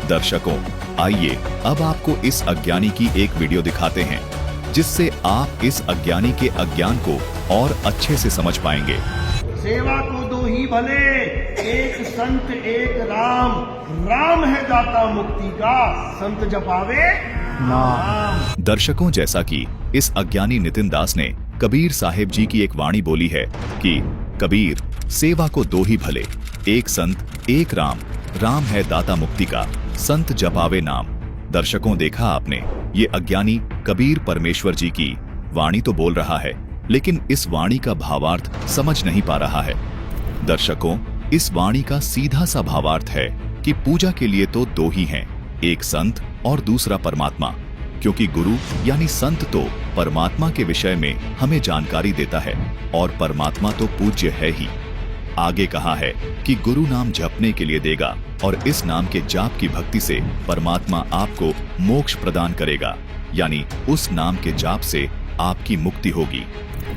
दर्शकों, आइए अब आपको इस अज्ञानी की एक वीडियो दिखाते हैं जिससे आप इस अज्ञानी के अज्ञान को और अच्छे से समझ पाएंगे।
सेवा को दो ही भले, एक संत एक राम, राम है दाता मुक्ति का, संत जपावे नाम।
दर्शकों, जैसा कि इस अज्ञानी नितिन दास ने कबीर साहिब जी की एक वाणी बोली है कि कबीर, सेवा को दो ही भले, एक संत एक राम, राम है दाता मुक्ति का, संत जपावे नाम। दर्शकों, देखा आपने, ये अज्ञानी कबीर परमेश्वर जी की वाणी तो बोल रहा है, लेकिन इस वाणी का भावार्थ समझ नहीं पा रहा है। दर्शकों, इस वाणी का सीधा सा भावार्थ है कि पूजा के लिए तो दो ही हैं, एक संत और दूसरा परमात्मा, क्योंकि गुरु यानी संत तो परमात्मा के विषय में हमें जानकारी देता है और परमात्मा तो पूज्य है ही। आगे कहा है कि गुरु नाम जपने के लिए देगा और इस नाम के जाप की भक्ति से परमात्मा आपको मोक्ष प्रदान करेगा, यानी उस नाम के जाप से आपकी मुक्ति होगी।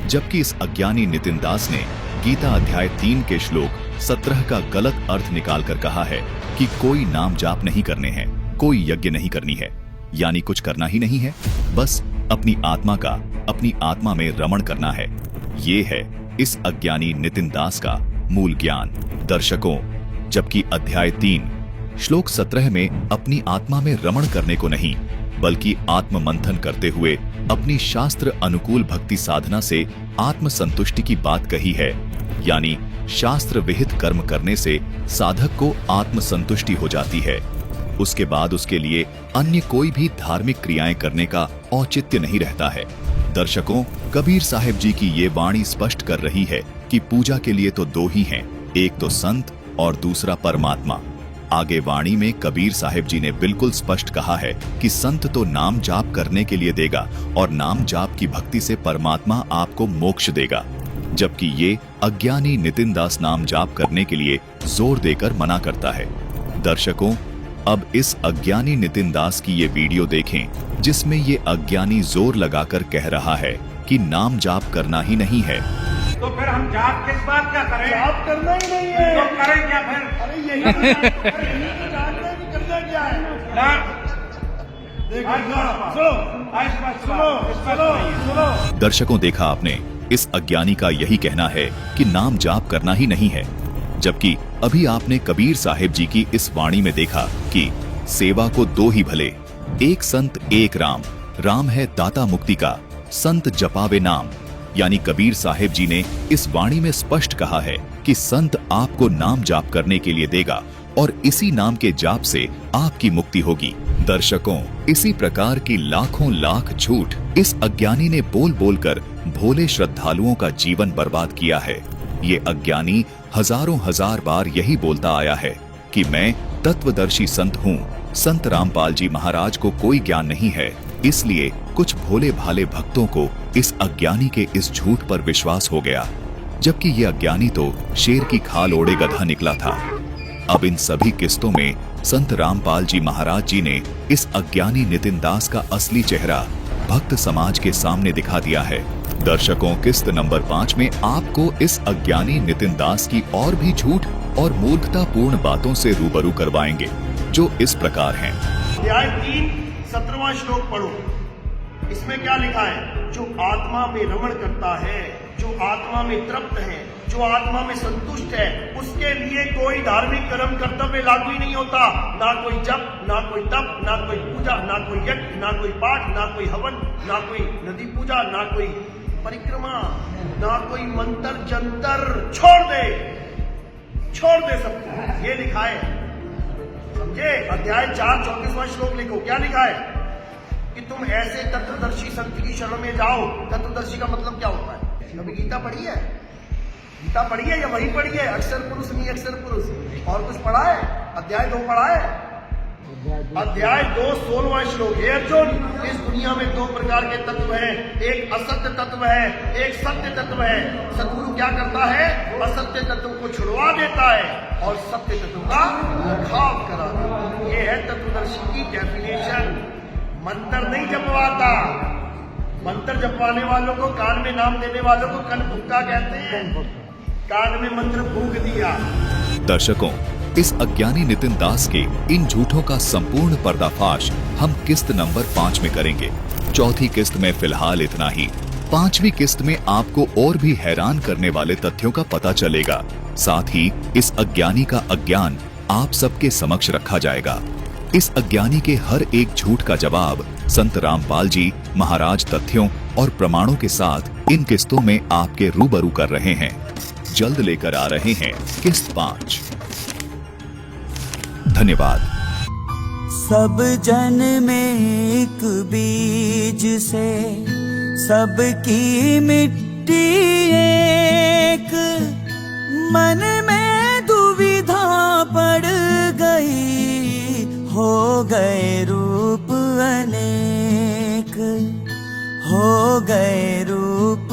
जबकि इस अज्ञानी नितिन दास ने गीता अध्याय 3 के श्लोक 17 का गलत अर्थ निकालकर कहा है कि कोई नाम जाप नहीं करने हैं, कोई यज्ञ नहीं करनी है, यानी कुछ करना ही नहीं है, बस अपनी आत्मा का अपनी आत्मा में रमण करना है। ये है इस अज्ञानी नितिन दास का मूल ज्ञान। दर्शकों, जबकि अध्याय 3 श्लोक 17 में अपनी आत्मा में रमण करने को नहीं, बल्कि आत्म मंथन करते हुए अपनी शास्त्र अनुकूल भक्ति साधना से आत्म संतुष्टि की बात कही है, यानी शास्त्र विहित कर्म करने से साधक को आत्म संतुष्टि हो जाती है। उसके बाद उसके लिए अन्य कोई भी धार्मिक क्रियाएं करने का औचित्य नहीं रहता है। दर्शकों, कबीर साहिब जी की ये वाणी स्पष्ट कर रही है कि पूजा के लिए तो दो ही हैं, एक तो संत और दूसरा परमात्मा। आगे वाणी में कबीर साहिब जी ने बिल्कुल स्पष्ट कहा है कि संत तो नाम जाप करने के लिए देगा और नाम जाप की भक्ति से परमात्मा आपको मोक्ष देगा, जबकि ये अज्ञानी नितिन दास नाम जाप करने के लिए जोर देकर मना करता है। दर्शकों, अब इस अज्ञानी नितिन दास की ये वीडियो देखें जिसमें ये अज्ञानी जोर लगाकर कह रहा है कि नाम जाप करना ही नहीं है।
तो फिर हम जाप किस बात का करें?
जाप करना ही नहीं है
तो करें क्या फिर?
अरे यही तो जानते हैं कि करना क्या है। सुनो।
दर्शकों, देखा आपने, इस अज्ञानी का यही कहना है कि नाम जाप करना ही नहीं है, जबकि अभी आपने कबीर साहिब जी की इस वाणी में देखा कि सेवा को दो ही भले, एक संत एक राम, राम है दाता मुक्ति का, संत जपावे नाम। यानी कबीर साहिब जी ने इस वाणी में स्पष्ट कहा है कि संत आपको नाम जाप करने के लिए देगा और इसी नाम के जाप से आपकी मुक्ति होगी। दर्शकों, इसी प्रकार की लाखों लाख झूठ इस अज्ञानी ने बोल बोलकर भोले श्रद्धालुओं का जीवन बर्बाद किया है। ये अज्ञानी हजारों हजार बार यही बोलता आया है कि मैं तत्वदर्शी संत हूँ, संत रामपाल जी महाराज को कोई ज्ञान नहीं है, इसलिए कुछ भोले भाले भक्तों को इस अज्ञानी के इस झूठ पर विश्वास हो गया, जबकि ये अज्ञानी तो शेर की खाल ओढ़े गधा निकला था। अब इन सभी किस्तों में संत रामपाल जी महाराज जी ने इस अज्ञानी नितिन दास का असली चेहरा भक्त समाज के सामने दिखा दिया है। दर्शकों, किस्त नंबर 5 में आपको इस अज्ञानी नितिन दास की और भी झूठ और मूर्खतापूर्ण बातों से रूबरू करवाएंगे, जो इस प्रकार हैं।
अध्याय 3 17वां श्लोक पढ़ो। इसमें क्या लिखा है? जो आत्मा में रमण करता है, जो आत्मा में तृप्त है, जो आत्मा में संतुष्ट है, उसके लिए कोई धार्मिक कर्म कर्तव्य लागू ही नहीं होता। ना कोई जप, ना कोई तप, ना कोई पूजा, ना कोई यज्ञ, ना कोई पाठ, ना कोई हवन, ना कोई नदी पूजा, ना कोई परिक्रमा, ना कोई मंत्र जंतर। छोड़ दे। छोड़ दे सब कुछ, ये लिखा है। समझे? अध्याय 4 34वां श्लोक लिखो, क्या लिखा है कि तुम ऐसे तत्वदर्शी संत की शरण में जाओ। तत्वदर्शी का मतलब क्या होता है? कभी गीता पढ़ी है? गीता पढ़ी है या वही पढ़ी है? अक्षर पुरुष नहीं अक्षर पुरुष, और कुछ पढ़ा है? अध्याय 2 पढ़ा है? अध्याय 2 16वां श्लोक है। अर्जुन, इस दुनिया में 2 प्रकार के तत्व हैं, एक असत्य तत्व है, एक सत्य तत्व है। सतगुरु क्या करता है? असत्य तत्व को छुड़वा देता है और सत्य तत्व का मुखाव करा देता है। ये है तत्वदर्शी की डेफिनेशन। मंत्र नहीं जपवाता। मंत्र जपवाने वालों को, कान में नाम देने वालों को कनपुक्का कहते हैं। कान में मंत्र फूंक दिया।
दर्शकों, इस अज्ञानी नितिन दास के इन झूठों का संपूर्ण पर्दाफाश हम किस्त नंबर 5 में करेंगे। चौथी किस्त में फिलहाल इतना ही। 5वीं किस्त में आपको और भी हैरान करने वाले तथ्यों का पता चलेगा। साथ ही इस अज्ञानी का अज्ञान आप सबके समक्ष रखा जाएगा। इस अज्ञानी के हर एक झूठ का जवाब संत रामपाल जी महाराज तथ्यों और प्रमाणों के साथ इन किस्तों में आपके रूबरू कर रहे हैं। जल्द लेकर आ रहे हैं किस्त 5। धन्यवाद।
सब जन में एक बीज से सबकी मिट्टी एक, मन में दुविधा पड़ गई, हो गए रूप अनेक, हो गए रूप